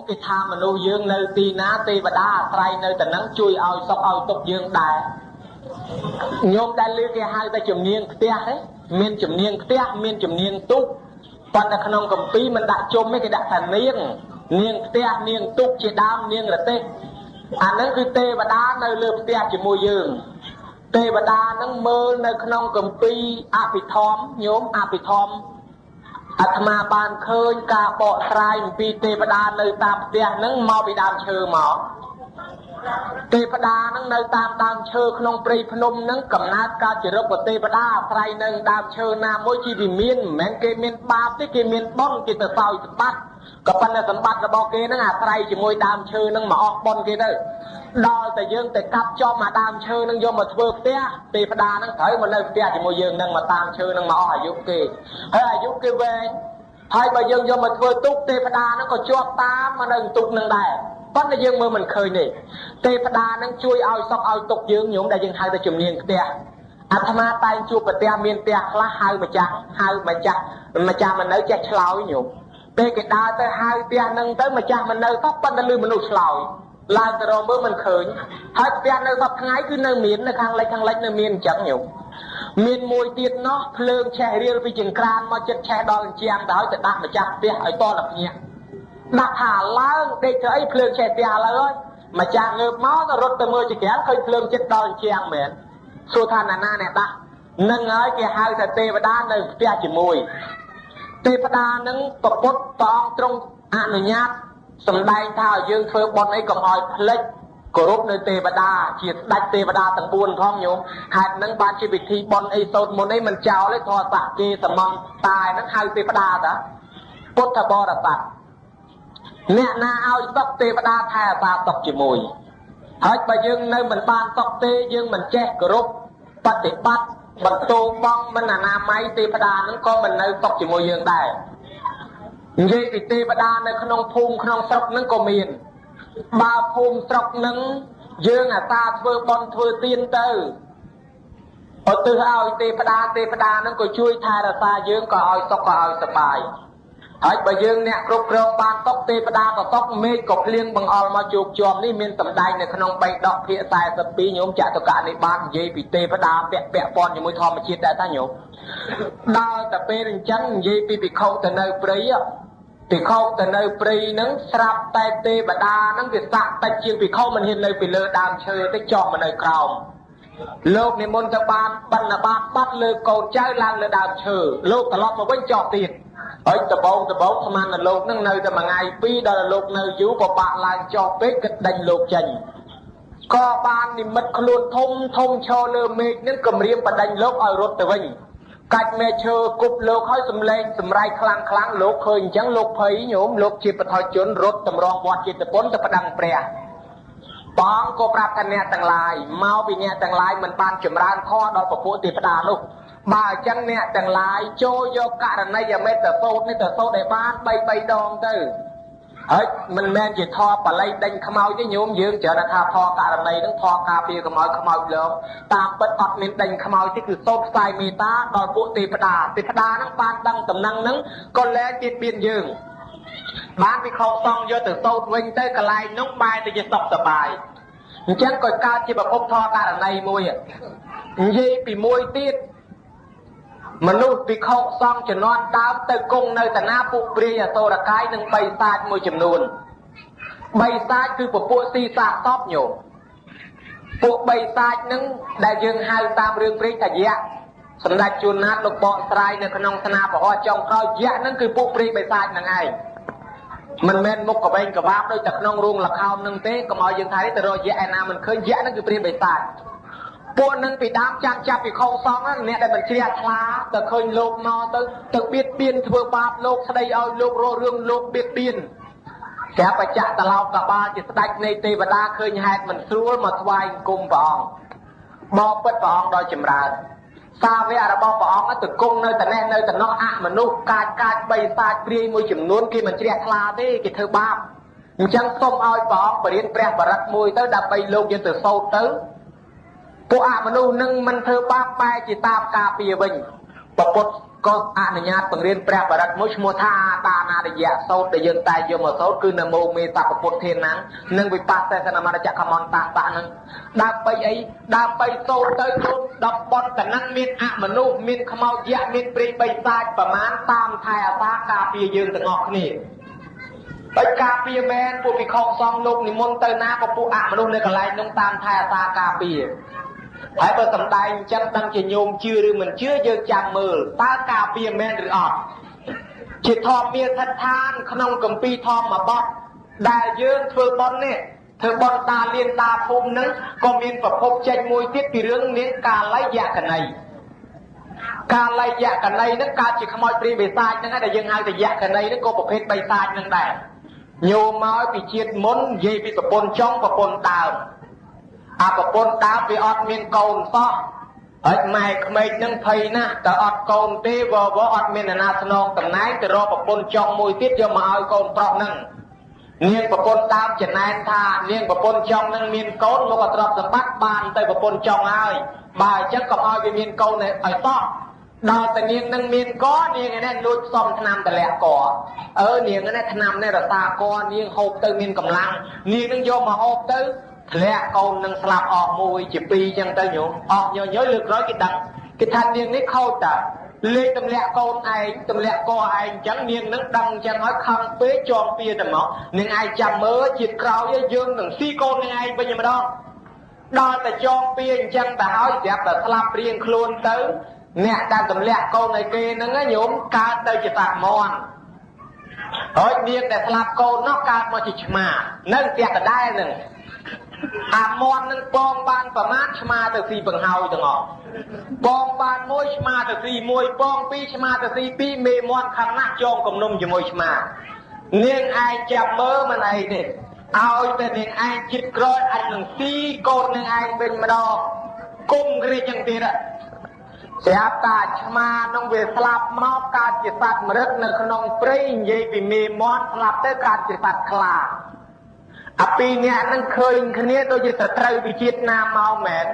cái tham mà nuôi dương nơi tì ná tì và đá trai nơi tận nắng chui ao sọc ao tục dương đài nhôm đai lưu cái hai ta chùm niên tia đấy miên chùm niên tia miên chùm niên túc toàn là khăn cầm pí mình đã chôm mấy cái đã thành niên tia niên túc chỉ đam niên là tê nắng cứ tê và đá nơi lượp tia chỉ môi dương tê và đá nắng mơ nơi khăn cầm pí apithom nhôm apithom ma ban khơi cả bộ trai pi tê và đá nơi tam tia nắng mau bị đam chơ mỏ tê phá đa nâng nơi tam đam chơ không prey phnom nâng cầm nát ca chỉ rốc của tê phá đa trai nâng đam chơ nam mỗi chi vì miên mẹn kê miên ba tí kê miên bông kê tờ sao chỉ bắt có phần là tấm bắt là bao kê nâng trai chỉ môi đam chơ nâng mà ọc bon kê đây đo tờ dương tờ cắp cho mà đam chơ nâng vô mà thưa tê phá đa nâng thấy mà nơi tê chỉ môi dương nâng mà tam chơ nâng mà ọc hải dục kê hải dục kê về hai bà dương vô mà thưa túc tê phá đa nó có cho tam mà nâng túc nâng đài con là dương mơ mình khơi nè tê phá đa nâng chui ao sọc ao tục dương nhổm đại dương hai ta chùm niên tê thama tay chua bật tê miên tê lá hai mà cha mình nấu cha slau nhổm tê cái đa tới hai tê nâng tới mà cha mình nấu tóc pan ta lư mình nấu slau làm từ rồi mơ mình khơi hai tê nấu tóc ngay cứ nấu miên nó khang lấy nấu miên chẳng nhổm miên môi tiết nó phơn che riêng vì chừng cran mà chất che đòn chiang đóจะđặt mà cha tê ở to là nhẹ đặt thả lá để thấy phơn che tê là ơi mà cha ngợp máu nó rốt từ mưa chỉ kéo khơi phơn chất đòn chiang mệt số than là na nè ta nâng ấy cái hai thằng tê và đá nâng tê chỉ mùi tê và đá nâng tập bút tòng trong ăn nhát sầm đai thao dương phơi bón ấy còn hỏi lệch cổ rốt nơi tê và đá chỉ đặt tê và đá tầng buồn không nhung hạt nâng ban chỉ việc thi bón ấy sốt một ấy mình chào lấy thò sạ kê sầm măng tài nâng hai tê và đá đó bút thà bò là sạ nè na ao sọc tê và đá thay ta sọc chỉ mùi hết bà dương nơi mình ban sọc tê dương mình che cổ rốt bắt để bắt bật tô bong mình là nam máy tê và đá nâng con mình nơi sọc chỉ mùi dương đây vậy thì tê và đá nơi không phun không sọc nâng có miền ba phun sọc nâng dương ta thưa bon thưa tiên tư ở từ ao tê và đá nâng có chui thay là ta dương có ao sọc có ao sập bài hết bà dương nè cột cột ban tóc tê và đá có tóc mê cột liên bằng ao mà chuột chòm ní miền tầm đai này không bay đọt phía sai sập pí nhôm chả tất cả này ban vậy vì tê và đá bẹ pon như môi thò mà chia đại ta nhổ đau tập bê đình chắn vậy vì khâu từ nơi prey á vì khâu từ nơi prey nắng sạp tay tê và đá nắng việc sạp tay chiên vì khâu mình hiện nơi vì lơ đam chơi tới chòm mà nơi cầu lô này môn các bạn là bạn bắt lơ cầu trái lan lơ đam chơi lô cả lọt mà vẫn chọt tiền ở tập bóng tham ăn là lô nâng nơi mà ngày pi đó là lô nơi chú của bạn lại cho bếp cái đánh lô chành có bạn thì mất luôn thông cho lơ mệt nên cầm riêng và đánh lô ở rốt từ vinh cách mẹ chờ cúp lô khói sầm lên sầm rai khlang lô khơi chẳng lô thấy nhổm lô chỉ phải thôi trốn rốt tầm rong bọt chỉ tập bốn tập đằng bè bóng cô prap thanh nè tầng lại mau bị nè tầng lại mình ban chùm ran kho đó của phụ tiệp đà luôn bà chẳng nè tầng lại trôi vô cả đằng này giờ mấy tờ sốt để bán bay đòn tư ấy mình men chỉ thò bà lấy đánh khmau chứ nhôm dương chờ là tha thò cả đằng này nó thò cà phê khmau lớn ta bất ọt mình đánh khmau chứคือsốt sai mì ta đòi phụ tiệp đà nó ban đăng tầm năng nắng còn lẽ chết biên dương bán bị khâu xong vô từ sốt vinh tới cả lại nóc bài thìจะสบายchẳng coi ca chỉ bà phúc thò cả đằng này mùi gì bị mùi tiếtมนุษย์ที่เขาซ่องจะนอนดาวเตะกงในแต่หน้าปุบรีโตระกายหนึ่งใบซาดมวยจำนวนใบซาดคือปุบซีซาซอบอยู่ปุบใบซาดนั้นได้ยังหายตามเรื่องปริศยะสำหรับจุนนัดลูกบอลสไลในขนมธนาบอกว่าจองเขาเยอะนั่นคือปุบรีใบซาดนั่นไงมันเมนมุกกับเบงกับบ้าโดยจากน้องรุงหลักเขาหนึ่งเต้ก็มายังไทยแต่รอยเยอะนามันเคยเยอะนั่นคือปริใบซาดพวกนั้นไปดามจับไปคลองซองนั่นเนี่ยได้มันเชียร์คลาแต่เคยโลกนอตึกเบียดเบียนเถื่อบาปโลกสดายเอาโลกเรื่องโลกเบียดเบียนแกไปจับตะเรากับบ้าจิตสดายในเทวดาเคยหายมันสู้มาทวายกุมปองบอปิดปองโดยจำราซาเวอร์บอปองนั่นตึกกุ้งในแต่แน่ในแต่นอกอะมนุษย์การใบซาเปรียมวยจำนวนกี่มันเชียร์คลาที่กี่เถื่อบาปจังส้มเอาปองไปเรียนแปรบรัดมวยเต้ดับไปโลกยันตึกโซเต้พวกมนุษย์นึงมันเธอบ้าไปจิตตามกาเปียบิงปปด ก็อนุญาตបង្រៀនព្រះបរិត្តមួយឈ្មោះថាតាណារយៈសោតដែលយើងតែយកមកសោតគឺនមោមេតពពុទ្ធធានណានិងវិបស្សនាមរចក្រមន្តតាសៈហ្នឹងដើម្បីអីដើម្បីសោតទៅខ្លួនដល់បន់តនឹងមានអមនុស្សមានខ្មោចយៈមានព្រាយបិសាចប្រមាណតាមថែអាសាការពារយើងទាំងអស់គ្នាដោយការពារមែនពួកពិខុសង្ឃលោកនិមន្តទៅណាក៏ពួកអមនុស្សនៅកន្លែងនោះតាមថែអាសាការពារហើយបើសំដែងអញ្ចឹងដឹងជាញោមជឿឬមិនជឿយើងចាំមើលតើការពារមែនឬអត់ជាធម្មមានឋិដ្ឋានក្នុងគម្ពីរធម្មបទដែលយើងធ្វើបុណ្យនេះធ្វើបុណ្យតាលៀនតាភូមិនឹងក៏មានប្រភពចេញមួយទៀតពីរឿងនាងកាលយៈកណីកាលយៈកណីនឹងកើតជាខ្មោចព្រាយបិសាចហ្នឹងដែលយើងហៅថាយៈកណីហ្នឹងក៏ប្រភេទបិសាចហ្នឹងដែរញោមមកពីជាតិមុននិយាយពីប្រពន្ធចុងប្រពន្ធដើមអាប្រពន្ធដើមវាអត់មានកូនសោះហើយម៉ែក្មេកនឹងភ័យណាស់តើអត់កូនទេវអត់មានអាណាស្នងតំណែងទៅរកប្រពន្ធចុងមួយទៀតយកមកឲ្យកូនប្រុសហ្នឹងនាងប្រពន្ធដើមចំណែនថានាងប្រពន្ធចុងនឹងមានកូនមកអត្រប់សម្បត្តិបានទៅប្រពន្ធចុងហើយបើអញ្ចឹងកុំឲ្យវាមានកូនឲ្យសោះដល់តែនាងនឹងមានកនាងនេះលួចផ្សំថ្នាំតម្លាក់កនាងនេះថ្នាំនេះរសាកនាងហូបទៅមានកម្លាំងនាងនឹងយកមកហូបទៅធ្លាក់កូននឹងស្លាប់អស់មួយជាពីរអញ្ចឹងទៅញោមអស់ញយលើកក្រោយគេដឹងគេថានាងនេះខូចតាលេខតម្លាក់កូនឯងតម្លាក់កឯងអញ្ចឹងនាងនឹងដឹងអញ្ចឹងហើយខំពេកចងពៀទៅមកនាងឯងចាំមើលជាតិក្រោយយើងនឹងស៊ីកូននាងឯងវិញម្ដងដល់តែចងពៀអញ្ចឹងទៅហើយប្រាប់តែស្លាប់រៀងខ្លួនទៅអ្នកដែលតម្លាក់កូនឲ្យគេហ្នឹងញោមកើតទៅជាតាមន់ហើយនាងដែលស្លាប់កូននោះកើតមកជាឆ្មានៅផ្ទះដដែលហ្នឹងអាមន់នឹងបងបានប្រមាណឆ្មាទៅស៊ីបង្ហើយទាំងអស់បងបានមួយឆ្មាទៅស៊ីមួយបងពីរឆ្មាទៅស៊ីពីរមេមន់ខាងណាស់ចងគំនុំជាមួយឆ្មានាងឯងចាំមើលមិនអីទេឲ្យតែនាងឯងចិត្តក្រោយអាចនឹងស៊ីកូននាងឯងវិញម្ដងគុំគ្រាចឹងទៀតស្រាប់តាឆ្មានឹងវាស្លាប់មកកើតជាសត្វមរឹកនៅក្នុងព្រៃនិយាយពីមេមន់ស្លាប់ទៅកើតជាសត្វខ្លាអាពីរអ្នកនឹងឃើញគ្នាដូចជាសត្រូវពីជាតិណាមកមែន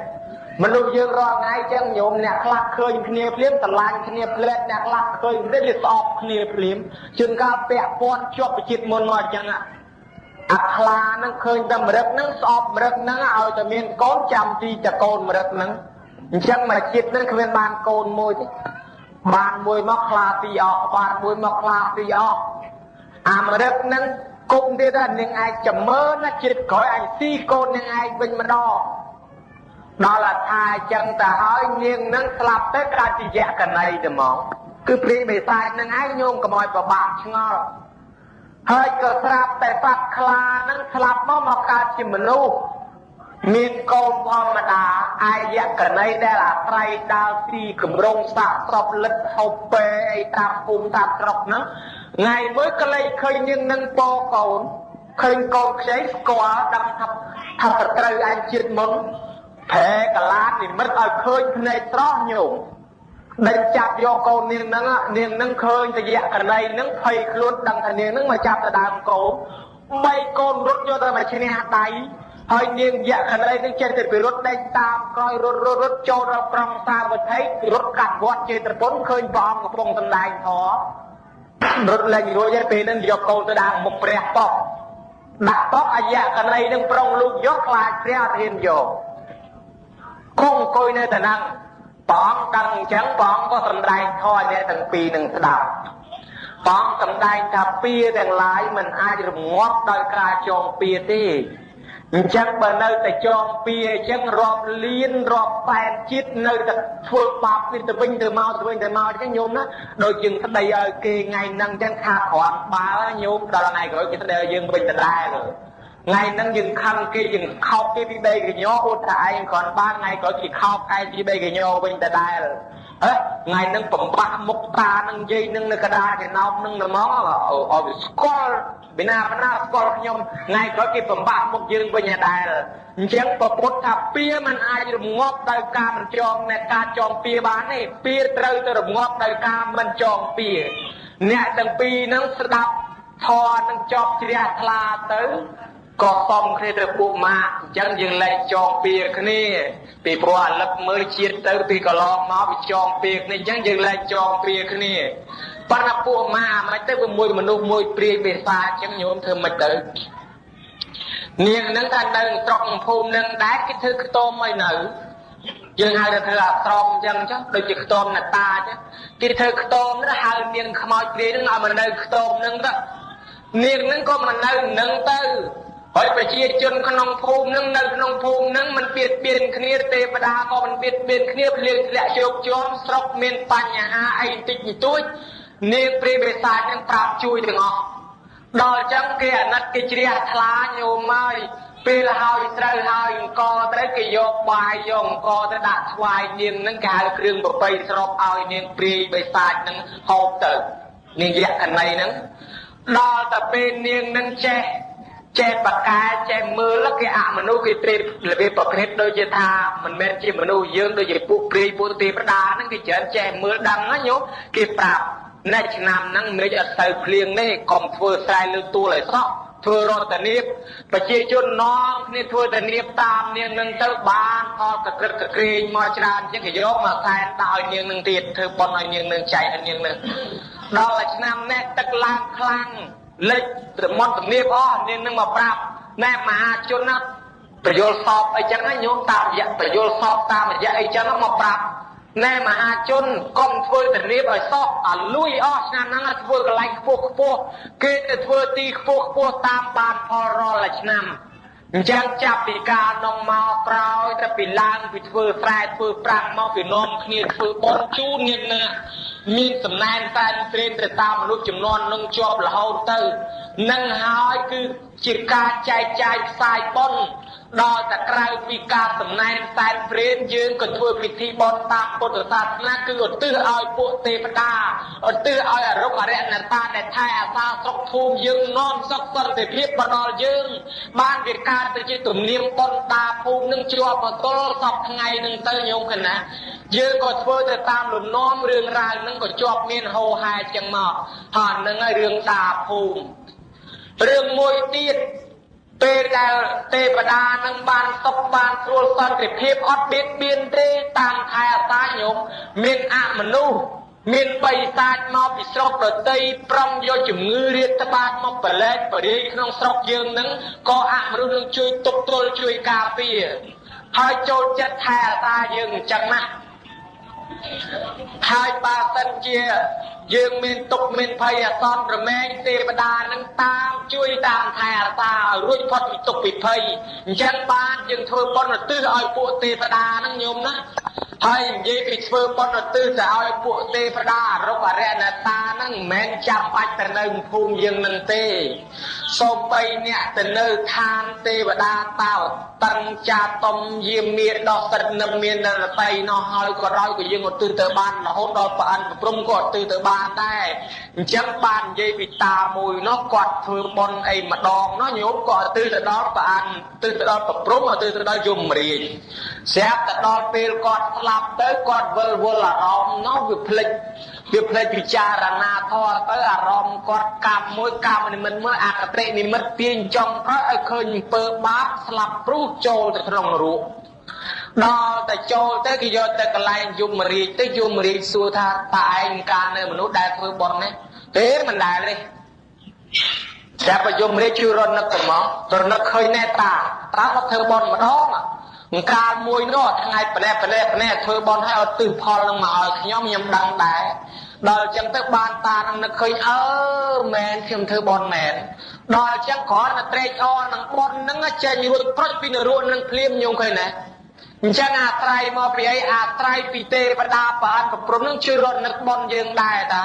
មនុស្សយើងរាល់ថ្ងៃចឹងញោមអ្នកខ្លះឃើញគ្នាភ្លាមស្រឡាញ់គ្នាភ្លែតអ្នកខ្លះឃើញគ្នាវាស្អប់គ្នាភ្លាមជួនកាលពាក់ព័ន្ធជាប់ពីជាតិមុនមកអញ្ចឹងអាខ្លានឹងឃើញតែមរឹកនឹងស្អប់មរឹកនឹងឲ្យតែមានកូនចាំទីតកូនមរឹកនឹងអញ្ចឹងមកជាតិនឹងគ្មានបានកូនមួយទេបានមួយមកខ្លាទីអស់បានមួយមកខ្លាទីអស់អាមរឹកនឹងគុំទៀតថានាងឯងចាំមើលណាជាតិក្រោយអញស៊ីកូននាងឯងវិញម្ដងដល់អាថាអញ្ចឹងទៅហើយនាងនឹងស្លាប់ទៅកើតជាយៈកណីទៅហ្មងគឺព្រាយបិសាចនឹងឯងញោមកុំឲ្យប្របាក់ឆ្ងល់ហើយក៏ស្រាប់តែសត្វខ្លានឹងស្លាប់មកកើតជាមនុស្សមានកូនធម្មតាអាយៈកណីដែលអាស្រ័យដើរទីគម្រោងសាកស្របលិតហូបពេអីតាមភូមិតាមស្រុកហ្នឹងថ្ងៃមួយក្លែងឃើញនាងនឹងពោកូនឃើញកូនខ្ចីស្គាល់ដឹងថាសត្រូវឯងជាតិមុនប្រែកលាតនិមិត្តឲ្យឃើញភ្នែកស្រស់ញោមដេញចាប់យកកូននាងនឹងឃើញតយៈកណីនឹងភ័យខ្លួនដឹងថានាងនឹងមកចាប់ទៅដើមកូនបីកូនរត់យកទៅមកឈ្នះដៃហើយនាងយៈកណីនឹងចេះតែពីរត់ដេញតាមក្រោយរត់ចូលដល់ប្រងសាវត្ថីរត់កាត់វត្តចេត្រពុនឃើញព្រះអង្គកំពុងសម្ដែងធម៌រត់លេងរួចហើយពេលហ្នឹងយកកូនទៅដាក់មុខព្រះប៉ុកដាក់ប៉ុកអាយៈកណីនឹងប្រុងលូកយកខ្លាចព្រះអត់ហ៊ានយកគង់អង្គុយនៅតែហ្នឹងព្រះអង្គដឹងអញ្ចឹងព្រះអង្គក៏សម្ដែងធម៌អ្នកទាំងពីរនឹងស្ដាប់ព្រះអង្គសម្ដែងថាពៀទាំងឡាយមិនអាចរងាប់ដោយការចងពៀទេអញ្ចឹងបើនៅតែចងពៀអញ្ចឹងរាប់លានរាប់សែនជាតិនៅតែធ្វើបាបវាទៅវិញទៅមកអញ្ចឹងញោមណាដូចយើងស្ដីឲ្យគេថ្ងៃហ្នឹងអញ្ចឹងខាគ្រាន់បាល់ញោមដល់ថ្ងៃក្រោយគេស្ដីឲ្យយើងវិញដដែលថ្ងៃហ្នឹងយើងខឹងគេយើងខោកគេពីដីកញ្ញោអួតថាឯងគ្រាន់បានថ្ងៃក្រោយគេខោកឯងពីដីកញ្ញោវិញដដែលថ្ងៃហ្នឹងបំបាក់មុខតានឹងនិយាយនឹងនៅកណ្ដាលចំណោមនឹងហ្មងឲ្យស្គាល់ពីណាស្គាល់ខ្ញុំថ្ងៃក្រោយគេបំបាក់មុខយើងវិញដដែលអញ្ចឹងព្រះពុទ្ធថាពៀมันអាចរងាប់ដោយការមិនចងនៃការចងពៀបានទេពៀត្រូវទៅរងាប់ដោយការមិនចងពៀអ្នកទាំងពីរហ្នឹងស្ដាប់ធម៌នឹងចប់ជ្រះថ្លាទៅ ก็ต้มគ្នាទៅពួកម៉ាក់អញ្ចឹងយើងលែងចងពៀគ្នាពីព្រោះអាលឹកមើលជាតិទៅពីកន្លងមកវាចងពៀគ្នាអញ្ចឹងយើងលែងចងពៀគ្នាប៉ុន្តែពួកម៉ាក់មិនទៅមួយមនុស្សមួយព្រាយបេសាអញ្ចឹងញោមធ្វើមិនទៅនាងនឹងថានៅស្រុកភូមិនឹងដែរគេធ្វើខ្ទមអីនៅយើងហៅថាធ្វើអាស្រមអញ្ចឹងចុះដូចជាខ្ទមណាតាអញ្ចឹងគេធ្វើខ្ទមទៅហៅនាងខ្មោចព្រាយនឹងឲ្យមកនៅខ្ទមនឹងទៅនាងនឹងក៏មកនៅនឹងទៅហើយប្រជាជនក្នុងភូមិនឹងនៅក្នុងភូមិនឹងមិនបៀតបៀនគ្នាទេវតាក៏មិនបៀតបៀនគ្នាភ្លៀងធ្លាក់ជោគជន់ស្រុកមានបញ្ហាអីតិចបន្តួចនាងព្រាយបិសាចនឹងប្រាប់ជួយទាំងអស់ដល់អញ្ចឹងគេអាណិតគេជ្រះថ្លាញោមហើយពេលហើយត្រូវហើយអង្គត្រូវគេយកបាយយកអង្គទៅដាក់ថ្វាយនាងនឹងគេហៅគ្រឿងប្រពៃស្របឲ្យនាងព្រាយបិសាចនឹងហូបទៅនាងយក្ខណីនឹងដល់តែពេលនាងនឹងចេះបកែចេះមើលគេអមនុស្សគេត្រេករបៀបប្រភេទដូចជាថាមិនមែនជាមនុស្សយើងដូចជាពួកព្រាយពួកទេវតាហ្នឹងគេច្រើនចេះមើលដឹងណាញោមគេប្រាប់នៅឆ្នាំហ្នឹងមេឃអត់ទៅភ្លៀងទេកុំធ្វើស្រែលើទួលឲ្យស្រក់ធ្វើរតនាបប្រជាជននាំគ្នាធ្វើតនាបតាមនាងនឹងទៅបានអត់កក្រឹកកក្រែងមកច្រើនជាងគេយកមកសែនដល់នាងនឹងទៀតធ្វើប៉ុនឲ្យនាងនឹងចែកឲ្យនាងនឹងដល់ឆ្នាំនេះទឹកឡើងខ្លាំងលេចត្រមត់ទំនៀបអស់នាងនឹងមកប្រាប់ណែមហាជនណាប្រយល់សពអីចឹងណាញោមតាមរយៈប្រយល់សពតាមរយៈអីចឹងមកប្រាប់ណែមហាជនកុំធ្វើទំនៀបឲ្យសោះអាលួយអស់ឆ្នាំហ្នឹងធ្វើកន្លែងខ្ពស់ខ្ពស់គេទៅធ្វើទីខ្ពស់ខ្ពស់តាមបានផលរាល់ឆ្នាំអញ្ចឹងចាប់ពីការនំមកក្រោយទៅពីឡើងពីធ្វើស្រែធ្វើប្រាំងមកពីនាំគ្នាធ្វើបន់ជូននាងណាមានសំណែនតែព្រេនទៅតាមមនុស្សចំនួននឹងជាប់រហូតទៅនឹងហើយគឺជាការចែកចាយផ្សាយបន់ដល់តែក្រៅពីការសំណែនតែព្រេនយើងក៏ធ្វើពិធីបន់តាមពុទ្ធសាសនាគឺឧទ្ទិសឲ្យពួកទេវតាឧទ្ទិសឲ្យអរុក្ខរណតាដែលថែអាសាស្រុកភូមិយើងនាំសុខសន្តិភាពមកដល់យើងបានវាកើតទៅជាទំនៀមបន់តាភូមិនឹងជាប់បន្ទល់សពថ្ងៃនឹងទៅញោមគណាយើងក៏ធ្វើទៅតាមលំនាំរឿងរ៉ាវនឹងក៏ជាប់មានហោហែចឹងមកហើយនឹងឲ្យរឿងតាភូមិរឿងមួយទៀតពេលដែលទេវតានឹងបានសុខបានស្រួលសន្តិភាពអត់បៀតបៀនទេតាមខែអាសាញោមមានអមនុស្សមានបិសាចមកពីស្រុកដទៃប្រំយកជំងឺរាតត្បាតមកប្រឡែកបរិយក្នុងស្រុកយើងនឹងក៏អមនុស្សនឹងជួយទប់ទល់ជួយការពារហើយចូលចិត្តខែអាសាយើងអញ្ចឹងណាហើយបើសិនជាយើងមានទុកមានភ័យអាសន្នរមែងទេវតានឹងតាមជួយតាមថែរក្សាឲ្យរួចផុតពីទុកពីភ័យអញ្ចឹងបានយើងធ្វើបុណ្យឧទ្ទិសឲ្យពួកទេវតានឹងញោមណាហើយនិយាយពីធ្វើបុណ្យឧទ្ទិសទៅឲ្យពួកទេវតាអរុក្ខរណតានឹងមិនមែនចាំបាច់ទៅនៅភូមិយើងនឹងទេសូម្បីអ្នកទៅនៅឋានទេវតាតោតឹងចាតុំយាមាដោះសិទ្ធនិមមាននរតីនោះហើយក៏ដោយក៏យើងឧទ្ទិសទៅបានរហូតដល់ព្រះអន្តព្រំក៏ឧទ្ទិសទៅបានដែរអញ្ចឹងបាននិយាយពីតាមួយនោះគាត់ធ្វើបុណ្យអីម្ដងនោះញោមក៏ឧទ្ទិសទៅដល់ព្រះអន្តឧទ្ទិសទៅដល់ព្រះព្រំឧទ្ទិសទៅដល់យមរាជស្រាប់តែដល់ពេលគាត់ស្លាប់ទៅគាត់វិលវល់អារម្មណ៍នោះវាភ្លេចពិចារណាធម៌ទៅអារម្មណ៍គាត់កម្មមួយកម្មនិមិត្តមួយអកតេនិមិត្តទាញចង់ប្រឲ្យឃើញអំពើបាបស្លាប់ព្រោះចូលទៅក្នុងនរកដល់តែចូលទៅគេយកទៅកន្លែងយមរាជទៅយមរាជសួរថាតើឯងការនៅមនុស្សដែលធ្វើបុណ្យនេះទេមិនដែលទេតែប្រយមរាជជួយរត់នឹកទៅមករនឹកឃើញណែតាគាត់ធ្វើបុណ្យម្ដងកាលមួយនោះថ្ងៃប្លែធ្វើបន់ឲ្យឧទ្ទិសផលនឹងមកឲ្យខ្ញុំដឹងដែរដល់អញ្ចឹងទៅបានតានឹងនឹកឃើញមែនខ្ញុំធ្វើបន់មែនដល់អញ្ចឹងគ្រាន់តែត្រេកអរនឹងបន់នឹងចេញរួចប្រុចពីនរកនឹងភ្លាមញោមឃើញណាអញ្ចឹងអាស្រ័យមកពីអីអាស្រ័យពីទេវតាព្រះអង្គព្រំនឹងជួយរត់នឹកបន់យើងដែរតា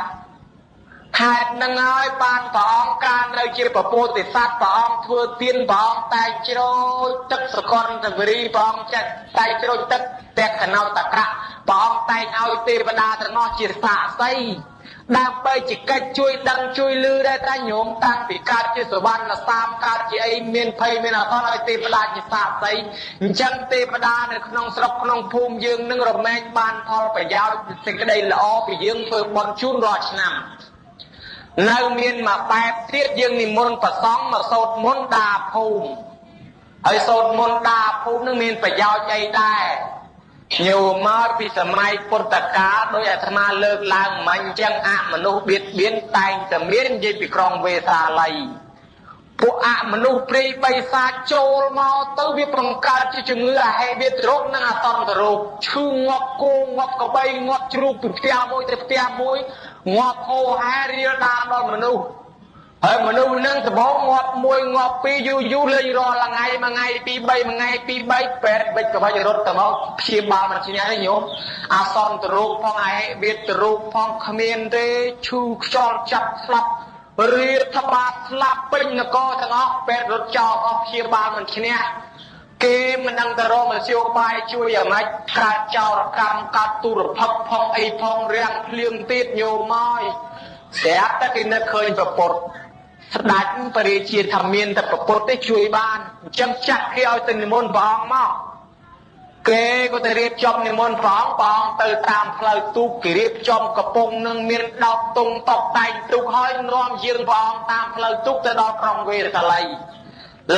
ហេតុនឹងហើយបានព្រះអង្គការនៅជាពពោធិសត្វព្រះអង្គធ្វើទានព្រះអង្គតែជ្រោយទឹកសកលតវរីព្រះអង្គចាត់តែជ្រោយទឹកតែកណោតក្រៈព្រះអង្គតែងឲ្យទេវតាទាំងនោះជាសាក្សីដើម្បីជាកិច្ចជួយដឹងជួយលឺដែរតាញោមតាំងពីកើតជាសវណ្ណសាមកើតជាអីមានភ័យមានអត់ឲ្យទេវតាជាសាក្សីអញ្ចឹងទេវតានៅក្នុងស្រុកក្នុងភូមិយើងនឹងរមែងបានផលប្រយោជន៍សេចក្តីល្អពីយើងធ្វើបុណ្យជូនរាល់ឆ្នាំ នៅមានមួយបែបទៀតយើងនិមន្តប្រសង់មកសូត្រមន្តដាភូមិហើយសូត្រមន្តដាភូមិនឹងមានប្រយោជន៍អីដែរញោមមកពីសម័យពុទ្ធកាលដោយអាត្មាលើកឡើងមិញចឹងអមនុស្សបៀតបៀនតែងតែមាននិយាយពីក្រុងវេសាល័យពួកអមនុស្សព្រៃបិសាចចូលមកទៅវាបង្កើតជាជំងឺអាហេវារោគនិងអសន្នរោគឈឺងាប់គោងាប់ក្បីងាប់ជ្រូកពីផ្ទះមួយទៅផ្ទះមួយងាប់ហូរហែរៀលដាលដល់មនុស្សហើយមនុស្សនឹងដបងងាប់មួយងាប់ពីរយូរយូរលេងរាល់ថ្ងៃមួយថ្ងៃពីរបីមួយថ្ងៃពីរបីពេទ្យបិចក្បាច់រត់ទៅមកព្យាបាលមិនឈ្នះទេញោមអសន្នរោគផងអាហេវារោគផងគ្មានទេឈឺខ្យល់ចាប់ស្លាប់រៀបថាបាស្លាប់ពេញនគរទាំងអស់ពេទ្យរត់ចោលអស់ព្យាបាលមិនឈ្នះគេមិនដឹងទៅរកមធ្យោបាយជួយយ៉ាងម៉េចកើតចោរកម្មកាត់ទុរភិក្សផងអីផងរាំងភ្លៀងទៀតញោមមកស្រាប់តែគេនឹកឃើញប្រពុតស្ដេចបរិជាថាមានតែប្រពុតទេជួយបានអញ្ចឹងចាក់គេឲ្យទៅនិមន្តព្រះអង្គមកគេក៏ទៅរៀបចំនិមន្តព្រះអង្គទៅតាមផ្លូវទូកគេរៀបចំកំពង់នឹងមានដោតតុងតបតែងទូកហើយនាំយាងព្រះអង្គតាមផ្លូវទូកទៅដល់ក្រុងវេរកាល័យ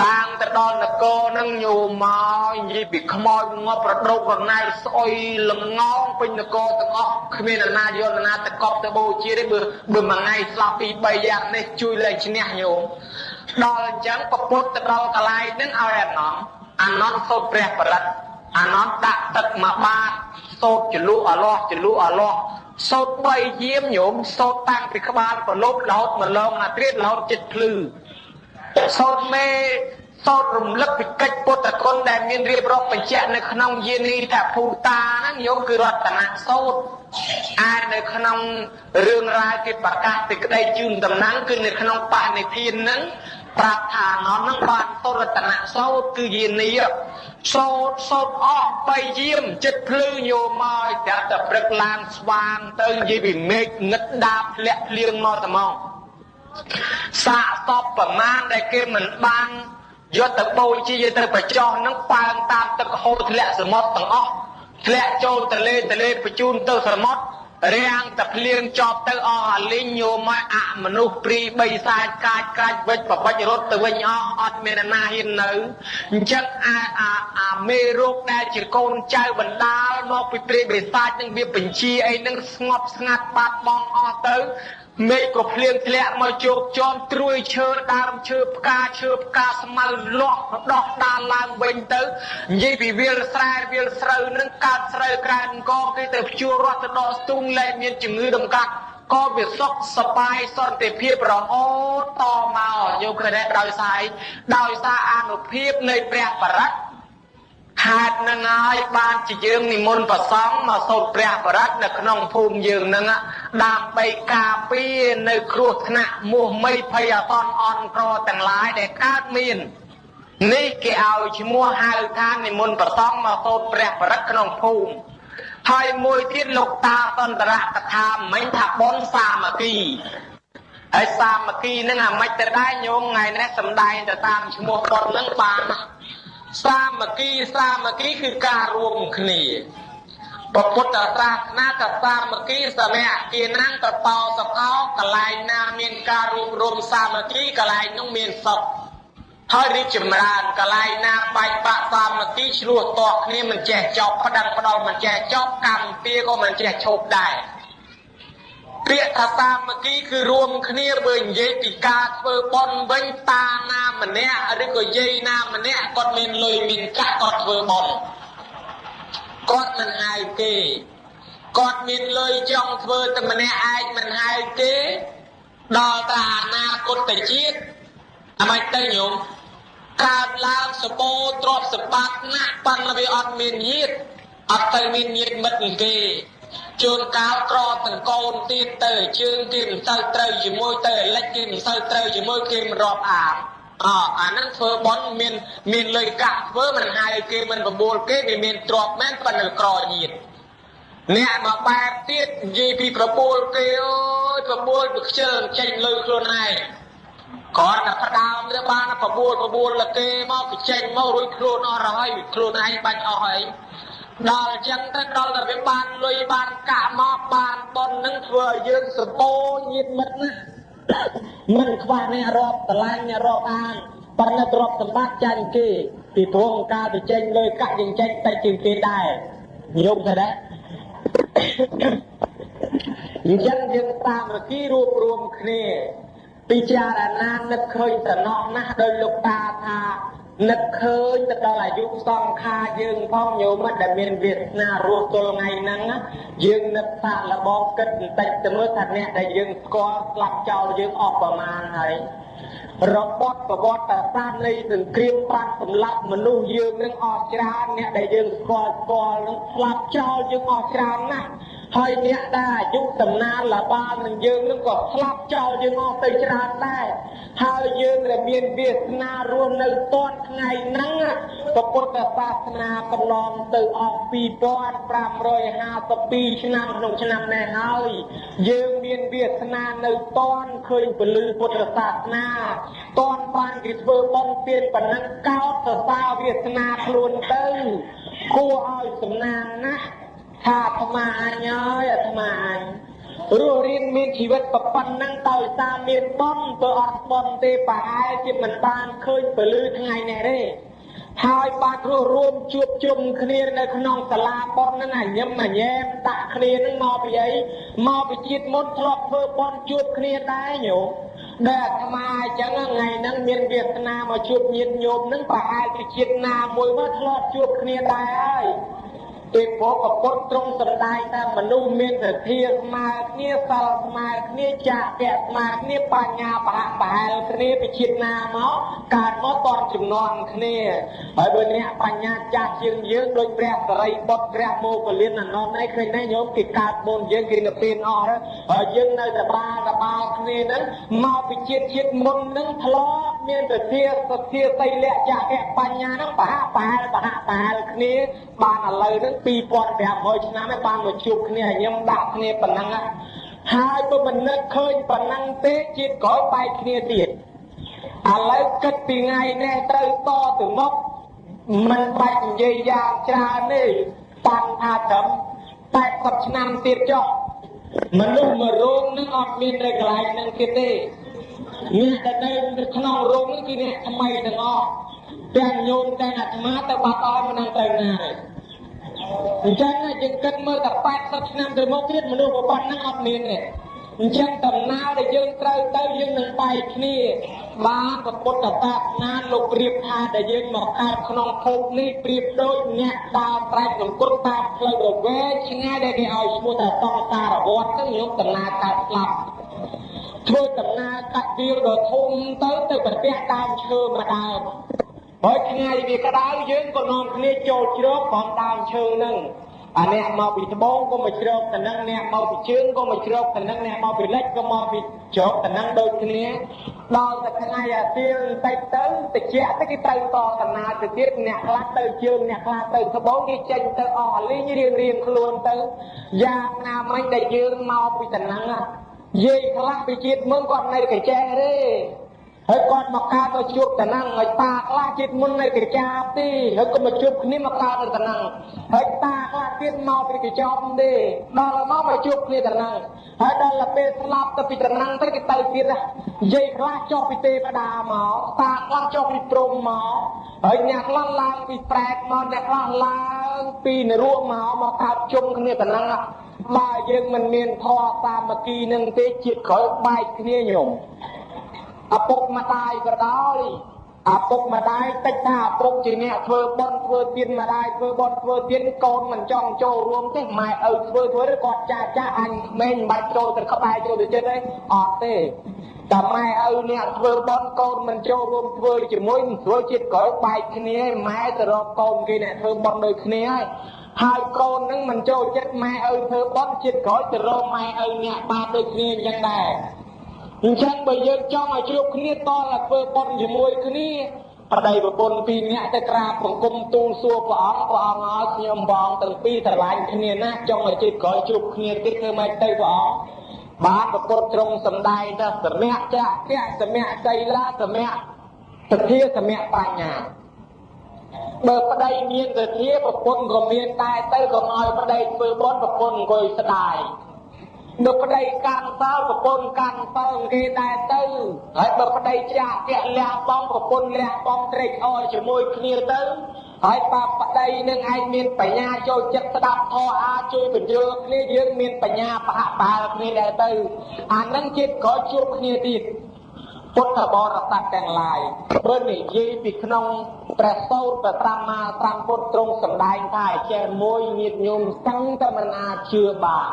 ឡើងទៅដល់នគរនឹងញោមមកនិយាយពីខ្មោចងាប់ប្រដុករណែលស្អុយលងងពេញនគរទាំងអស់គ្មានអាណាយន្តណាទៅកប់ទៅបូជាទេបើមួយថ្ងៃស្លាប់ពី3យ៉ាងនេះជួយលែងឈ្នះញោមដល់អញ្ចឹងប្រពុតទៅដល់កន្លែងហ្នឹងឲ្យអានន្តសូត្រព្រះបរិត្តអានន្តដាក់ទឹកមកបាតសូត្រចលុះអលាស់ចលុះអលាស់សូត្រ3យាមញោមសូត្រតាំងពីក្បាលប្រឡប់រហូតមកឡងណាត្រៀតរហូតចិត្តភ្លឺសូត្រមេសូត្ររំលឹកពីកិច្ចពុទ្ធគុណដែលមានរៀបរាប់បញ្ជាក់នៅក្នុងយានីថាភូតាហ្នឹងញោមគឺរតនៈសូត្រអាចនៅក្នុងរឿងរ៉ាវគេប្រកាសពីក្តីជឿនតំណាងគឺនៅក្នុងបនិធានហ្នឹងប្រាប់ថាអនហ្នឹងបានសូត្ររតនៈសូត្រគឺយានីសូត្រអស់3យាមចិត្តភ្លឺញោមមកតែព្រឹកឡើងស្វាងទៅនិយាយពីមេឃងឹតដាបធ្លាក់ភ្លៀងមកតែមកសាកសពប្រមាណដែលគេមិនបានយកទៅបូជាយកទៅបញ្ចោះនឹងប៉ើងតាមទឹកហូរធ្លាក់សមុទ្រទាំងអស់ធ្លាក់ចូលទលេបញ្ជូនទៅសមុទ្ររាំងតែភ្លៀងចប់ទៅអស់អាលីងញោមមកអមនុស្សព្រីបីសាចកាចក្រាច់វិចបបិចរត់ទៅវិញអស់អត់មានណាហ៊ាននៅអញ្ចឹងអាមេរោគដែលជាកូនចៅបណ្ដាលមកពីព្រីបិសាចនឹងវាបញ្ជាអីនឹងស្ងប់ស្ងាត់បាត់បង់អស់ទៅមេឃក៏ភ្លៀងធ្លាក់មកជោគជាំត្រួយឈើដើមឈើផ្កាស្មៅលាស់ដោះដាលឡើងវិញទៅនិយាយពីវាលស្រែវាលស្រូវនឹងកើតស្រូវក្រែអង្គគេទៅភ្ជួររត់ទៅដល់ស្ទូងលែងមានជំងឺដំកាត់ក៏វាសុខសប្បាយសន្តិភាពរហូតតមកយកគណេដោយសារអនុភាពនៃព្រះបរិត្តហេតុនឹងហើយបានជាយើងនិមន្តព្រះសង្ឃមកសូត្រព្រះបរិត្តនៅក្នុងភូមិយើងនឹងដើម្បីការពារនៅគ្រោះថ្នាក់មោះមីភ័យអសន្នអន់ក្រទាំងឡាយដែលកើតមាននេះគេឲ្យឈ្មោះហៅថានិមន្តព្រះសង្ឃមកសូត្រព្រះបរិត្តក្នុងភូមិហើយមួយទៀតលោកតាសន្តរកថាមិញថាបុណ្យសាមគ្គីហើយសាមគ្គីនឹងអាម៉េចទៅដែរញោមថ្ងៃនេះសំដែងទៅតាមឈ្មោះបុណ្យនឹងបានសាមគ្គីគឺការរួមគ្នាពុទ្ធសាសនាតសាមគ្គីសមៈគិណាំងតបោសកោកន្លែងណាមានការរួមរំសាមគ្គីកន្លែងនោះមានសុខហើយរីកចម្រើនកន្លែងណាបែកបាក់សាមគ្គីឆ្លោះតក់គ្នាមិនចេះចប់ផ្ដឹងផ្ដល់មិនចេះចប់កម្មពៀក៏មិនចេះឈប់ដែរពាក្យថាសាមគ្គីគឺរួមគ្នាបើនិយាយពីការធ្វើបុណ្យវិញតាណាម្នាក់ឬក៏យាយណាម្នាក់គាត់មានលុយមានកាក់គាត់ធ្វើបុណ្យគាត់មិនហៅគេគាត់មានលុយចង់ធ្វើតែម្នាក់ឯងមិនហៅគេដល់តែអនាគតជាតិអ្មេចទៅញោមកើតឡើងសបោទ្រព្យសម្បត្តិណាស់ប៉ុន្តែវាអត់មានញាតិអត់ទៅមានញាតិមិត្តនឹងគេជួនកាលក្រទាំងកូនទៀតទៅជើងគេមិនសូវត្រូវជាមួយទៅលិចគេមិនសូវត្រូវជាមួយគេមិនរាប់អានអាហ្នឹងធ្វើបន់មានលុយកាក់ធ្វើមិនហៅគេមិនបបួលគេវាមានទ្រព្យមែនប៉ុន្តែក្រញាតអ្នកមកបែបទៀតនិយាយពីប្រពូលគេអើយប្រពូលវាខ្ជិលចេញលុយខ្លួនឯងគាត់តែផ្ដើមទៅបានប្រពូលលគេមកគេចេញមករួចខ្លួនអស់ហើយខ្លួនឯងបាច់អស់ហើយដល់អញ្ចឹងទៅដល់តែវាបានលុយបានកាក់មកបានបននឹងធ្វើឲ្យយើងសបោញាតមិត្តណា មិនខ្វះអ្នករាប់តឡាញអ្នករាប់អានប៉ុន្តែទ្រព្យសម្បត្តិចាញ់គេពីព្រោះការទៅចេញលុយកាក់យើងចេញតែជាងគេដែរញោមថាដែរអញ្ចឹងយើងតាមរគីរួបរวมគ្នាពិចារណានឹកឃើញតំណក់ណាស់ដោយលោកតាថានឹកឃើញទៅដល់អាយុសង្ខារយើងផងញោមដែលមានវាសនារស់ទល់ថ្ងៃហ្នឹងយើងនឹកថាលបងគិតបន្តិចទៅមើលថាអ្នកដែលយើងស្គាល់ស្លាប់ចោលយើងអស់ប្រមាណហើយរបត់ប្រវត្តិសាស្ត្រនៃសង្គ្រាមប្រាក់សម្លាប់មនុស្សយើងនឹងអស់ច្រើនអ្នកដែលយើងស្គាល់នឹងស្លាប់ចោលយើងអស់ច្រើនណាស់ហើយអ្នកដែលអាយុតំណាលបាលនឹងយើងនឹងក៏ស្លាប់ចោលយើងអស់ទៅច្រើនដែរហើយយើងដែលមានវាសនារស់នៅតាន់ថ្ងៃហ្នឹងពុទ្ធសាសនាកន្លងទៅអស់2552ឆ្នាំក្នុងឆ្នាំនេះហើយយើងមានវាសនានៅតាន់ឃើញពលឺពុទ្ធសាសនាតាន់បានគេធ្វើបុណ្យទានប៉ុណ្ណឹងកោតសរសើរវាសនាខ្លួនទៅគួរឲ្យសំណាងណាស់ថាអាត្មាអញហើយអាត្មាអញរស់រៀនមានជីវិតប៉ុណ្ណឹងដោយសារមានបុណ្យទៅអត់បុណ្យទេប្រហែលជាមិនបានឃើញពលឺថ្ងៃនេះទេហើយបានរស់រួមជួបជុំគ្នានៅក្នុងសាលាបុណ្យហ្នឹងញឹមញែមដាក់គ្នាហ្នឹងមកពីអីមកពីជាតិមុនធ្លាប់ធ្វើបុណ្យជួបគ្នាដែរញោមដែលអាត្មាអញ្ចឹងថ្ងៃហ្នឹងមានវាសនាមកជួបញាតិញោមហ្នឹងប្រហែលជាជាតិណាមួយមកធ្លាប់ជួបគ្នាដែរហើយទេពកពុទ្ធទ្រង់សម្ដែងថាមនុស្សមានសទ្ធាស្មើគ្នាសិលស្មើគ្នាចាកៈស្មើគ្នាបញ្ញាបហៈបហែលគ្នាពីជាតិណាមកកើតមកតន់ចំនួនគ្នាហើយបើអ្នកបញ្ញាចាស់ជាងយើងដូចព្រះសរិបុត្រព្រះមោគលានអនន្តឯឃើញទេញោមគេកើតមុនយើងគេនៅពេលអស់ហើយយើងនៅតែបាលគ្នាហ្នឹងមកពីជាតិមុនហ្នឹងធ្លាប់មានសទ្ធាសីលៈចាកៈបញ្ញាហ្នឹងបហៈបហែលគ្នាបានឥឡូវហ្នឹង2500ឆ្នាំឯងបានមកជួបគ្នាញឹមដាក់គ្នាប៉ុណ្ណឹងហើយបើមិននឹកឃើញប៉ុណ្ណឹងទេជាតិក្រោយបែកគ្នាទៀតឥឡូវគិតពីថ្ងៃនេះត្រូវតទៅមុខមិនបាច់និយាយយ៉ាងច្រើនទេតាំងថាត្រឹម80ឆ្នាំទៀតចុះមនុស្សមួយរោងនឹងអត់មាននៅកន្លែងហ្នឹងទៀតទេអ្នកដែលនៅក្នុងរោងហ្នឹងគឺអ្នកថ្មីទាំងអស់ទាំងញោមទាំងអាត្មាទៅបាត់អស់មិនដឹងទៅណាទេអញ្ចឹងយើងគិតមើលតែ80ឆ្នាំទៅមកទៀតមនុស្សប្រព័ន្ធហ្នឹងអត់មានទេអញ្ចឹងដំណើរដែលយើងត្រូវទៅយើងនឹងបែកគ្នាបានពុទ្ធសាសនាលោកប្រៀបថាដែលយើងមកកើតក្នុងភពនេះប្រៀបដូចអ្នកដើរប្រែកអង្គុតតាមផ្លូវរវែងឆ្ងាយដែលគេឲ្យឈ្មោះថាសង្សារវដ្តទៅយកដំណើរកើតស្លាប់ធ្វើដំណើរកាត់វាលដ៏ធំទៅប្រទះដើមឈើមួយដើមហើយថ្ងៃវាក្តៅយើងក៏នាំគ្នាចូលជ្រកផងដើមឈើហ្នឹងអាអ្នកមកពីត្បូងក៏មកជ្រកទៅនឹងអ្នកមកពីជើងក៏មកជ្រកទៅនឹងអ្នកមកពីលិចក៏មកពីជ្រកទៅនឹងដូចគ្នាដល់តែថ្ងៃអាទិលបន្តិចទៅតិចទៅគេត្រូវតដំណើរទៅទៀតអ្នកខ្លះទៅជើងអ្នកខ្លះទៅត្បូងគេចេញទៅអស់លីងរៀងខ្លួនទៅយ៉ាងណាមិញដែលយើងមកពីតំណឹងនិយាយខ្លះពីជាតិមុនគាត់នៅកញ្ចែទេហើយគាត់មកកើតទៅជួបតំណឹងហើយតាខ្លះជាតិមុននៅកញ្ចាបទេហើយក៏មកជួបគ្នាមកកើតទៅតំណឹងហើយតាខ្លះទៀតមកពីកញ្ចប់ទេដល់មកជួបគ្នាតំណឹងហើយដល់ពេលស្លាប់ទៅពីតំណឹងទៅគេទៅទៀតនិយាយខ្លះចុះពីទេវតាមកតាខ្លះចុះពីព្រំមកហើយអ្នកខ្លះឡើងពីប្រែតមកអ្នកខ្លះឡើងពីនរកមកកើតជុំគ្នាតំណឹងបើយើងមិនមានធម៌សាមគ្គីនឹងទេជាតិក្រោយបែកគ្នាញោមឪពុកម្ដាយក៏ដោយឪពុកម្ដាយតិចថាឪពុកជាអ្នកធ្វើបុណ្យធ្វើទានម្ដាយធ្វើបុណ្យធ្វើទានកូនមិនចង់ចូលរួមទេម៉ែឪធ្វើគាត់ចាស់អញក្មេងមិនបាច់ចូលទៅក្បែរចូលទៅចិត្តទេអត់ទេតែម៉ែឪអ្នកធ្វើបុណ្យកូនមិនចូលរួមធ្វើជាមួយមិនស្រួលជាតិក្រោយបែកគ្នាម៉ែទៅរកកូនគេអ្នកធ្វើបុណ្យដូចគ្នាហើយកូននឹងមិនចូលចិត្តម៉ែឪធ្វើបុណ្យជាតិក្រោយទៅរកម៉ែឪអ្នកបាបដូចគ្នាអញ្ចឹងដែរអញ្ចឹងបើយើងចង់ឲ្យជួបគ្នាតតែធ្វើបុណ្យជាមួយគ្នាប្រដៅប្រពន្ធពីរនាក់ទៅក្រាបបង្គំទូលសួរព្រះអង្គឲ្យខ្ញុំបងទាំងពីរស្រឡាញ់គ្នាណាចង់ឲ្យជាតិក្រោយជួបគ្នាទៀតធ្វើម៉េចទៅព្រះអង្គបានប្រពុតត្រង់សម្ដែងថាសមៈចាក់ភៈសមៈសីលាសមៈសទ្ធាសមៈបញ្ញាបើប្តីមានសទ្ធាប្រពន្ធក៏មានដែរទៅក៏ឲ្យប្តីធ្វើបុណ្យប្រពន្ធអង្គុយស្ដាយ បើប្តីកាន់សល់ប្រពន្ធកាន់សល់គេដែរទៅហើយបើប្តីចាស់ជាក់លះបងប្រពន្ធលះបងត្រេកអរជាមួយគ្នាទៅហើយបើប្តីនឹងឯងមានបញ្ញាចូលចិត្តស្ដាប់ធម៌អាចជួយបញ្យល់គ្នាយើងមានបញ្ញាបហបាល់គ្នាដែរទៅអានឹងជាតិក៏ជួបគ្នាទៀតពុទ្ធបរិស័ទទាំងឡាយព្រោះនិយាយពីក្នុងព្រះសូត្រព្រះសម្មាសម្ពុទ្ធទ្រង់សម្ដែងថាចេះមួយញាតិញោមសឹងតែមិនអាចជឿបាន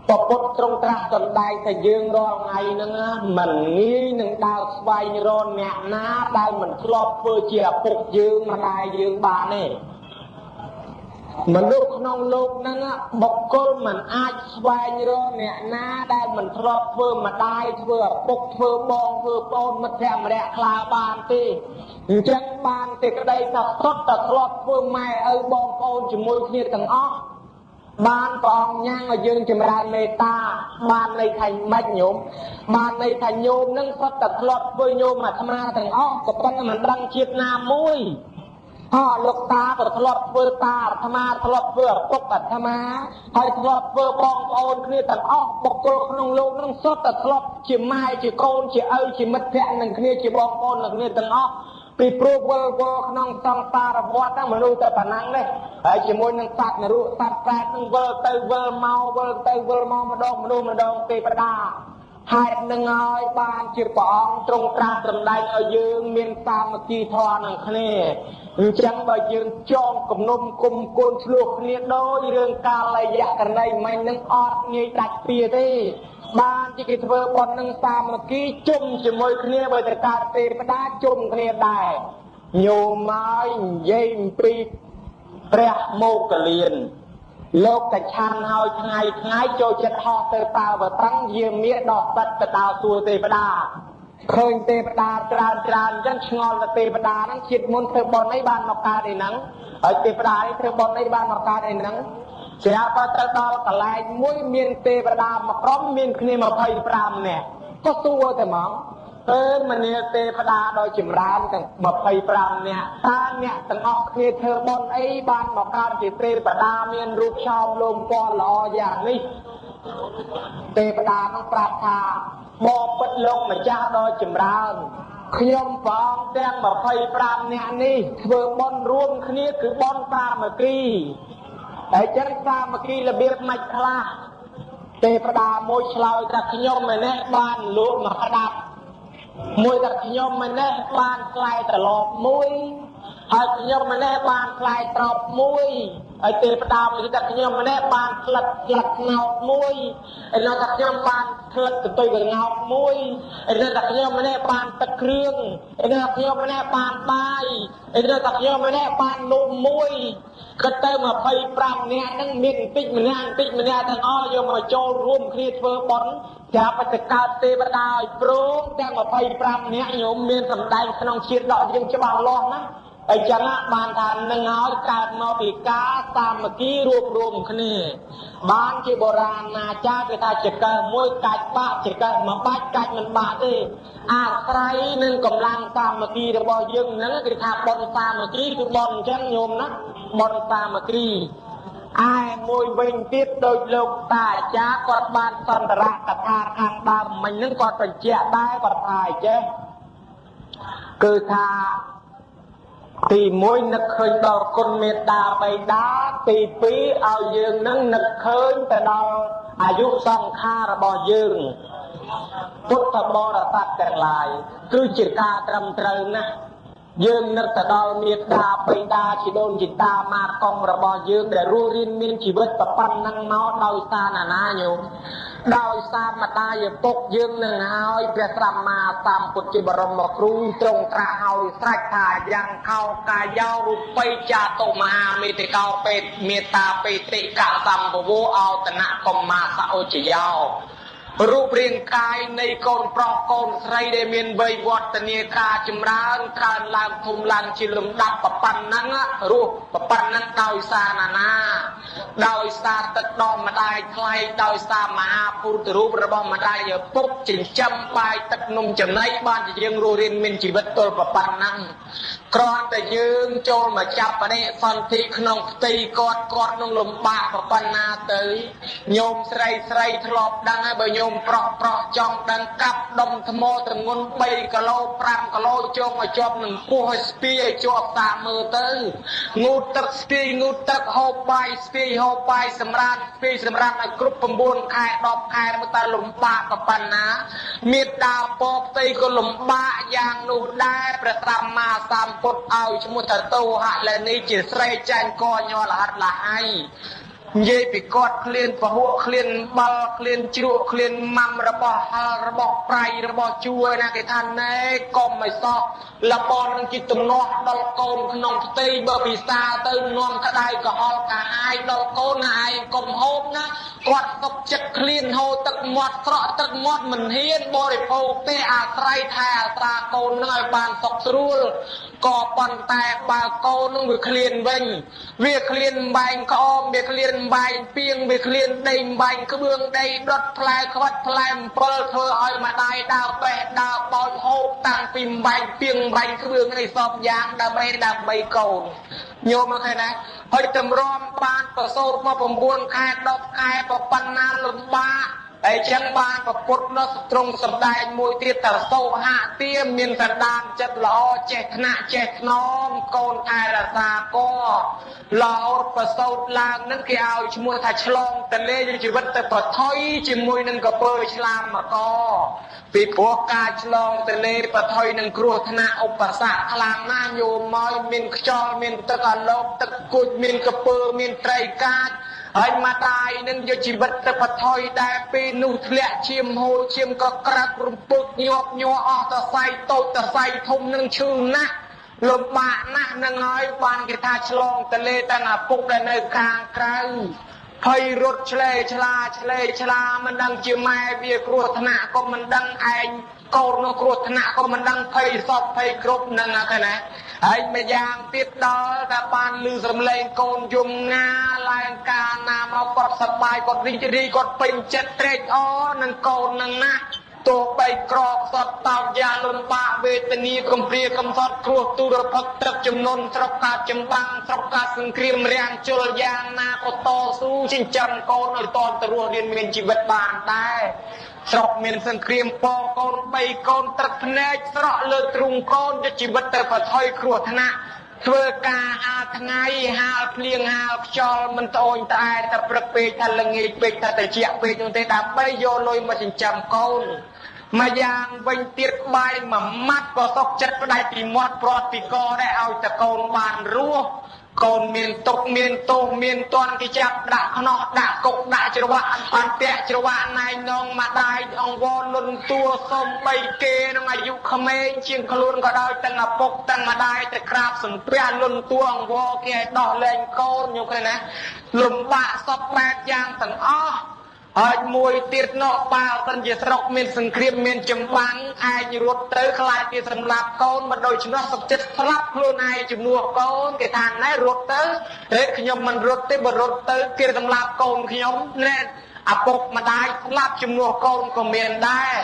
ពុទ្ធទ្រង់ត្រាស់សម្ដែងថាយើងរាល់ថ្ងៃហ្នឹងមិនងាយនឹងដើរស្វែងរកអ្នកណាដែលមិនធ្លាប់ធ្វើជាឪពុកយើងម្ដាយយើងបានទេមនុស្សក្នុងលោកហ្នឹងបុគ្គលមិនអាចស្វែងរកអ្នកណាដែលមិនធ្លាប់ធ្វើម្ដាយធ្វើឪពុកធ្វើបងធ្វើប្អូនមិត្តភក្តិម្នាក់ខ្លៅបានទេអញ្ចឹងបានតែក្តីថាសុទ្ធតែធ្លាប់ធ្វើម៉ែឪបងប្អូនជាមួយគ្នាទាំងអស់បានព្រះអង្គញ៉ាំងឲ្យយើងចម្រើនមេត្តាបានន័យថាម៉េចញោមបានន័យថាញោមនឹងសុទ្ធតែធ្លាប់ធ្វើញោមអាត្មាទាំងអស់ក៏ប៉ុន្តែមិនដឹងជាតិណាមួយលោកតាក៏ធ្លាប់ធ្វើតាអាត្មាធ្លាប់ធ្វើឪពុកអាត្មាហើយធ្លាប់ធ្វើបងប្អូនគ្នាទាំងអស់បុគ្គលក្នុងលោកនឹងសុទ្ធតែធ្លាប់ជាម៉ែជាកូនជាឪជាមិត្តភក្តិនឹងគ្នាជាបងប្អូននឹងគ្នាទាំងអស់ពីព្រោះវល់ក្នុងសង្សារវដ្តហ្នឹងមនុស្សតែប៉ុណ្ណឹងទេហើយជាមួយនឹងសត្វនរកសត្វប្រែតនឹងវិលទៅវិលមកវិលទៅវិលមកម្ដងមនុស្សម្ដងទេវតាហេតុនឹងហើយបានជាព្រះអង្គទ្រង់ត្រាស់សម្ដែងឲ្យយើងមានសាមគ្គីធម៌នឹងគ្នាអញ្ចឹងបើយើងចងគំនុំគុំគួនឆ្លោះគ្នាដោយរឿងកាលយៈករណីមិននឹងអត់ងាយដាច់ពីទេបានជាគេធ្វើប៉ុននឹងសាមគ្គីជុំជាមួយគ្នាបើតើកើតទេវតាជុំគ្នាដែរញោមមកនិយាយអំពីព្រះមោគលានលោកតែឆាន់ហើយថ្ងៃចូលចិត្តហោះទៅតាវតឹងយាមាដោះបាត់ទៅដល់សួគ៌ទេវតាឃើញទេវតាច្រើនអញ្ចឹងឆ្ងល់ទៅទេវតាហ្នឹងជាតិមុនធ្វើបុណ្យអីបានមកកើតឯហ្នឹងហើយទេវតានេះធ្វើបុណ្យអីបានមកកើតឯហ្នឹងស្រាប់តែទៅដល់កន្លែងមួយមានទេវតាមកក្រុមមានគ្នា25នាក់ក៏សួរតែហ្មងមនាទេវតាដោយចម្រើនទាំង25នាក់តើអ្នកទាំងអស់គ្នាធ្វើបុណ្យអីបានមកកើតជាទេវតាមានរូបឆោមលោមពណ៌ល្អយ៉ាងនេះទេវតានឹងប្រាប់ថាបបិទ្ធលោកម្ចាស់ដ៏ចម្រើនខ្ញុំព្រះអង្គទាំង25នាក់នេះធ្វើបុណ្យរួមគ្នាគឺបុណ្យសាមគ្គីហើយចឹងសាមគ្គីរបៀបម៉េចខ្លះទេវតាមួយឆ្លើយថាខ្ញុំម្នាក់បានលក់មកក្តាប់មួយថាខ្ញុំម្នាក់បានខ្លែត្រឡប់មួយហើយខ្ញុំម្នាក់បានខ្លែត្រប់មួយហើយទេវតាមួយថាខ្ញុំម្នាក់បានផ្លិតណោតមួយហើយនៅថាខ្ញុំបានផ្លិតកន្ទុយកងោកមួយហើយនៅថាខ្ញុំម្នាក់បានទឹកគ្រឿងហើយនៅថាខ្ញុំម្នាក់បានបាយហើយនៅថាខ្ញុំម្នាក់បាននំមួយក៏ទៅ25នាក់ហ្នឹងមានបន្តិចម្នាក់ទាំងអស់យកមកចូលរួមគ្នាធ្វើបុណ្យចាប់ទៅកើតទេវតាឲ្យព្រមទាំង25នាក់ញោមមានសម្ដែងក្នុងជាតិដកយើងច្បាស់លាស់ណាអញ្ចឹងបានថានឹងឲ្យកើតមកពីការសាមគ្គីរួបរวมគ្នាបានជាបុរាណអាចារ្យគេថាចកមួយកាច់បាក់ចកមួយបាច់កាច់មិនបាក់ទេអាស្រ័យនឹងកម្លាំងសាមគ្គីរបស់យើងហ្នឹងគេថាបុណ្យសាមគ្គីគឺបុណ្យអញ្ចឹងញោមណាបុណ្យសាមគ្គីឯមួយវិញទៀតដោយលោកតាអាចារ្យគាត់បានសន្តរកថាខាងដើមមិញហ្នឹងគាត់បញ្ជាក់ដែរគាត់ថាអញ្ចេះគឺថាទី1នឹកឃើញដល់គុណមេត្តាបិតាទី2ឲ្យយើងនឹងនឹកឃើញទៅដល់អាយុសង្ខាររបស់យើងពុទ្ធបរិស័ទទាំងឡាយគឺជាការត្រឹមត្រូវណាស់យើងនឹកទៅដល់មេត្តាបិតាជីដូនជីតាម៉ាកងរបស់យើងដែលរស់រៀនមានជីវិតប៉ុណ្ណឹងមកដោយសារណាញោមដោយសារម្ដាយឪពុកយើងនឹងហើយព្រះសម្មាសម្ពុទ្ធជាបរមគ្រូទ្រង់ត្រាស់ឲ្យស្រេចថាយ៉ាងខោកាយោរូបិចាតុមហាមេតិកោពេតមេត្តាបេតិកសម្ភវោអោតនៈកុមាសឧជយោ រូបរាងកាយនៃកូនប្រុសកូនស្រីដែលមានវ័យវឌ្ឍនាការចម្រើនកើនឡើងធំឡើងជាលំដាប់ប៉ុណ្ណឹងរស់ប៉ុណ្ណឹងដោយសារណាដោយសារទឹកដកម្ដាយថ្លៃដោយសារមហាពុទ្ធរូបរបស់ម្ដាយឪពុកចិញ្ចឹមបាយទឹកនំចំណីបានជាយើងរស់រានមានជីវិតទល់ប៉ុណ្ណឹងគ្រាន់តែយើងចូលមកចាប់បដិសន្ធិក្នុងផ្ទៃគាត់នឹងលំបាកប៉ុណ្ណាទៅញោមស្រីធ្លាប់ដឹងហើយបើញោមប្រុសចង់ដឹងកាប់ដុំថ្មទម្ងន់3គីឡូ5គីឡូជោគមកជាប់នឹងពោះឲ្យស្ពាយឲ្យជាប់តាមើលទៅងូតទឹកស្ពាយងូតទឹកហូបបាយស្ពាយហូបបាយសម្រាប់ស្ពាយសម្រាប់ឲ្យគ្រប់9ខែ10ខែមកតែលំបាកប៉ុណ្ណាមេត្តាពរផ្ទៃក៏លំបាកយ៉ាងនោះដែរព្រះសម្មាសម្ពុទ្ធឲ្យឈ្មោះថាតោហៈលេនីជាស្រីចាញ់កញ័រលហិតលហៃនិយាយពីគាត់ឃ្លានពហុឃ្លានបលឃ្លានជ្រក់ឃ្លានម៉ាំរបស់ហល់របស់ប្រៃរបស់ជួណាគេថាណែកុំឲ្យសោះលបននឹងជាទំនាស់ដល់កូនក្នុងផ្ទៃបើពិសាទៅនាំក្តៅកុហលកាអាយដល់កូនឯងកុំហូបណាគាត់ទុកចិត្តឃ្លានហូរទឹកមាត់ស្រក់ទឹកមាត់មិនហ៊ានបរិភោគទេអាស្រ័យថែអាត្រាកូននឹងឲ្យបានសុខស្រួលក៏ប៉ុន្តែបើកូននឹងវាឃ្លានវិញវាឃ្លានបែងក្អមវាឃ្លានបែងពីងវាឃ្លានដីបែងក្បឿងដីដុតផ្លែខ្វិតផ្លែអំពិលធ្វើឲ្យម្ដាយដើរបេះដើរបោចហូបតាំងពីបែងពីងបែងក្បឿងនេះសពយ៉ាងដើម្បីកូនញោមមកឃើញណាហើយតម្រាំបានប្រសូតមក9ខែ10ខែប៉ុណ្ណាលំបាកអញ្ចឹងបានប្រពុតនៅត្រង់សម្ដែងមួយទៀតតសោហៈទាមានសន្តានចិត្តល្អចេះថ្នាក់ចេះថ្នមកូនថែរក្សាកល្អប្រសូតឡើងនឹងគេឲ្យឈ្មោះថាឆ្លងតលេជីវិតទៅប្រថុយជាមួយនឹងកពើឆ្លាមមកពីព្រោះការឆ្លងតលេប្រថុយនឹងគ្រោះថ្នាក់ឧបសគ្គខ្លាំងណាស់ញោមមកមានខ្យល់មានទឹកអាឡូកទឹកគួចមានកពើមានត្រីកាចហើយម្ដាយនឹងយកជីវិតទៅប្រថុយដែរពេលនោះធ្លាក់ឈាមហូរឈាមក៏ក្រាក់រំពឹកញាប់ញ័រអស់តសៃតូចតសៃធំនឹងឈឺណាស់លំបាកណាស់នឹងហើយបានគេថាឆ្លងតលេទាំងឪពុកដែលនៅខាងក្រៅភ័យរត់ឆ្លេឆ្លាមិនដឹងជាម៉ែវាគ្រោះថ្នាក់ក៏មិនដឹងឯងកូននៅគ្រោះថ្នាក់ក៏មិនដឹងភ័យសពភ័យគ្រប់នឹងហ្នឹងណាហើយម្យ៉ាងទៀតដល់តែបានឮសំឡេងកូនយំងាឡើងការណាមកគាត់សប្បាយគាត់រីករាយគាត់ពេញចិត្តត្រេកអរនឹងកូននឹងណាទោះបីក្រខ្សត់តោកយ៉ាងលំបាកវេទនាកំព្រាកំសត់គ្រោះទុរភិក្សទឹកចំនួនស្រុកកាចម្បាំងស្រុកកាសង្គ្រាមរាំងជលយ៉ាងណាក៏តស៊ូចិញ្ចឹមកូនឲ្យតទៅរស់រៀនមានជីវិតបានដែរស្រុកមានសង្គ្រាមពងកូន3កូនទឹកភ្នែកស្រក់លើទ្រូងកូនយកជីវិតទៅប្រថុយគ្រោះថ្នាក់ធ្វើការហាលថ្ងៃហាលភ្លៀងហាលខ្យល់មិនត្អូញត្អែតែព្រឹកពេកថាល្ងាចពេកថាត្រជាក់ពេកនោះទេដើម្បីយកលុយមកចិញ្ចឹមកូនមួយយ៉ាងវិញទៀតបាយមួយម៉ាត់ក៏សុខចិត្តផ្ដាច់ពីមាត់ព្រាត់ពីកដែរឲ្យតែកូនបានរស់កូនមានទុកមានទោសមានតន់គេចាប់ដាក់ខ្នោះដាក់គុកដាក់ច្រវាក់អន្ទាក់ច្រវាក់ណៃនងម្ដាយអង្វរលុនតួសំបីគេនឹងអាយុក្មេងជាងខ្លួនក៏ដោយទាំងឪពុកទាំងម្ដាយទៅក្រាបសំពះលុនតួអង្វរគេឲ្យដោះលែងកូនញោមឃើញណាលំបាកសពបែបយ៉ាងទាំងអស់ហើយមួយទៀតនោះបើសិនជាស្រុកមានសង្គ្រាមមានចម្បាំងអាចរត់ទៅខ្លាចគេសម្លាប់កូនមិនដូចឆ្នោះសុខចិត្តស្លាប់ខ្លួនឯងជំនួសកូនគេថាណែរត់ទៅខ្ញុំមិនរត់ទេបើរត់ទៅគេសម្លាប់កូនខ្ញុំណែឪពុកម្ដាយស្លាប់ជំនួសកូនក៏មានដែរ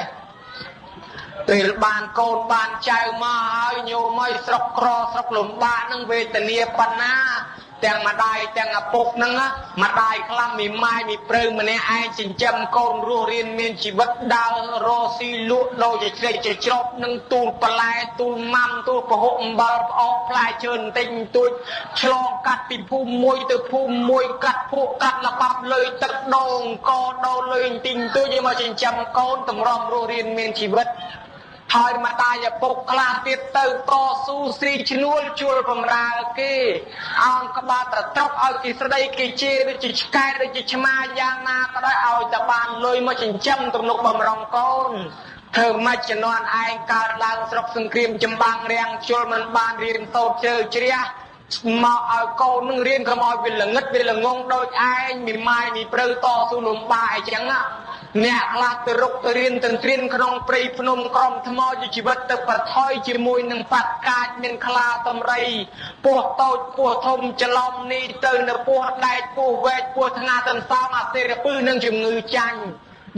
ពេលបានកូនបានចៅមកហើយញោមឲ្យស្រុកក្រស្រុកលំបាកនឹងវេទនាប៉ុណ្ណាទាំងម្ដាយទាំងឪពុកហ្នឹងម្ដាយខ្លះមីម៉ាយមីព្រៅម្នាក់ឯងចិញ្ចឹមកូនរស់រៀនមានជីវិតដើររកស៊ីលក់ដូរជ្រេចច្រប់នឹងទូលបន្លែទូលម៉ាំទូលពហុអំបិលផ្អកផ្លែឈើបន្តិចបន្តួចឆ្លងកាត់ពីភូមិមួយទៅភូមិមួយកាត់ភក់កាត់លបាប់លើទឹកដូងកដូរលើបន្តិចបន្តួចយកមកចិញ្ចឹមកូនតម្រាំរស់រៀនមានជីវិតហើយម្ដាយឪពុកខ្លះទៀតទៅតស៊ូស្រីឈ្នួលជួលបំរើគេអោនក្បាលត្រត្រប់ឲ្យគេស្ដីគេជេរដូចជាឆ្កែដូចជាឆ្មាយ៉ាងណាក៏ដោយឲ្យតែបានលុយមកចិញ្ចឹមទំនុកបំរុងកូនធ្វើម៉េចជំនាន់ឯងកើតឡើងស្រុកសង្គ្រាមចម្បាំងរាំងជលមិនបានរៀនសូត្រជើជ្រះ មកឲ្យកូននឹងរៀនកុំឲ្យវាល្ងឹតវាល្ងងដូចឯងមីម៉ាយមីព្រៅតស៊ូលំបាអីចឹងណាអ្នកខ្លះទៅរុកទៅរៀនទៅត្រៀនក្នុងព្រៃភ្នំក្រំថ្មជីវិតទៅប្រថុយជាមួយនឹងបាត់កាចមានខ្លាតម្រៃពស់តូចពស់ធំច្រឡំនេះទៅនៅពស់ដែកពស់វែកពស់ថ្នាតន្សំអាសេរពឹសនឹងជំងឺចាញ់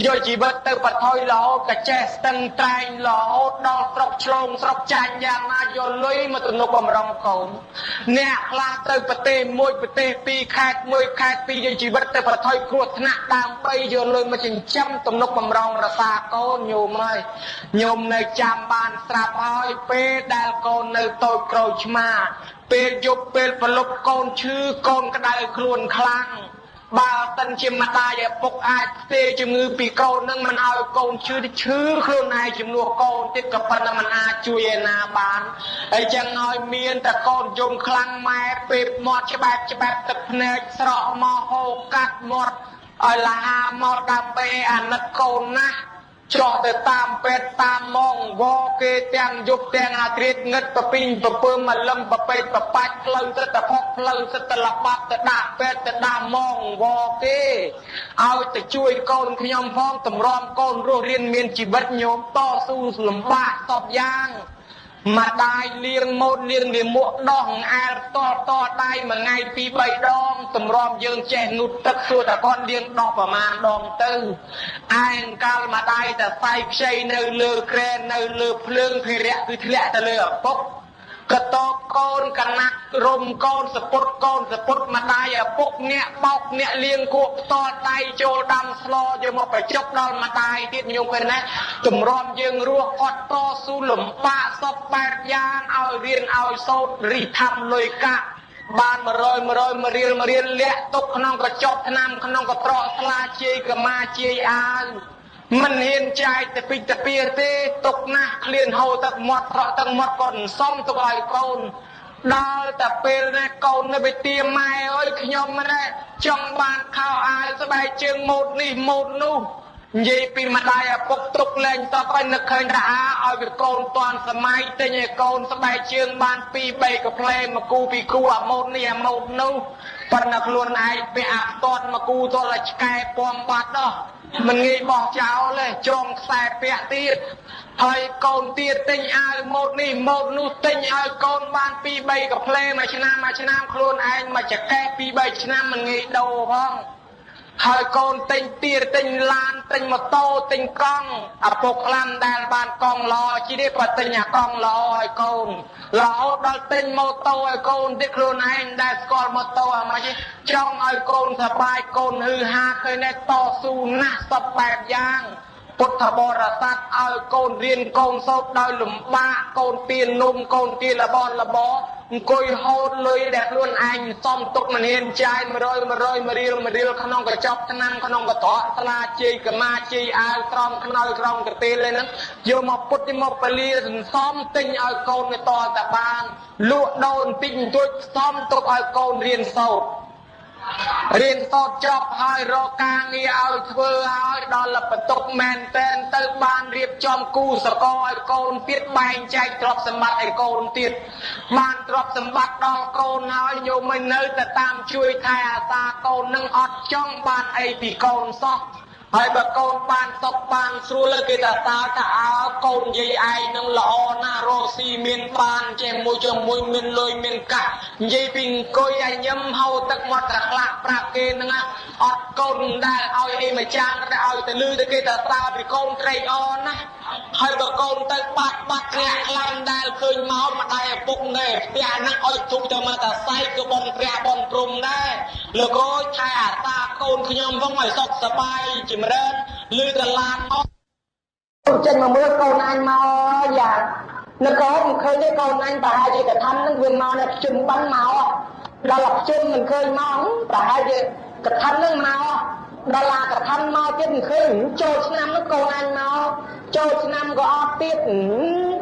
យកជីវិតទៅប្រថុយរហូតក៏ចេះស្ទឹងត្រែងរហូតដល់ស្រុកឆ្លងស្រុកចាញ់យ៉ាងណាយកលុយមកទំនុកបំរុងកូនអ្នកខ្លះទៅប្រទេសមួយប្រទេសពីរខេត្តមួយខេត្តពីរយកជីវិតទៅប្រថុយគ្រោះថ្នាក់ដើម្បីយកលុយមកចិញ្ចឹមទំនុកបំរុងរសាកូនញោមហើយញោមនៅចាំបានស្រាប់ហើយពេលដែលកូននៅតូចក្រូចឆ្មាពេលយប់ពេលប្រលប់កូនឈឺកូនក្តៅខ្លួនខ្លាំងបើសិនជាម្ដាយឪពុកអាចផ្ទេរជំងឺពីកូននឹងមិនឲ្យកូនឈឺខ្លួនឯងជំនួសកូនទៀតក៏ប៉ុន្តែមិនអាចជួយឯណាបានអញ្ចឹងឲ្យមានតែកូនយំខ្លាំងម៉ែពេលមាត់ច្បាប់ទឹកភ្នែកស្រក់មកហូរកាត់មាត់ឲ្យលហាមកដើម្បីអាណិតកូនណាស់ចោះទៅតាមពេទ្យតាមម៉ងវគេទាំងយប់ទាំងអាត្រៀតងឹតប្រពីងប្រពើមកលឹមប្រពេកប្របាច់ផ្លូវទៅតែផុកផ្លូវទៅលបាត់ទៅដាក់ពេទ្យទៅដាក់ម៉ងវគេឲ្យទៅជួយកូនខ្ញុំផងតម្រាំកូនរស់រៀនមានជីវិតញោមតស៊ូលំបាកតបយ៉ាងម្ដាយលៀងម៉ូតលៀងវាមួកដោះអែលតដៃមួយថ្ងៃពីរបីដងតម្រាំយើងចេះងូតទឹកសួរតែគាត់លៀងដោះប្រមាណដងទៅឯងកាលម្ដាយតែផ្សៃខ្ចីនៅលើក្រែននៅលើភ្លើងភិរៈគឺធ្លាក់ទៅលើឪពុកកតបកូនកណាត់រុំកូនសពុតកូនសពុតម្ដាយឪពុកអ្នកបោកអ្នកលៀងគួកផ្ទាល់ដៃចូលដាំស្លយកមកបញ្ចុកដល់ម្ដាយទៀតញោមឃើញណាតម្រាំយើងរស់អត់តស៊ូលំបាកសពបែបយ៉ាងឲ្យរៀនឲ្យសូត្ររិះថាំលុយកាក់បាន100មករៀលលាក់ទុកក្នុងកញ្ចប់ថ្នាំក្នុងកត្រកស្លាជាយកមាជាយអាវមិនហ៊ានចាយទៅពីទៅពីទេទុកណាស់ឃ្លានហូរទឹកមាត់ត្រក់ទឹកមាត់ក៏សំទុកឲ្យកូនដល់តែពេលនេះកូននៅវិទ្យាម៉ែអើយខ្ញុំណាចង់បានខោអាវស្បែកជើងម៉ូតនេះម៉ូតនោះនិយាយពីម្ដាយឪពុកទុកលែងតបឲ្យនឹកឃើញថាឲ្យវាកូនតាន់សម័យទិញឲ្យកូនស្បែកជើងបាន2 3កាផ្លេមកគូពីគូអាម៉ូតនេះអាម៉ូតនោះប៉ុន្តែខ្លួនឯងពាក់អាផ្ទាត់មកគូទល់តែឆ្កែពំបាត់ដោះមិនងាយបោះចោលទេចងខ្សែពាក់ទៀតហើយកូនទៀតទិញអាវម៉ូតនេះម៉ូតនោះទិញឲ្យកូនបាន2 3កាផ្លេមួយឆ្នាំខ្លួនឯងមកចកេះ2 3ឆ្នាំមិនងាយដូរផងហើយកូនទិញទៀតទិញឡានទិញម៉ូតូទិញកង់ឪពុកខ្លាំងដែលបានកង់ល្អជីនេះក៏ទិញអាកង់ល្អឲ្យកូនរហូតដល់ទិញម៉ូតូឲ្យកូនទៀតខ្លួនឯងដែលស្គាល់ម៉ូតូអាម៉េចចង់ឲ្យកូនសប្បាយកូនហឺហាឃើញតែតស៊ូណាស់សពបែបយ៉ាងពុទ្ធបរិស័ទឲ្យកូនរៀនកូនសូត្រដោយលំបាកកូនទាននំកូនទានលបអង្គុយហូតលុយដែលខ្លួនឯងសំទុកមិនហ៊ានចាយ100រៀលក្នុងកញ្ចប់ថ្នាំក្នុងកត្រកស្លាជាយកមាជាយអាវត្រំខ្នើយក្រំកទេលហ្នឹងយកមកពុតមកពលាសន្សំទិញឲ្យកូនទៅតតែបានលក់ដូរបន្តិចបន្តួចសំទុកឲ្យកូនរៀនសូត្ររៀនសូត្រចប់ហើយរកការងារឲ្យធ្វើហើយដល់បន្ទុកមែនតែនទៅបានរៀបចំគូសកលឲ្យកូនទៀតបែងចែកទ្រព្យសម្បត្តិឲ្យកូនទៀតបានទ្រព្យសម្បត្តិដល់កូនហើយញោមមិននៅតែតាមជួយថែអាសាកូននឹងអត់ចង់បានអីពីកូនសោះហើយបើកូនបានសុខបានស្រួលគេថាតើតើកូននិយាយឯងនឹងល្អណាស់រកស៊ីមានបានចេះមួយមានលុយមានកាក់និយាយពីអង្គុយឲ្យញឹមហូរទឹកមាត់ត្រក្លាក់ប្រាប់គេហ្នឹងអត់កូនដែលឲ្យអីមួយចានតែឲ្យទៅលឺទៅគេថាតើពីកូនត្រេកអរណាស់ហើយបើកូនទៅបាត់ធ្លាក់ខ្លាំងដែលឃើញមកម្ដាយឪពុកនេះផ្ទះហ្នឹងឲ្យជុំទៅមកតាសៃក៏បងព្រះបងព្រំដែរលោកគ្រូថែអាសាកូនខ្ញុំផងឲ្យសុខសប្បាយចម្រើនលឺតឡានអស់ចេញមកមើលកូនអញមកយ៉ាងនៅកូនមិនឃើញទេកូនអញប្រហែលជាកថានឹងវាមកនៅជុំបានមកដល់ជុំមិនឃើញមកប្រហែលជាកថានឹងមកដល់ឡាកថាមកទៀតមិនឃើញចូលឆ្នាំនោះកូនអញមកចូលឆ្នាំក៏អត់ទៀត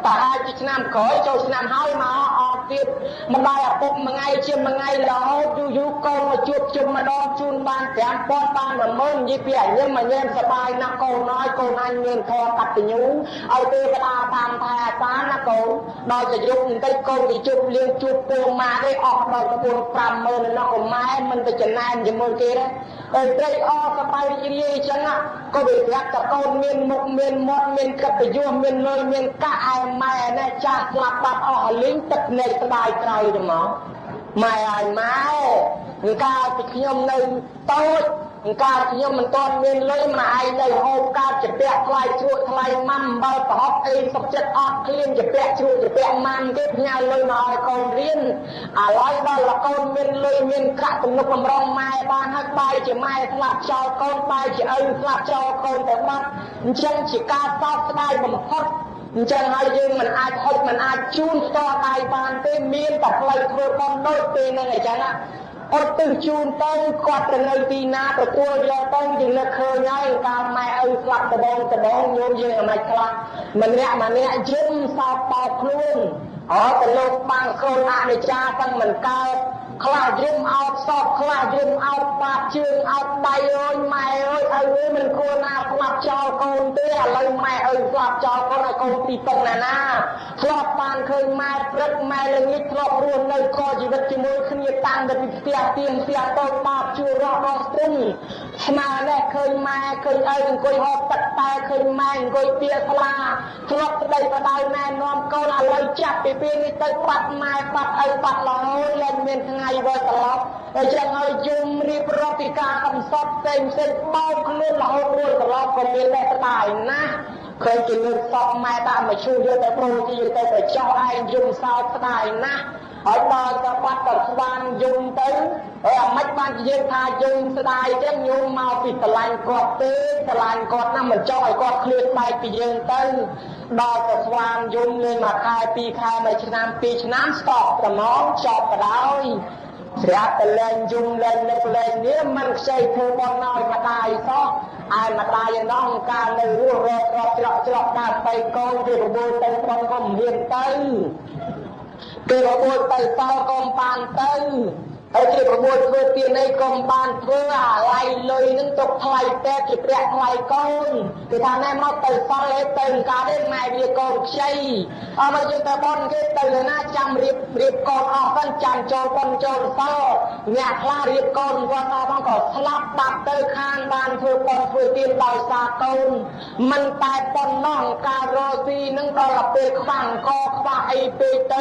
ប្រហែលជាឆ្នាំក្រោយចូលឆ្នាំហើយមកអត់ ទៀតម្ដាយឪពុកម្ងាយជាម្ងាយរហូតយូរកូនមកជួបជុំម្ដងជូនបាន5000បាន10000និយាយពីអញញ៉ាំសប្បាយណាស់កូនអើយកូនអញមានធម៌កតញ្ញូឲ្យទេវតាតាមថែអាសាណាកូនដល់ទៅយប់បន្តិចកូនទៅជប់លៀងជួបពូម៉ាទេអស់ដល់ទៅ4-50000ណាកូនម៉ែមិនទៅចំណែនជាមួយគេទេអើត្រីអស់សប្បាយរីករាយអញ្ចឹងក៏វាប្រាប់តែកូនមានមុខមានមាត់មានកិត្តិយសមានលុយមានកាក់ឯម៉ែនេះចាស់ស្លាប់បាត់អស់លីងទឹកនៃស្ដាយក្រោយទៅមកម៉ែឲ្យម៉ែកាលពីខ្ញុំនៅតូចកាលខ្ញុំមិនទាន់មានលុយម្នាក់ឯងនៅហូបកើតជាពាក់ថ្លៃជ្រក់ថ្លៃម៉ាំអំបិលប្រហុកអីសុខចិត្តអត់ឃ្លានជាពាក់ជ្រក់ជាពាក់ម៉ាំទេផ្ញើលុយមកឲ្យកូនរៀនឥឡូវដល់កូនមានលុយមានកាក់ទំនុកបំរុងម៉ែបានហើយបាយជាម៉ែស្លាប់ចោលកូនបាយជាឪស្លាប់ចោលកូនទៅបាត់អញ្ចឹងជាការសោកស្ដាយបំផុតអញ្ចឹងហើយយើងមិនអាចហុចមិនអាចជូនស្ទដៃបានទេមានតែផ្លូវធ្វើបំដូចពេលហ្នឹងអញ្ចឹងអត់ទៅជូនទៅគាត់ទៅនៅទីណាទទួលយកទៅយើងនឹកឃើញហើយកាលម៉ែឪស្លាប់ដបងញោមយើងអាម៉េចខ្លះម្នាក់យំសោកបោកខ្លួនអត់ទៅលោកបាំងកូនអនិច្ចាទាំងមិនកើតខ្លះយំអោបសោកខ្លះយំអោបបាតជើងអោបដៃអើយម៉ែអើយឪមិនគួរណាស្លាប់ចោលកូនទេឥឡូវម៉ែឪស្លាប់ចោលកូនឲ្យកូនទីពឹងណាធ្លាប់បានឃើញម៉ែព្រឹកម៉ែល្ងាចធ្លាប់រស់នៅកជីវិតជាមួយគ្នាតាំងពីផ្ទះទៀងផ្ទះតូចបាបជួររស់ដល់ស្ទឹងស្មើនេះឃើញម៉ែឃើញឪអង្គុយហូបទឹកតែឃើញម៉ែអង្គុយពាកស្លាធ្លាប់ស្ដីបដៅម៉ែនាំកូនឥឡូវចាប់ពីពេលនេះទៅបាត់ម៉ែបាត់ឪបាត់រហូតលែងមានថ្ងៃវិលត្រឡប់ហើយចឹងហើយយំរៀបរាប់ពីការកំសត់ផ្សេងបោកខ្លួនរហូតរួចត្រឡប់ក៏មានតែស្ដាយណាស់ឃើញជំនឿសពម៉ែដាក់មកឈូសយកទៅប្រូទីទៅចោលឯងយំសោកស្ដាយណាស់ហើយដល់ទៅបាត់ក៏ស្វានយំទៅហើយអាម៉េចបានយើងថាយំស្ដាយចឹងញោមមកពីស្រឡាញ់គាត់ទេស្រឡាញ់គាត់ណាមិនចង់ឲ្យគាត់ឃ្លាតបែកពីយើងទៅដល់ទៅស្វានយំលេងមួយខែពីរខែមួយឆ្នាំពីរឆ្នាំស្តក់ត្មងចប់ក៏ដោយស្រាប់តែលែងយំលែងនឹកលែងនេះមិនខ្ចីធ្វើបន់ឲ្យម្ដាយសោះឯម្ដាយឯណោះកាលនៅរស់រត់ច្រកដើរទៅកូនវាប្រមូលទៅបងក៏មិនហ៊ានទៅគេប្រមូលទៅតក៏មិនបានទៅហើយគេប្រមូលធ្វើទានអីក៏មិនបានធ្វើអាឡៃលុយនឹងទុកថ្លៃពេទ្យជាប្រាក់ថ្លៃកូនគេថាណែមកទៅសល់ទៅកាទេម៉ែវាកូនខ្ចីអត់មកយើងទៅបនគេទៅណាចាំរៀបកូនអស់ទៅចាំចូលបនចូលសល់អ្នកខ្លះរៀបកូនគាត់អស់ផងក៏ស្លាប់បាត់ទៅខាងបានធ្វើបនធ្វើទានដោយសារកូនមិនតែប៉ុណ្ណោះការរកស៊ីនឹងដល់ពេលខ្វាំងកខ្វះអីពេកទៅ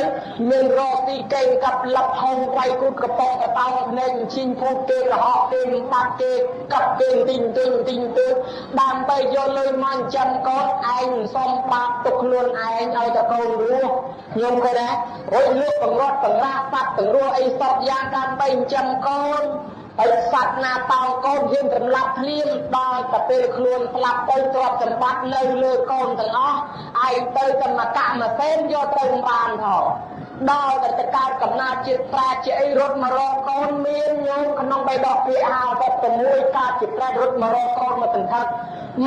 មានរកស៊ីកេងកាប់លឹបហុងវាយគូតកប៉ុងកតោភ្នែកឈិញភូតគេរហោគេបាត់គេកាប់គេទិញទៅដើម្បីយកលុយមកចិញ្ចឹមកូនឯងសុំបាបទុកខ្លួនឯងឲ្យតែកូនរស់ខ្ញុំក៏ដែររួចលើកបង្រត់បង្រាសសត្វទាំងរស់អីសពយ៉ាងដើម្បីចិញ្ចឹមកូនហើយសត្វណាតោងកូនយើងសម្លាប់ភ្លាមដល់តែពេលខ្លួនស្លាប់ទៅទ្រព្យសម្បត្តិនៅលើកូនទាំងអស់ឯងទៅកម្មកម្មសេនយកទៅបានផងដល់តែកើតកំណើតជាតិប្រាជាអីរត់មករកកូនមានញោមក្នុងបៃដកពាក្យ56កើតជាប្រារត់មករកកូនមកសន្ធឹក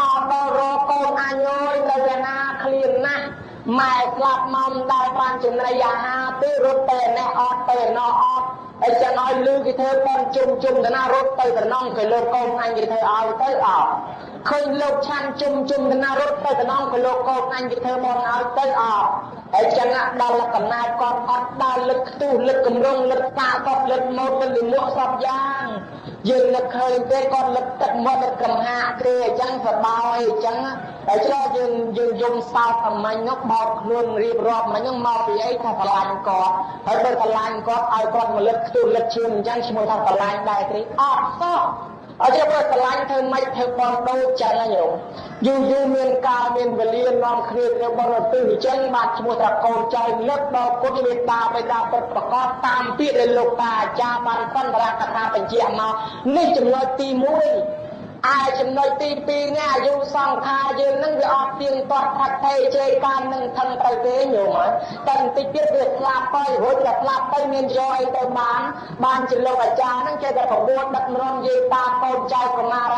មកដល់រកកូនអញអើយនៅឯណាឃ្លានណាស់ម៉ែស្លាប់មកមិនដែលបានចំណីអាហារទេរត់ទៅនេះអត់ទៅណោះអត់ហើយចឹងឲ្យលឺគេធ្វើបនជុំទៅណារត់ទៅតំណងគេលើកកូនអញគេធ្វើឲ្យទៅអត់ឃើញលោកឆាន់ជុំទៅណារត់ទៅតំណងគេលោកកូនអញគេធ្វើបនឲ្យទៅអត់ហើយចឹងដល់កំណើតគាត់អត់ដល់លឹកខ្ទុះលឹកកំរងលឹកតាសពលឹកម៉ូតទៅលក់សពយ៉ាងយើងនឹកឃើញទេគាត់លឹកទឹកមាត់កំហាទេអញ្ចឹងសបោយអញ្ចឹងហើយឆ្លោះយើងយំសោកអមាញ់នោះបោកខ្លួនរៀបរាប់មិញហ្នឹងមកពីអីថាស្រឡាញ់គាត់ហើយបើស្រឡាញ់គាត់ឲ្យគាត់មកលឹកខ្ទុះលឹកឈាមអញ្ចឹងឈ្មោះថាស្រឡាញ់ដែរទេអត់សោះអត់ទេបើស្រឡាញ់ធ្វើម៉េចធ្វើបនដូចចឹងណាញោមយូរមានការមានវេលានាំគ្នាទៅបនទៅអញ្ចឹងបានឈ្មោះថាកូនចៅលឹកដល់ពុទ្ធមេត្តាបិតាពុទ្ធប្រកបតាមពាក្យដែលលោកតាអាចារ្យបានសន្ទរកថាបញ្ជាក់មកនេះចំណុចទី1 ai chấm nói pi nè dù xong tha dương nâng việc ọt tiền toàn thật thầy chơi can nâng thân tay ghế nhiều mà tần tích biết việc lạp bay hối là lạp bay nên rồi tôi bán chỉ lâu ở cha nâng chơi gặp buôn đặt rong dây ta con trai của ma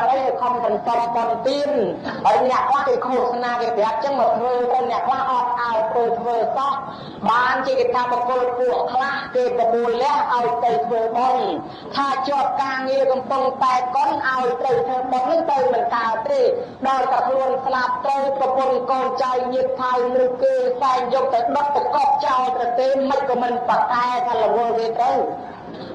đấy không cần tâm còn tin ở nhà khoa thì khổ na cái đẹp chứ mà thơ con nhà khoa ọt ao thơ sót bán chỉ cái ta một cô của khá kê một buôn lẽ ao tây thơ bông tha cho ca nghe con bông tay con ao tây thơ bông lên tây mình cào tê đòi cả luôn lạp tây của con trai nhiệt thai lưu kê phải dùng tới đất của cọp trao tới tên mất của mình bật ai thật là vô ghê tới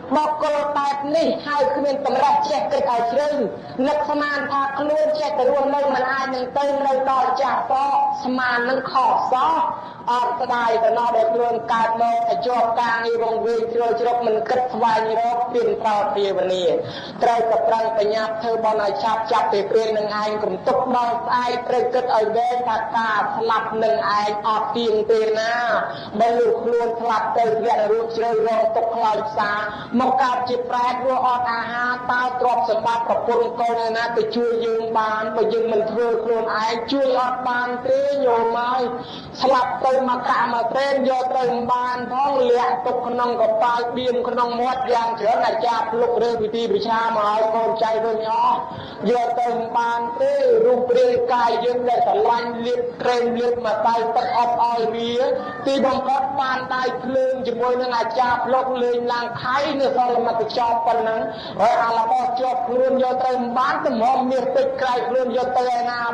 một cô bạc này hai khuyên tầm rạch chạy cực ở trên nực xa màn thạc luôn chạy tới luôn nơi mình ai mình tên nơi đòi trả phó xa màn nâng khó gió ọt xa đài và nó đẹp luôn cạt mô phải cho càng như vòng vi rồi chứ mình cất vài như đó phiền trao phía vào nè trời tập răng phải nhạc thơ bọn này chạp thì phiền nâng ai cũng tục đòi ai trời cất ở bên thật cả sạp nâng ai ọt tiền tiền á bên lục luôn sạp tới viện rụt chơi rồi tục lời xa một cặp chỉ phải vừa ọt ha tao trọp sầm bát của quân câu này na từ chui dương bàn bởi dương mình thưa luôn ai chui ọt bàn thế nhiều mai sạp tới mà cả mà tên do từng bàn phong liệt tục con nông có bao biên con nông mót giang chữa là chạp lục rơi vì ti bị cha mà ai con trai với nhỏ do từng bàn thế rụp riêng cài dương để phải lanh liệt kren liệt mà tay tất ấp oi bía ti bằng cốt bàn tay lưng chỉ môi nó là chạp lục lên làng thái nữa sau mà tự cho phần nắng rồi là bỏ chọc luôn do từng bán từng hôm miệt tích cài luôn do từng na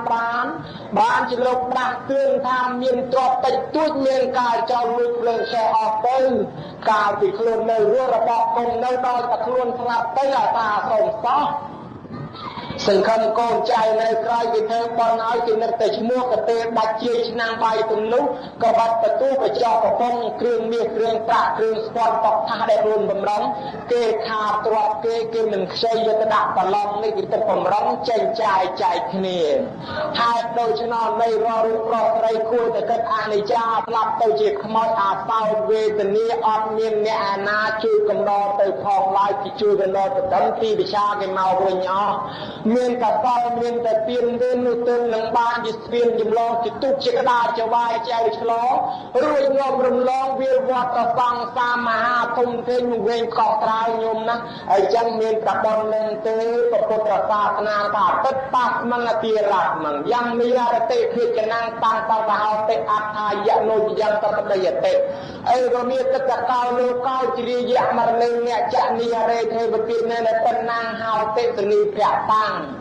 bán chỉ lục đặt tương tham miền trọt tịch tuốt miền cài cho lục lên xe ọt tư cài thì luôn nơi rùa là bỏ cùng nơi đôi ta luôn sạp tới là ta sống sót sự không con trai này coi vì thế bọn nói thì nó tới mua cái tên đặt chia năng bay từng lúc có bắt tập tu phải cho cái phong kêu miệt kêu tạ kêu sport tóc tha đẹp luôn bầm rong kê thà trọt kê mình xây cho ta đặt vào lòng này thì ta bầm rong tranh chạy kia hai đôi cho nó này rò rụt rò đây khui từ cái anh này cha lập từ việc khmoi phao về từ nia on miền nè na chui cầm đo từ phòng lại thì chui cầm đo từ tấm ti bị cha cái màu với nhỏ miền cả bao miền cả tiền đến nụ tên nâng ban chỉ tiền dùm lo chỉ tụt chỉ cái đà cho vai chạy cho nó rồi nhom rừng long viên vọt cả phăng sa mà thùng thêm viên cọt trai nhom na ở chân miền cả bọn nâng tới tập cột cả sa na cả tất bát mang là tiền lạc mang yang mi ra tệ khi cái năng tăng tăng vào tệ áp thay dạng nôi yang tập đây tệ ấy rồi miền tất cả cao lô cao chỉ dạng mà lên nhẹ chạm mi ra đây thêm một tiền này là tân năng hào tệ từ đi cả tăng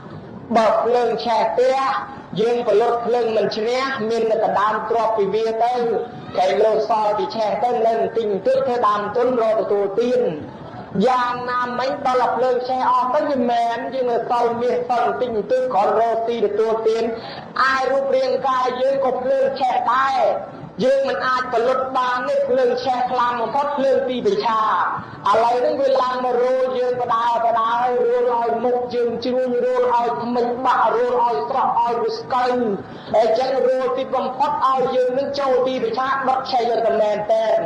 bật lên xe tia dương và lột lên mình chia miền là cả đám trọp vì việc tới cái lô so thì xe tới lên tình tuyết theo đám tuấn rồi của tổ tiên giang nam mấy ta lập lên xe o tới như mềm nhưng mà sau miền phần tình tuyết còn rô si được tổ tiên ai rút riêng cai dương cột lên xe tay dương mình ai phải lột bàn đấy lên xe làm một phát lên ti bị chaอะไรนั่นเวลามาโรยยืนกระดาษโรยลอยมุกยืนชิวโรยลอยมันบ้าโรยลอยตรอกลอยบุสกันไอ้จังโรยที่บำพัดเอายืนนั่งโจตีไปชาบัดชัยกันแมนเต้น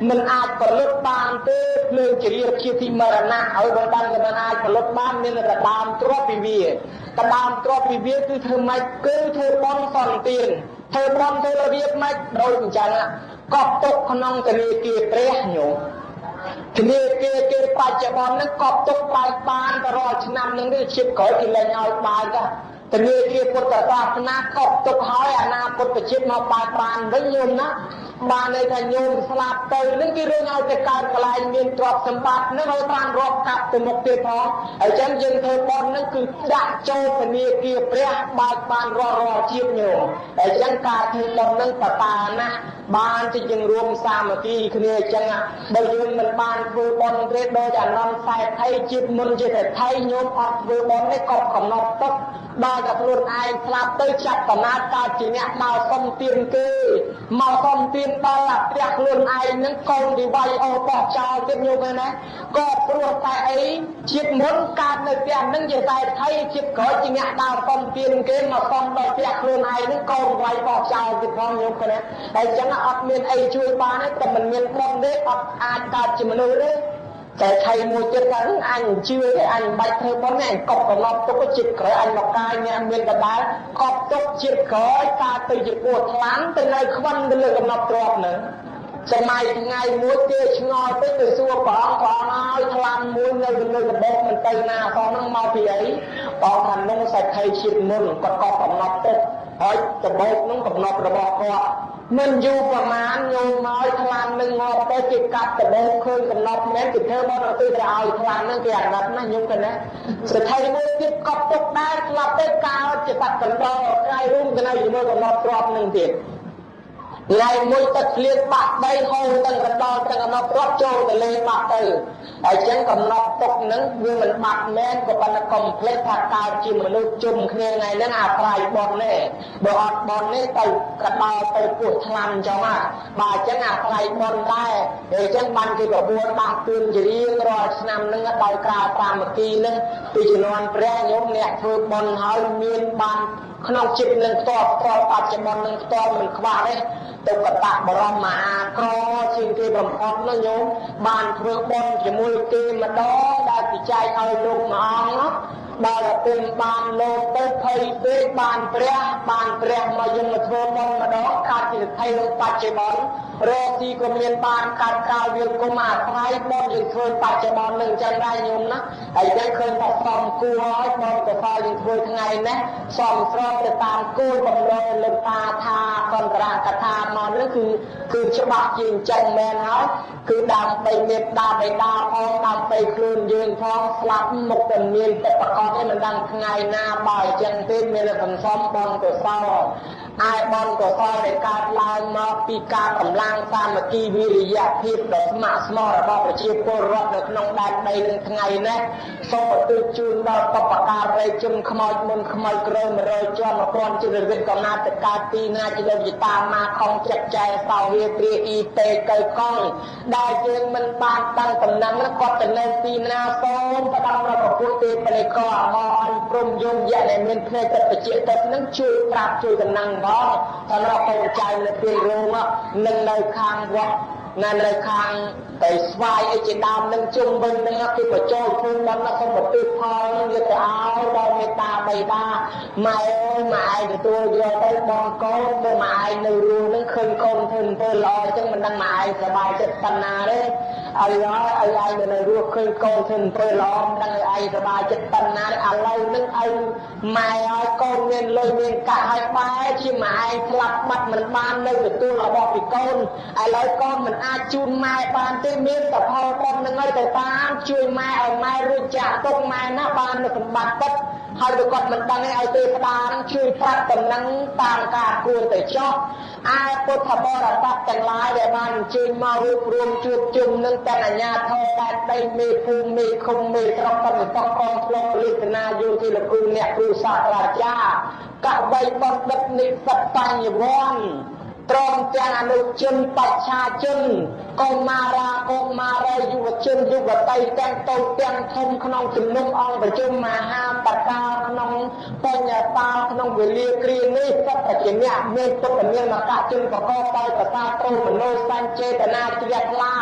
มันอาจผลบานเต้เรื่องจะเรียกคิดที่มรณะเอาบางบ้านก็มันอาจผลบานเนี่ยกระดามตรอปีเวียกระดามตรอปีเวียคือเธอไม่คือเธอบอลฝันเตียนเธอบอลเธอระเบียบไม่โดยจังอ่ะก็ตกขนองจะมีเกียร์เปรี้ยหนูทีนี้เกปัจจุบันนั้นกอบตกปลายปานตลอดชนะนึงได้ชิบขอกินแรงเอาปลายก็ทีนี้เกพุทธศาสนากอบตกหอยอนาคตชิบมาปลายปานไว้โยมนะมาในทางโยมสลับเตยนั่นคือเรื่องเอาแต่การกลายเมียนตรอกสมบัตินั่นเราตานรอบกับตัวมกเตยพอไอ้ฉันยังเธอบอลนั่นคือดักโจทีนี้เกเปรี้ยปลายปานรอเชียบโยมไอ้ฉันการเธอบอลนั่นตานะบ้านที่ยังรวมสามัคคีคือเนี่ยจังอ่ะบางทีมันบ้านฟูบอลเรดโดยอย่างนำใส่ไทยจิตมันจะแต่ไทยโยมออกฟูบอลในกอบของนอกตกได้กับรุ่นไอ้สลับเตยจับกับนาตาจีเนี่ยมาส้มเตียนเกยมาส้มเตียนตลับเรียกรุ่นไอ้นั่งกองดีใบโอปอกเจ้าเต็มโยมเลยนะก็ปลุกไปไอ้จิตมุนการในเตียนนั่งจะใส่ไทยจิตก็จีเนี่ยดาวส้มเตียนเกยมาส้มโดยเรียกรุ่นไอ้นั่งกองใบปอกเจ้าเต็มโยมเลยนะไอ้จังอดเมียนไอ้ช่วยบ้านแต่มันเมียนบอลเด็กอดอาจการจิมนุษย์ តែថៃមួយទៀតថាអញជឿទេអញមិនបាច់ធ្វើបុណ្យទេអញកប់កំណត់ទុកជាតិក្រោយអញមកកាយអ្នកមានកដាលកប់ទុកជាតិក្រោយការទៅជាពោះថ្លាន់ទៅនៅខ្វិនទៅលើកំណត់ទ្របហ្នឹងសម័យថ្ងៃមួយគេឆ្ងល់ទៅសួរព្រះអង្គឲ្យថ្លាន់មួយនៅលើកបោកមិនទៅណាផងហ្នឹងមកពីអីបងថានោះសាច់ថៃជាតិមុនគាត់កប់កំណត់ទុកហើយកបោកហ្នឹងកំណត់របស់គាត់មិនយូរប្រមាណញោមមកថ្លាន់នឹងងប់ទៅគេកាត់កបោកឃើញកំណត់មែនគេធ្វើមកទៅទៅឲ្យថ្លាន់ហ្នឹងគេអាណិតណាញោមទៅណាស្ថិតមួយទៀតកប់ទុកដែរស្លាប់ទៅកាលជាបាត់កណ្ដោថ្ងៃរួមទៅនៅជាមួយកំណត់ទ្របនឹងទៀតថ្ងៃមួយទឹកភ្លៀងបាក់ដីហូរទាំងកណ្ដោទាំងកំណត់ទ្របចូលទៅលេងបាក់ទៅហើយចឹងកំណត់ទុកហ្នឹងវាមិនបាត់មែនក៏ប៉ុន្តែកុំភ្លេចថាកើតជាមនុស្សជុំគ្នាថ្ងៃហ្នឹងអាស្រ័យបននេះបើអត់បននេះទៅកណ្ដោទៅពោះថ្លាន់ចឹងបាទចឹងអាស្រ័យបនដែរហើយចឹងបានគេប្រពួនបាក់ទួនជារៀងរាល់ឆ្នាំហ្នឹងដោយក្រៅប្រាមគីហ្នឹងពីជំនាន់ព្រះញោមអ្នកធ្វើបនហើយមានបានក្នុងចិត្តនឹងផ្ទាល់បច្ចុប្បន្ននឹងផ្ទាល់មិនខ្វះទេទៅកតាបរមមហាក្រជាងគេបំផុតនោះញោមបានធ្វើបុណ្យជាមួយគេម្ដងដែលពិច័យឲ្យលោកមួយអង្គដល់ទៅបានលោកទៅភ័យពេកបានព្រះមកយើងមកធ្វើបុណ្យម្ដងកាត់ជាថៃក្នុងបច្ចុប្បន្នរកទីក៏មានបានកាត់កាលវាគុំអាស្រ័យបុណ្យយើងធ្វើបច្ចុប្បន្ននឹងចឹងដែរញោមណាហើយយើងឃើញថាសំគួរហើយបុណ្យកសលយើងធ្វើថ្ងៃនេះសំស្របទៅតាមគោលបំណងលោកតាថាកន្តរកថាមកនេះគឺច្បាស់ជាអញ្ចឹងមែនហើយគឺដើម្បីមេត្តាបិតាផងដើម្បីខ្លួនយើងផងស្លាប់មុខតែមានតែប្រកបឯមិនដឹងថ្ងៃណាបើអញ្ចឹងទេមានតែសំសំបុណ្យកសលអាយបុណ្យកសលដែលកើតឡើងមកពីការកម្លាំងសាមគ្គីវិរិយភាពដ៏ស្ម័គ្រស្មោះរបស់ប្រជាពលរដ្ឋនៅក្នុងដែនដីនឹងថ្ងៃនេះសូមឧទ្ទិសជូនដល់បព្វការីជនខ្មោចមុនខ្មោចក្រោយ100ជាន់1000ជីវិតកំណាត់ទៅកើតទីណាជាលោកយតាមាខំចិត្តចែសោវាព្រាអ៊ីតេកៅកងដែលយើងមិនបានដឹងដំណឹងគាត់ទៅនៅទីណាសូមផ្ដំរកពុទ្ធទេបរិកអមអញព្រមយំយៈដែលមានភ្នែកទឹកបជាទឹកនឹងជួយប្រាប់ជួយដំណឹងបងសម្រាប់កូនចៅនៅពេលរោងនឹងនៅខាងវត្តនៅខាងតែស្វាយអីជាដើមនឹងជុំវិញនឹងគេបញ្ចូលភូមិដល់សុំប្រតិផលវាទៅឲ្យដល់មេត្តាបិតាម៉ែឯងទទួលយកទៅបងកូនបើម៉ែឯងនៅរស់នឹងឃើញកូនធ្វើអំពើល្អអញ្ចឹងមិនដឹងម៉ែឯងសប្បាយចិត្តប៉ុណ្ណាទេឲ្យឯងនៅរស់ឃើញកូនធ្វើអំពើល្អមិនដឹងឲ្យឯងសប្បាយចិត្តប៉ុណ្ណាទេឥឡូវនឹងឲ្យម៉ែឲ្យកូនមានលុយមានកាក់ឲ្យបែរជាម៉ែឯងស្លាប់បាត់មិនបាននៅទទួលរបស់ពីកូនឥឡូវកូនមិនអាចជូនម៉ែបានទេមានតែផលបុណ្យនឹងឲ្យទៅតាមជួយម៉ែឲ្យម៉ែរួចចាក់ទុកម៉ែណាបាននៅសម្បត្តិពិតហើយបើគាត់មិនដឹងឲ្យទេផ្ដានឹងជួយប្រាប់ដំណឹងតាមការគួរទៅចោះអាពុទ្ធបរិស័ទទាំងឡាយដែលបានអញ្ជើញមករួបរวมជួបជុំនឹងទាំងអាជ្ញាធរដែនដីមេភូមិមេឃុំមេស្រុកបន្តកងឆ្លងពលិសនាយោធាលោកគ្រូអ្នកគ្រូសាស្ត្រាចារ្យកវីបណ្ឌិតនិស្សិតបញ្ញវន្តព្រមទាំងអនុជនបច្ឆាជនកុមារាកុមារីយុវជនយុវតីទាំងតូចទាំងធំក្នុងជំនុំអង្គប្រជុំមហាបតាក្នុងបញ្ញតាក្នុងវេលាគ្រានេះសត្វជាអ្នកមានពុទ្ធមានមកជនប្រកបដោយប្រសាទោមនោសញ្ចេតនាជ្រះថ្លា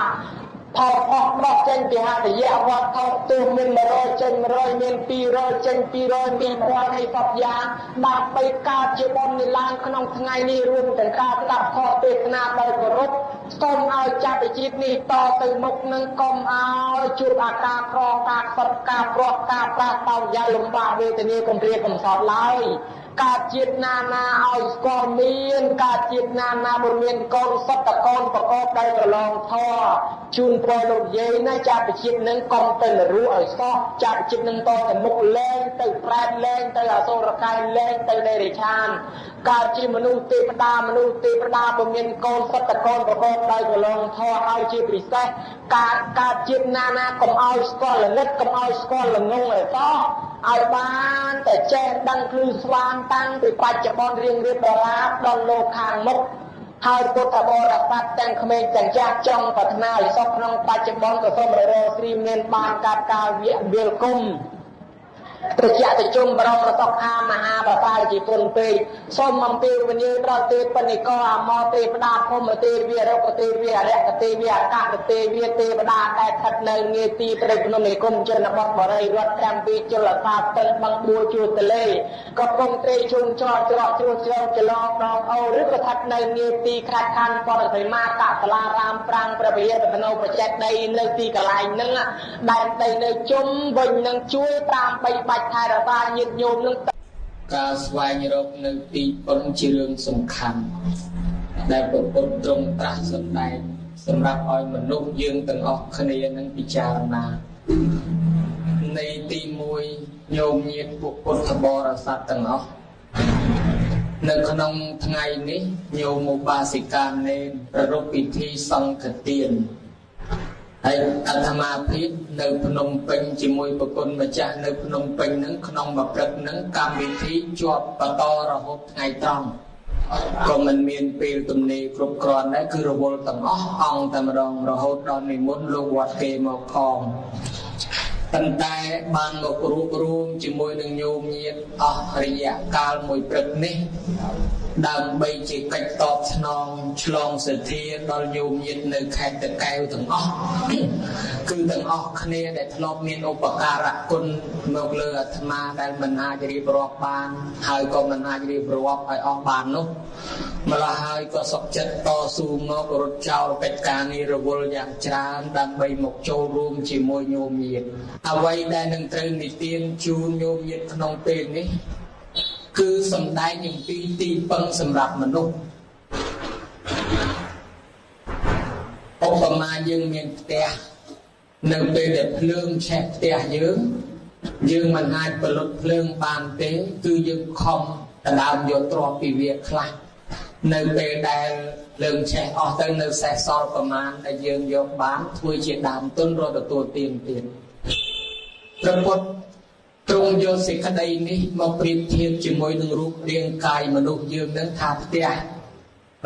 ផលអស់ដោះចេញពីហត្ថយៈវត្ថុទូមាន100ចេញ100មាន200ចេញ200មាន1000ឲ្យ10យ៉ាងដើម្បីកើតជាបុណ្យឡើងក្នុងថ្ងៃនេះរួមទាំងការស្ដាប់ធម៌ទេសនាដោយគោរពសូមឲ្យចាប់ជាតិនេះតទៅមុខនឹងកុំឲ្យជួបអាការក្រការខ្សត់ការប្រត់ការប្រាស់តោយ៉ាលំបាកវេទនាកំព្រាកំសត់ឡើយកើតជាតិណាឲ្យស្គាល់មានកើតជាតិណាមិនមានកូនសត្វតកូនប្រកបដោយប្រឡងធម៌ជូនពរលោកយាយណាចាប់ជាតិនឹងកុំទៅនរោឲ្យសោះចាប់ជាតិនឹងតទៅមុខលែងទៅប្រែតលែងទៅអសុរកាយលែងទៅដេរិឆានកើតជាមនុស្សទេវតាពុំមានកូនសត្វតកូនប្រកបដោយប្រឡងធម៌ហើយជាពិសេសកើតជាតិណាកុំឲ្យស្គាល់ល្ងិតកុំឲ្យស្គាល់ល្ងងឲ្យសោះឲ្យបានតែចេះដឹងភ្លឺស្វាងតាំងពីបច្ចុប្បន្នរៀងរៀបដរាបដល់លោកខាងមុខហើយពុទ្ធបរិស័ទទាំងក្មេងទាំងចាស់ចង់ប្រាថ្នាឲ្យសុខក្នុងបច្ចុប្បន្នក៏សូមរកស្រីមានបានកើតការវិលគុំ ត្រជាក់ត្រជុំបរោរតខាមហាបតាជាពុនពេកសូមអំពាវនាវដល់ទេពនិកអមរទេវតាភូមិទេវីរុក្ខទេវីអរិយទេវីអកាសទេវីទេវតាដែលស្ថិតនៅងាយទីព្រៃភ្នំនិគមជនបទបរិយរដ្ឋតាមពីជលសាស្ទឹងបឹងបួជួរទលេកំពុងត្រេកជុំច្រកច្រកជ្រួសជ្រោចឡងដងអូឬក៏ស្ថិតនៅងាយទីខ្រាច់ខានបរិភ័យមាតាសាលារាមប្រាំងព្រះវិហារភ្នំប្រជែកដីនៅទីកន្លែងហ្នឹងដែលដីនៅជុំវិញនឹងជួយតាមបីបាច់ថែរក្សាញាតិញោមនឹងការស្វែងរកនៅទីពឹងជារឿងសំខាន់ដែលព្រះពុទ្ធទ្រង់ត្រាស់សម្ដែងសម្រាប់ឲ្យមនុស្សយើងទាំងអស់គ្នានឹងពិចារណានៃទី1ញោមញាតិពួកពុទ្ធបរិស័ទទាំងអស់នៅក្នុងថ្ងៃនេះញោមឧបាសិកានេនប្រារព្ធពិធីសង្ឃទានហើយអាត្មាភាពនៅភ្នំពេញជាមួយប្រគុណម្ចាស់នៅភ្នំពេញហ្នឹងក្នុងមួយព្រឹកហ្នឹងកម្មវិធីជាប់បន្តរហូតថ្ងៃត្រង់ក៏មិនមានពេលទំនេរគ្រប់គ្រាន់ដែរគឺរវល់ទាំងអស់អង្គតែម្ដងរហូតដល់និមន្តលោកវត្តគេមកផងប៉ុន្តែបានមករួបរួមជាមួយនឹងញោមញាតិអស់រយៈកាលមួយព្រឹកនេះដើម្បីជាកិច្ចតបស្នងឆ្លងសទ្ធាដល់ញោមញាតិនៅខេត្តតាកែវទាំងអស់គឺទាំងអស់គ្នាដែលធ្លាប់មានឧបការៈគុណមកលើអាត្មាដែលមិនអាចរៀបរាប់បានហើយក៏មិនអាចរៀបរាប់ឲ្យអស់បាននោះម្ល៉េះហើយក៏សុខចិត្តតស៊ូមករត់ចោលកិច្ចការងាររវល់យ៉ាងច្រើនដើម្បីមកចូលរួមជាមួយញោមញាតិអ្វីដែលនឹងត្រូវនិទានជូនញោមញាតិក្នុងពេលនេះគឺសំដែងអំពីទីពឹងសម្រាប់មនុស្សឧបមាយើងមានផ្ទះនៅពេលដែលភ្លើងឆេះផ្ទះយើងមិនអាចបលុតភ្លើងបានទេគឺយើងខំដណ្ដើមយកទ្រព្យពីវាខ្លះនៅពេលដែលភ្លើងឆេះអស់ទៅនៅសេសសល់ប្រមាណដែលយើងយកបានធ្វើជាដើមទុនរកទទួលទានទៀតព្រះពុទ្ធទ្រង់យកសេចក្តីនេះមកប្រៀបធៀបជាមួយនឹងរូបរាងកាយមនុស្សយើងនឹងថាផ្ទះ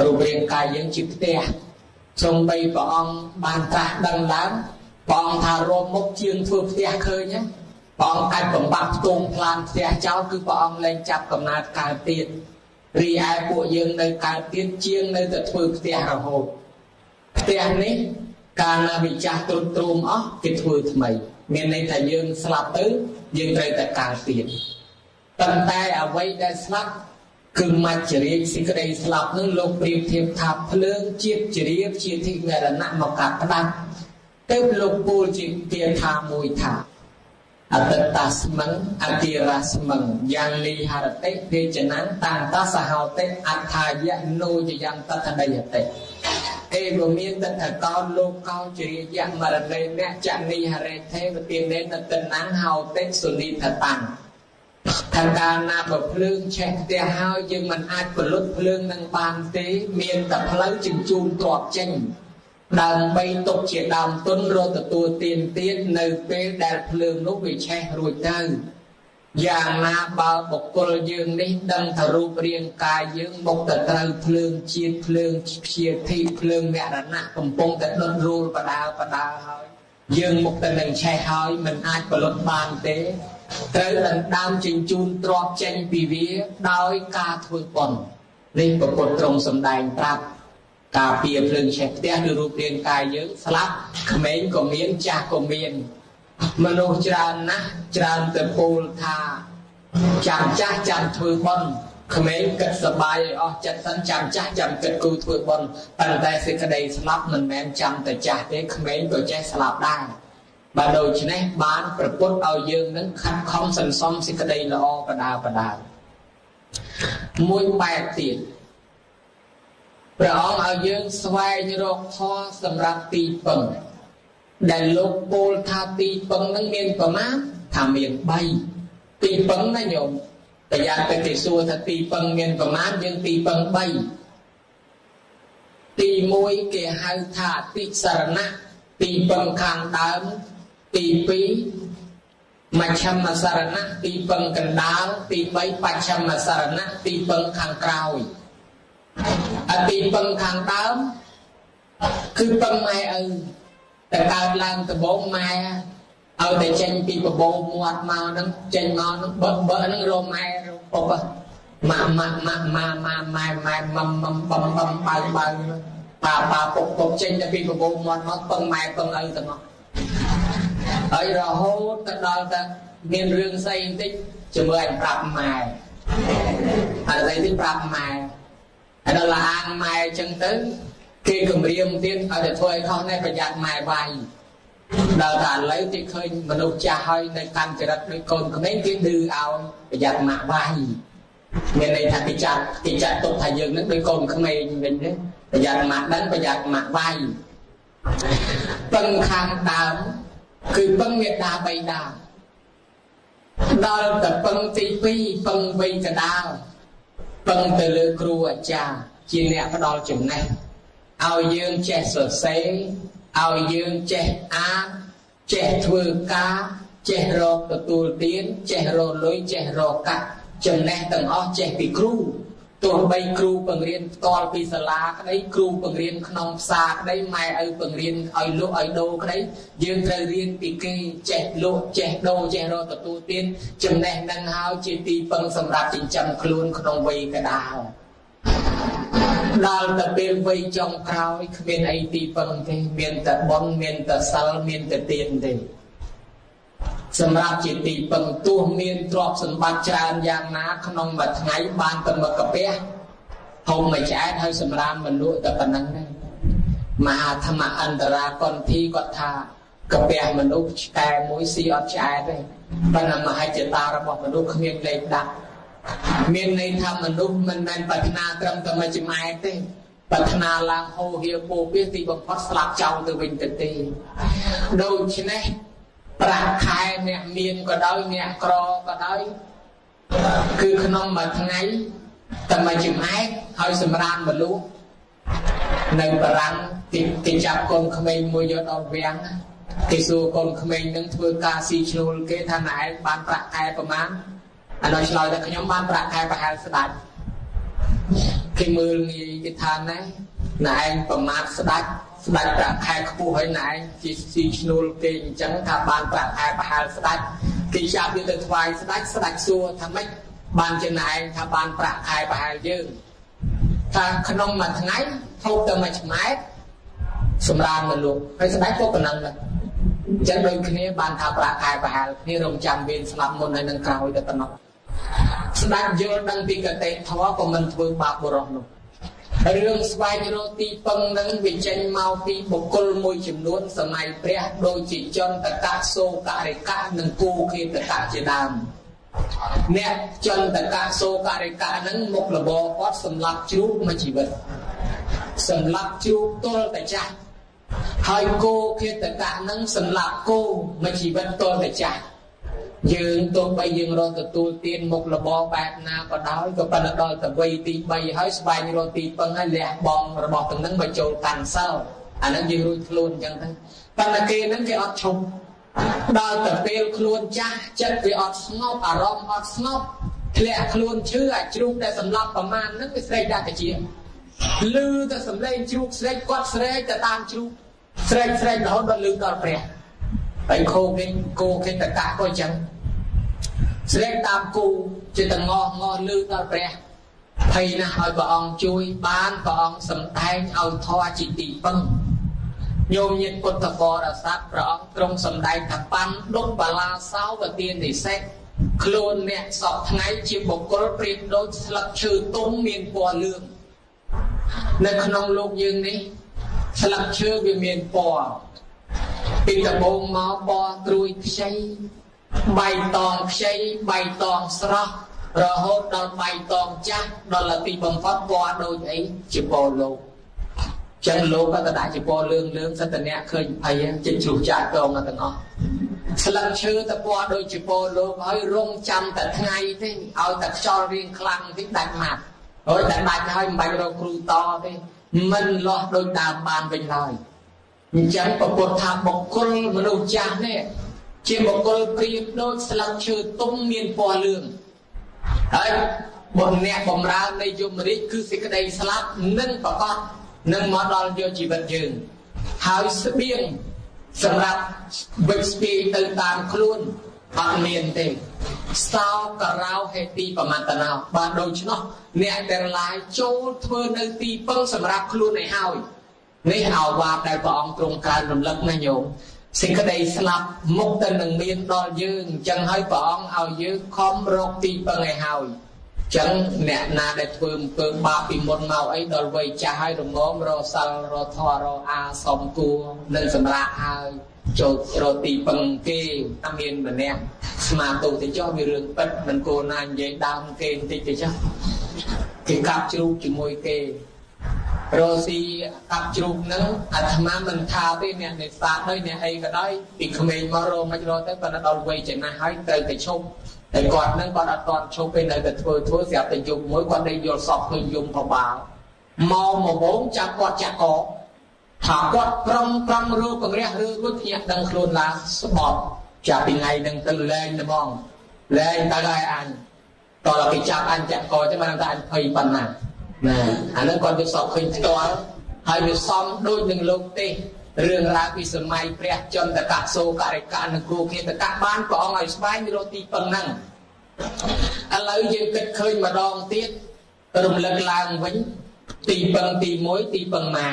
រូបរាងកាយយើងជាផ្ទះសូម្បីព្រះអង្គបានត្រាស់ដឹងឡើងព្រះអង្គថារមមុខជាងធ្វើផ្ទះឃើញព្រះអង្គកាច់បំបត្តិផ្ទងផ្លានផ្ទះចោលគឺព្រះអង្គលែងចាប់កំណើតកើតទៀតរីឯពួកយើងនៅកើតទៀតជាងនៅតែធ្វើផ្ទះរហូតផ្ទះនេះកាលណាវិចារទ្រុឌទ្រោមអស់គេធ្វើថ្មីមានន័យថាយើងស្លាប់ទៅយើងត្រូវតែកើតទៀតប៉ុន្តែអ្វីដែលស្លាប់គឺមច្ចរាជសេចក្តីស្លាប់នឹងលោកប្រៀបធៀបថាភ្លើងជាតិជ្រាបជាធិមរណៈមកកាត់ផ្ដាច់ទៅលោកពោលជាគាថាមួយថាអតតាស្មឹងអតិរាស្មឹងយ៉ាងលីហរតិពេចណាំតាំងតាសហោតិអថាយៈនោយយ៉ាងតថដីយតិអេបមានតថកោលោកកោជ្រាយៈមរណេនៈចនីហរេថេវទានេនតណាំហោតិសុនីថតាំងថាកាលណាបើភ្លើងឆេះផ្ទះហើយយើងមិនអាចបលុតភ្លើងនឹងបានទេមានតែផ្លូវជញ្ជូនទ្រព្យចេញដើម្បីទុកជាដើមទុនរកទទួលទានទៀតនៅពេលដែលភ្លើងនោះវាឆេះរួចទៅយ៉ាងណាបើបុគ្គលយើងនេះដឹងថារូបរាងកាយយើងមកតែត្រូវភ្លើងជាតិភ្លើងព្យាធិភ្លើងមរណៈកំពុងតែដុតរួលបដាហើយយើងមកតែនឹងឆេះហើយមិនអាចផលិតបានទេត្រូវដណ្ដើមជញ្ជូនទ្រព្យចេញពីវាដោយការធ្វើបុណ្យនេះព្រះពុទ្ធទ្រង់សម្ដែងប្រាប់ការពារភ្លើងឆេះផ្ទះឬរូបរាងកាយយើងស្លាប់ក្មេងក៏មានចាស់ក៏មានមនុស្សច្រើនណាស់ច្រើនតែពោលថាចាំចាស់ចាំធ្វើបុណ្យក្មេងគិតសប្បាយឲ្យអស់ចិត្តសិនចាំចាស់ចាំគិតគូធ្វើបុណ្យប៉ុន្តែសេចក្តីស្លាប់មិនមែនចាំតែចាស់ទេក្មេងក៏ចេះស្លាប់ដែរបើដូច្នេះបានប្រពុតឲ្យយើងនឹងខិតខំសន្សំសេចក្តីល្អបដាមួយបែបទៀតព្រះអង្គឲ្យយើងស្វែងរកធម៌សម្រាប់ទីពឹងដែលលោកពោលថាទីពឹងនឹងមានប្រមាណថាមាន3ទីពឹងណាញោមតែយ៉ាងទៅគេសួរថាទីពឹងមានប្រមាណយើងទីពឹង3ទី1គេហៅថាអតិសរណៈទីពឹងខាងដើមទី2មជ្ឈមសរណៈទីពឹងកណ្ដាលទី3បច្ឆមសរណៈទីពឹងខាងក្រោយទីពឹងខាងដើមគឺពឹងម៉ែឪតែកើតឡើងដំបូងម៉ែ เอาแต่เจนปีประโบมวดมานั่งเจนมานั่งเบอนั่งโรแมโรปะมาป่าปกเจนจะปีประโบมวดมาปังไม้ปังอะไรต่างๆไอ้เราโหดแต่เราแต่เรียนเรื่องใส่ติ๊กจะเมื่อปรับไม้อะไรที่ปรับไม้ไอ้เราละอ่างไม้จังตึ้งkhi cầm riêng tiên ở để thôi không nên phải giặt mài vài đào tạo lấy thì khơi mà đâu cha hơi nên căn thì đặt đôi con có mấy cái đưa ao phải giặt mạ vài nên này thằng cái chặt tục thầy dương nó đôi con không mày mình đấy phải giặt mạ đánh phải giặt mạ vài phân khang đào cứ phân việt đà bay đào đào tập phân tì phi phân vây cả đào phân từ lừa cừu cha chia nẹt cái đào chừng này ao dương che sờ xé ao dương che á che thưa cá che rô tụ tiến che rô lối che rô cắt chừng này tầng o che bị cừu tụi bay cừu bằng riêng to bị sờ lá cái đấy cừu bằng riêng non xa cái đấy mai ở bằng riêng ở lúa ở đô cái đấy dương trời riêng bị kê che lúa che đô che rô tụ tiến chừng này đang hao che tì bằng sầm rạp chỉnh chăm luôn không vây cái đào đào tập bên vây trong cao miền ấy tì bằng thế miền tập bon miền tập sal miền tập tiền thếสำหรับจิตติปังตัวเมียนตรอบสมบัติจานยางนาขนมบัดไงบานตะมกระเปียหงไม่ใช่ให้สำราญมันรู้แต่ปนังได้มหาธรรมอันตรากรที่กทากระเปียมันรู้แก่มวยซีอดใจได้ปนังมาให้เจตาระบบมันรู้เมียนเลยดักเมียนในธรรมมันรู้มันเป็นปัฒนาตรมตะมาจิมาเต้ปัฒนาลางโฮเฮียโปเปียตีบังคับสลับเจ้าตัววินตีโดยชนะปราคายเนี่ยเมียนก็ได้เนี่ยกรอก็ได้คือขนมมาทั้งไงแต่มาจิมไอ้ให้สมรานบรรลุในปรังติดจับคนเขมรมวยยศเอาเวียงติดสู่คนเขมรนั่งทัวร์กาซีชนูลเกท่าไหนบานปราคายประมาณอันนั้นเราจะขยมบานปราคายประหารสดัดที่มือมีกิทานนะนายประมาณสดัดสดัดปราคายขบูให้นายซีชนูลเกจังทำบานปราคายประหารสดัดที่ชาบิดถวายสดัดซัวทำให้บานจะนายทำบานปราคายประหารยืงถ้าขนมมาทั้งไงทุกแต่มาฉมายสมรานมันลุกให้สดัดพวกกันนั่นเลยจังโดยคืนนี้บานทำปราคายประหารนี่รวมจำเวียนสลับมนในนังกล่าวแต่ตนกสดัดโยนดังปีกเตะทว่าก็มันถือบาปบรอนุเรื่องสบายโรตีปังนั้นวิจัยมาปีบุคคลมวยจำนวนสมัยเปรียโดยจิตจนตะกะโซกะเรกะหนึ่งกูคือตะกะเจดามเนี่ยจนตะกะโซกะเรกะนั้นมุกระบอกวัดสำลักจุกมาจีบสำลักจุกตัวแต่ใจให้กูคือตะกะนั้นสำลักกูมาจีบตัวแต่ใจยืนตัวไปยืนรอตัวเตียนมุกระบอแบบนาก็ได้ก็ปนดอยแต่ใบตีใบให้สบายรอตีปังให้แหลกบองระบอบตรงนั้นไปโจกันเศร้าอันนั้นยืนรุ่ยคลุนจังทั้งปนเกนั้นจะอัดชมดาวแต่เปลคลุนจ้าจะไปอัดสงบอารมณ์อัดสงบแหลกคลุนเชื่อจุกแต่สำหรับประมาณนั้นไปเสด็จได้เจียลือแต่สำเร็จจุกเสด็จกัดเสด็จแต่ตามจุกเสด็จแล้วโดนลือต่อเปรียไปโคกินโกกินตะกะก็จังเสด็จตามกูจะต้องงอลือต่อเปรียไทยนะเอาปองช่วยบ้านปองสำแดงเอาทอจิตติปังโยมยินปุตตะกรสัตว์ปองตรงสำแดงถักปันลุกบาลาเศร้ากับเตียนในเซ็กครูนเนี่ยสอบไงจีบกลเปรียบโดยสลักชื่อตุ้มเมียนปอเรื่องในขนมโลกยืนนี้สลักชื่อเมียนปอปีตะบงมาปอตรุยใช้ใบตองใช้ใบตองสระระหดดอกใบตองจักดอกละตีบังฟัดปอโดยไอ้จีบโลกจังโลกก็ได้จีบเรื่องสัตว์เนี่ยเคยพยจะจูบจ่าตรงกันตั้งอ๋อสลักชื่อตะปอโดยจีบโลกให้รงจำแต่ไงที่เอาแต่จอเรียงคลังที่ดักมาโอ้ยแต่ดักให้ใบเราครูต่อที่มันหลอกโดยดามบานเป็นลอยจังประกฏทาบกลมนุษย์จาเนี่ยเชื่อบกลเปรียบโดยสลักชื่อตุ้มเมียนปอเรื่องไอ้บนเนี่ยบอมราในยมริคือสิ่งใดสลักนึ่งประกอบนึ่งมอดอลโยจีบันยืนหายเสบียง សម្រាប់វិស្ពីទៅតាមខ្លួនអត់មានទេសោការោហេទីប្រមាណតណោបាទដូច្នោះអ្នកទាំងឡាយចូលធ្វើនៅទីពឹងសម្រាប់ខ្លួនឲ្យហើយនេះអោវាបដែលព្រះអង្គទ្រង់កើនរំលឹកណាញោមសេចក្តីស្លាប់មុខទៅនឹងមានដល់យើងអញ្ចឹងហើយព្រះអង្គឲ្យយើងខំរកទីពឹងឲ្យហើយអញ្ចឹងអ្នកណាដែលធ្វើអំពើបាបពីមុនមកអីដល់វ័យចាស់ហើយរងមរសិលរធររអាសំគួរនឹងសម្រាប់ហើយចូលរកទីពឹងគេអត់មានម្នាក់ស្មាទោទៅចុះវារឿងពិតមិនគួរណានិយាយដើមគេបន្តិចទៅចុះគេកាប់ជ្រូកជាមួយគេរស់ស៊ីកាប់ជ្រូកហ្នឹងអាត្មាមិនថាទេអ្នកនេសាទហើយអ្នកអីក៏ដោយពីក្មេងមករកមិនរកទៅប៉ុន្តែដល់វ័យចំណាស់ហើយត្រូវតែឈប់តែគាត់ហ្នឹងគាត់អត់ទាន់ឈប់ទេនៅតែធ្វើស្រាប់តែយប់មួយគាត់ដេកយល់សពឃើញយំប្របាល់មកវងចាប់គាត់ចាក់កថាគាត់ប្រំរੂកង្រះឬរួចភ្ញាក់ដឹងខ្លួនឡើងស្បត់ចាប់ពីថ្ងៃហ្នឹងទៅលែងត្មងលែងទៅហើយអញតោះគេចាប់អញចាក់កទេមិនដឹងថាអញភ័យប៉ុណ្ណាណាអាហ្នឹងគាត់ទៅសពឃើញផ្ទាល់ហើយវាសំដូចនឹងលោកទេរឿងរ៉ាវពីសម័យព្រះចន្ទកៈសូករិកៈនិងគ្រូគេតកៈបានព្រះអង្គឲ្យស្វែងរកទីពឹងហ្នឹងឥឡូវយើងគិតឃើញម្ដងទៀតរំលឹកឡើងវិញទីពឹងទី1ទីពឹងម៉ែ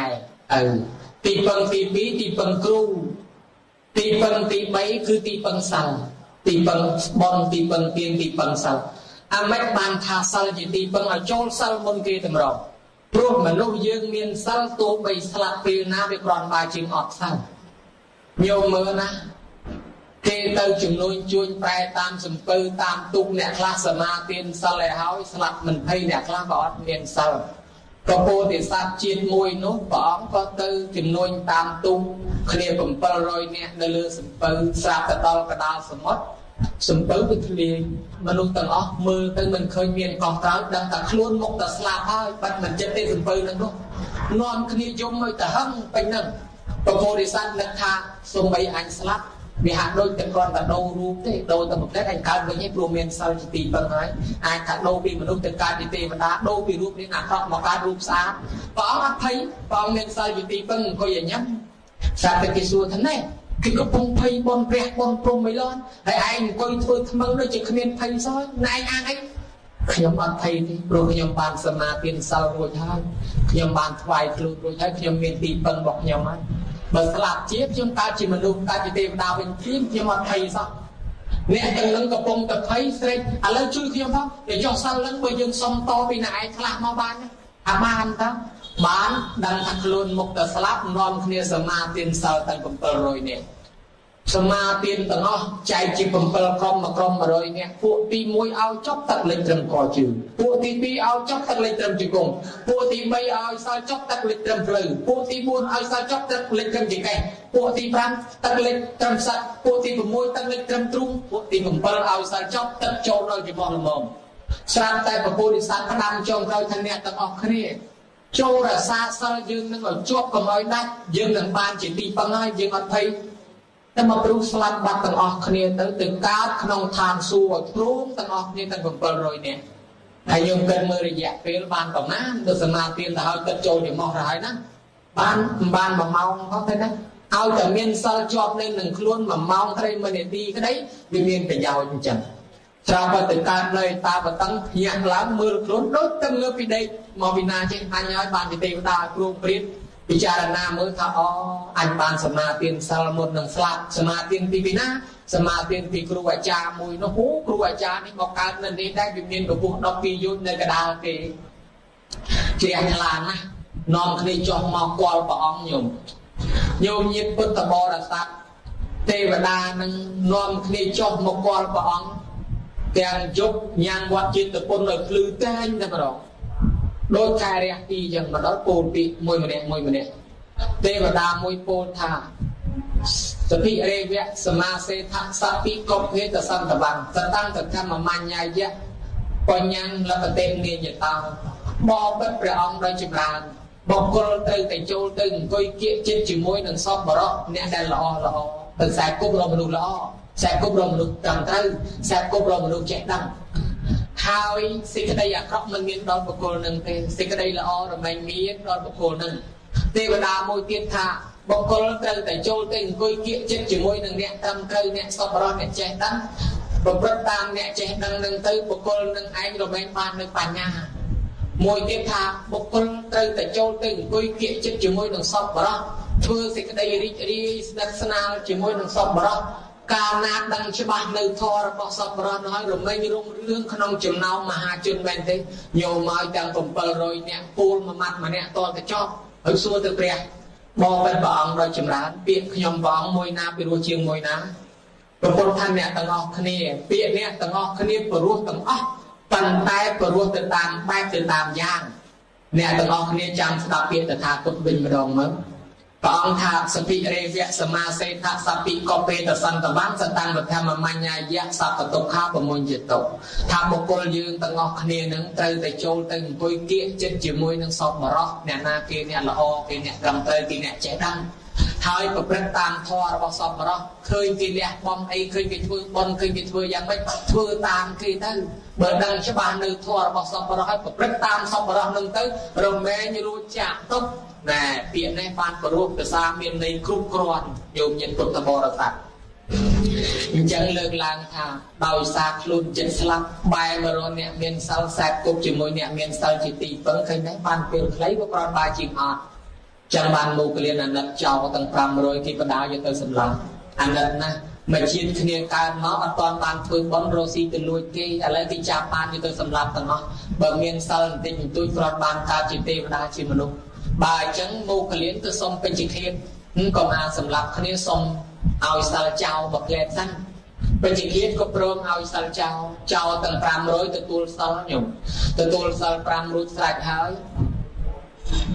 ទីពឹងទី2ទីពឹងគ្រូទីពឹងទី3គឺទីពឹងសិលទីពឹងបនទីពឹងទានទីពឹងសិលអាម៉េចបានថាសិលជាទីពឹងឲ្យចូលសិលមុនគេតម្រង់ព្រោះមនុស្សយើងមានសិលទោះបីស្លាប់ពេលណាវាគ្រាន់បើជាងអត់សិលញោមមើលណាគេទៅជំនួយជួញប្រែតាមសំពៅតាមទុកអ្នកខ្លះសមាទានសិលឲ្យហើយស្លាប់មិនភ័យអ្នកខ្លះក៏អត់មានសិលក៏ពោធិសត្វជាតិមួយនោះព្រះអង្គក៏ទៅជំនួយតាមទុកគ្នា700នាក់នៅលើសំពៅស្រាប់ទៅដល់កដាលសមុទ្រសំពៅវាធ្លាយមនុស្សទាំងអស់មើលទៅមិនឃើញមានកោះក្រោយដឹងតែខ្លួនមុខតែស្លាប់ហើយបាត់មិនចិត្តទេសំពៅនឹងនោះនាំគ្នាយំឲ្យទៅហឹងពេញហ្នឹងប្រពោធិសត្វនឹកថាសូម្បីអញស្លាប់វាហាក់ដូចតែគ្រាន់តែដូររូបទេដូរតែប្រភេទអញកើតវិញឯងព្រោះមានសិលជាទីពឹងហើយអាចថាដូរពីមនុស្សទៅកើតជាទេវតាដូរពីរូបនេះអាក្រក់មកកើតរូបស្អាតព្រះអង្គអត់ភ័យព្រះអង្គមានសិលជាទីពឹងអង្គុយញ៉ាំស្រាប់តែគេសួរថាណែគេកំពុងភ័យបនព្រះបនព្រំមិនលន់ហើយឯងអង្គុយធ្វើថ្មឹងដូចជាគ្មានភ័យសោះណែឯងអានអីខ្ញុំអត់ភ័យទេព្រោះខ្ញុំបានសមាទានសិលរួចហើយខ្ញុំបានថ្វាយខ្លួនរួចហើយខ្ញុំមានទីពឹងរបស់ខ្ញុំហើយបើស្លាប់ជាតិខ្ញុំកើតជាមនុស្សកើតជាទេវតាវិញខ្ញុំអត់ភ័យសោះអ្នកទាំងនឹងកំពុងតែភ័យស្រេចឥឡូវជួយខ្ញុំផងđểចុះសិលនឹងបើយើងសុំតពីអ្នកឯងខ្លះមកបានអាបានតើបានដឹងថាខ្លួនមុខតែស្លាប់នាំគ្នាសមាទានសិលទាំង700នាក់សមាទានទាំងអស់ចែកជា7ក្រុមមួយក្រុម100នាក់ពួកទី1ឲ្យចប់ទឹកលេខត្រឹមកជើងពួកទី2ឲ្យចប់ទឹកលេខត្រឹមជង្គង់ពួកទី3ឲ្យសល់ចប់ទឹកលេខត្រឹមភ្លៅពួកទី4ឲ្យសល់ចប់ទឹកលេខត្រឹមចង្កេះពួកទី5ទឹកលេខត្រឹមសាច់ពួកទី6ទឹកលេខត្រឹមទ្រូងពួកទី7ឲ្យសល់ចប់ទឹកចូលដល់ច្រមុះល្មមស្រាប់តែពពុទ្ធិស័ក្តិផ្ដាំចុងក្រោយថាអ្នកទាំងអស់គ្នាចូលរសាសិលយើងនឹងឲ្យជាប់កុំឲ្យដាច់យើងនឹងបានជាទីពឹងហើយយើងអត់ភ័យតែមកព្រោះស្លាប់បាត់ទាំងអស់គ្នាទៅកើតក្នុងឋានសួគ៌ទ្រូងទាំងអស់គ្នាទាំង700នាក់ហើយយើងគិតមើលរយៈពេលបានប្រមាណទៅសមាទានទៅឲ្យទឹកចូលច្រមុះទៅហើយណាបាន1ម៉ោងផងទេណាឲ្យតែមានសិលជាប់នៅនឹងខ្លួន1ម៉ោង30នាទីក្តីវាមានប្រយោជន៍អញ្ចឹងច្រើនបើទៅកើតនៅតាបតឹងភ្ញាក់ឡើងមើលខ្លួនដូចទៅងើបពីដេកមកពីណាចេះអញហើយបានពីទេវតាគ្រូព្រាតពិចារណាមើលថាអូអញបានសមាទានសិលមុននឹងស្លាប់សមាទានពីណាសមាទានពីគ្រូអាចារ្យមួយនោះគ្រូអាចារ្យនេះមកកើតនៅនេះដែរវាមានពពុះ12យុទ្ធនៅកដាលគេជ្រះថ្លាណាស់នាំគ្នាចុះមកគាល់ព្រះអង្គញោមញាតិពុទ្ធបរិស័ទទេវតានឹងនាំគ្នាចុះមកគាល់ព្រះអង្គទាំងយប់ញ៉ាំវត្តជាតិពុនឲ្យភ្លឺតែងតែម្ដងដោយការរះទីយ៉ាងមកដល់ពោលពីមួយម្នាក់ទេវតាមួយពោលថាសភិរេវៈសមាសេថសពិកុភេតសន្តវੰសតាំងតកម្មមញ្ញយៈបញ្ញាលបតិនិយតោបបិទ្ធព្រះអង្គដោយចម្រើនបុគ្គលទៅតែចូលទៅអង្គុយគៀកចិត្តជាមួយនឹងសពបរោះអ្នកដែលល្អទៅខ្សែគប់រមនុស្សល្អខ្សែគប់រមនុស្សត្រឹមត្រូវខ្សែគប់រមនុស្សចេះដឹងហើយសេចក្តីអាក្រក់មិនមានដល់បុគ្គលនឹងទេសេចក្តីល្អរមែងមានដល់បុគ្គលនឹងទេវតាមួយទៀតថា บกลเตอแต่โจลเต็งกุยเกี่ยเจ็ดจมวยหนึ่งเนี่ยทำเคยเนี่ยสอบรอเนี่ยเจ็ดตั้งบกประตามเนี่ยเจ็ดดังหนึ่งตื้อบกลหนึ่งไอ้เราแบ่งปานหนึ่งปัญญามวยเทียบทาบกลเตอแต่โจลเต็งกุยเกี่ยเจ็ดจมวยหนึ่งสอบรอเพื่อสิ่งใดรีดัชนาจมวยหนึ่งสอบรอการนาดังฉบับในทอระบบสอบรอน้อยหรือไม่รุ่งเรื่องขนมจุ่มเนามหาจุนแบนเตโยมายดังผมเปิลรอยเนี่ยปูลมามัดมาเนี่ยตอนแต่ชอบเฮ้ยซัวตัวเปรี้ยบอกเป็นบองโดยจำร้านเปียกขยมบองมวยนาไปรัวเชียงมวยนาปรากฏท่านเนี่ยต่างออกคณีเปียกเนี่ยต่างออกคณีปรัวต่างอ๋อปันใต้ปรัวติดตามใต้ติดตามย่างเนี่ยต่างออกคณีจำสตาเปียกแต่ทาตุบบินมาดองมั้งปองทาสปิเรเวสมาเซทาสปิกเปตสันตบังสตังบัตธรรมมัญญายะสัพตกข้าปมญจิตตทาบกลยืนต่างออกคณีนึงเตยแต่โจลตึงกุยเกี้ยเจ็ดจมวยนึงสอบมารอเนี่ยนาเกเนี่ยละอเกเนี่ยกำเตยกีเนี่ยเจดังทายประพฤติตามทอระบบสอบมารอเคยกินเนี่ยบอมไอเคยกินทั่วบอลเคยกินทั่วยังไม่ทั่วตามเคยตั้งเบอร์ดังฉบับในทอระบบสอบมารอให้ประพฤติตามสอบมารอนึงเตยเราแม้ยังรู้จักตุ๊กแต่เปลี่ยนในฟานประรูปแต่ซาเมียนในครุกครอนโยมยันตุตบรสัตยังเลิกลางทางดาวซาคลุนเจ็ดสลับใบมารอนเนี่ยเมียนเซลแซกกุบจมวยเนี่ยเมียนเซลจิตีเปิ้งเคยได้ฟานเป็นใครก็กรอนบาจิงอดจังบานโมกเลียนอันนั้นเจ้าตั้งพรำโรยที่ประดาวยังเตอสำลังอันนั้นนะมาเชียนเนียการเนาะตอนบานฟื้นบอลโรซีเป็นลุยที่อะไรที่จับปานยังเตอสำลังตั้งเนาะเบอร์เมียนเซลติงตุ้ยกรอนบานการจิตีประดาชิมนุษย์บายจังโมกเลียนตัวสมเป็นจิตเทียนก็มาสำหรับคณีสมเอาอิสระเจ้าบอกแลสั้นเป็นจิตเทียนก็โปร่งเอาอิสระเจ้าตั้งพรำโรยตัวสลหยุ่งตัวสลพรำรุดสายหาย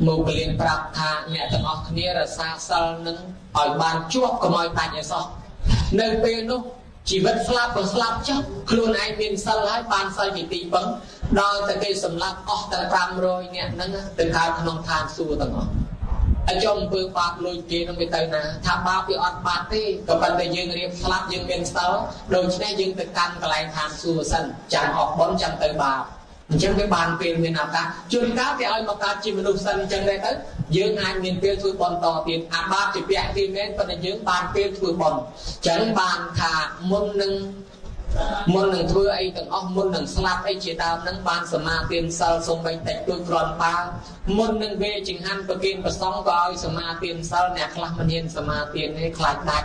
โมกเลียนปรับทางเนี่ยตั้งออกคณีรักษาสลนึงอ่อยบานจวบก็มอยตายอย่างซอในเปนุชีวิตสลับก็สลับจ้าครูนายเมียนสลายบานสลจิตีบังดาวตะเกียสำลักออกแต่พรำโรยเนี่ยนั่นนะเป็นการขนมทานสู้ตั้งออกไอ้จมปืนปากลุยเกนไปเตยนะถ้าบ้าไปอดปาร์ตี้ก็เป็นแต่ยืนเรียบสลับยืนเป็นเสาโดยที่ได้ยืนเป็นการกลายทานสู้สั้นจังออกบอลจังเตยบาจังไปบานเป็นเงินอาตาจุดก้าวที่เอามาการจิมนุสันจังได้ตั้งยืนงานเงินเปลี่ยนทุบอลต่อเปลี่ยนอาบาจะเปลี่ยนทีเมนเป็นยืนบานเปลี่ยนทุบอลจังบานขามุนหนึ่งทั่วไอ้ตั้งออกมุนหนึ่งสลับไอ้เจดามนั่งบานสมาเตียนเซลทรงไปแต่ตัวกรอนปามุนหนึ่งเวจิงหันประกินประซองก็เอาสมาเตียนเซลเนี่ยคลามันเย็นสมาเตียนให้คลายดัก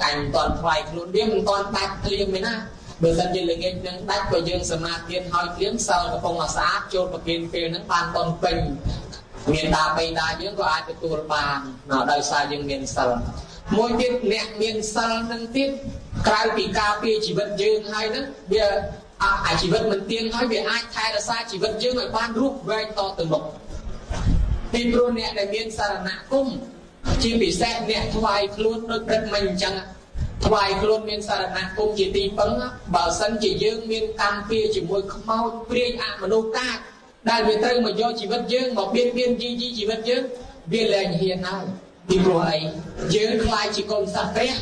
อันตอนไฟคลุ้นเบี้ยมันตอนดักเลี้ยงไม่น่าเบอร์สัญญาณเงี้ยนั่งดักก็ยืนสมาเตียนหอยเลี้ยงเซลกับปงอาสาโจประกินเฟลนั่งบานตอนเป็นเมียนดาไปดาเยอะก็อาจจะตัวบานเนาะได้สายยังเมียนเซลมวยติดเนี่ยเมียนเซลนั่งติดกลายปีกาปีชีวิตยืนให้นั้นเบียชีวิตมันเตียงให้เบียไอ้ไทยละซาชีวิตยืนไอ้บ้านรูปไว้ต่อตึงบกปีโปรเนี่ยในเมียนสารณะกุ้มจีปีแซกเนี่ยถวายคลุนโดยเป็นมันจังถวายคลุนเมียนสารณะกุ้มจีตีปังบ่าวสันจียืนเมียนการปีจีมวยขมาวเปรี้ยมนุษย์กาได้เบียเติมมาโยชีวิตยืนบอกเบียจีชีวิตยืนเบียแรงเฮียนได้ปีโปรไอ้ยืนคลายจีกรมสักเรีย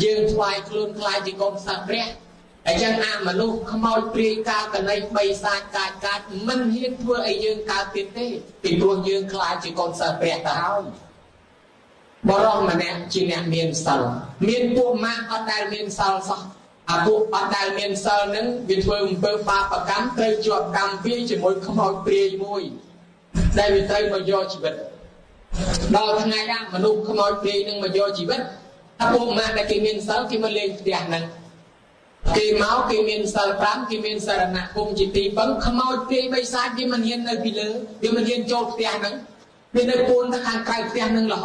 ยืนถวายคลุนคลายจีกรมสักเรียไอ้จังอามนุษย์ขมาวเปรี้ยกากันในใบสายการมันเฮียนเพื่อไอ้ยืนการติดเต้ปีโปรยืนคลายจีกรมสักเรียแต่เอาบรองมาเนี่ยจีเนี่ยเมียนสัลเมียนปูมาอัดได้เมียนสัลสักปูอัดได้เมียนสัลนั้นวิถีเปิดปาประกันเตยจวบกำพี่จีมวยขมาวเปรี้ยมวยได้วิถีมาโยชีวิตดาวทั้งไงย่างมนุษย์ขโมยปีนึงมาโยชีวิตถ้าพวกมาแต่กิมินเซลกิมาเลี้ยงเดียนั้นกิเมากิมินเซลพรำกิมินสารณะคงจิตตีปังขโมยปีใบสายกิมันเย็นในปีเลยกิมันเย็นโจดเดียนั้นเป็นในปูนทางไกลเดียนั้นหรอ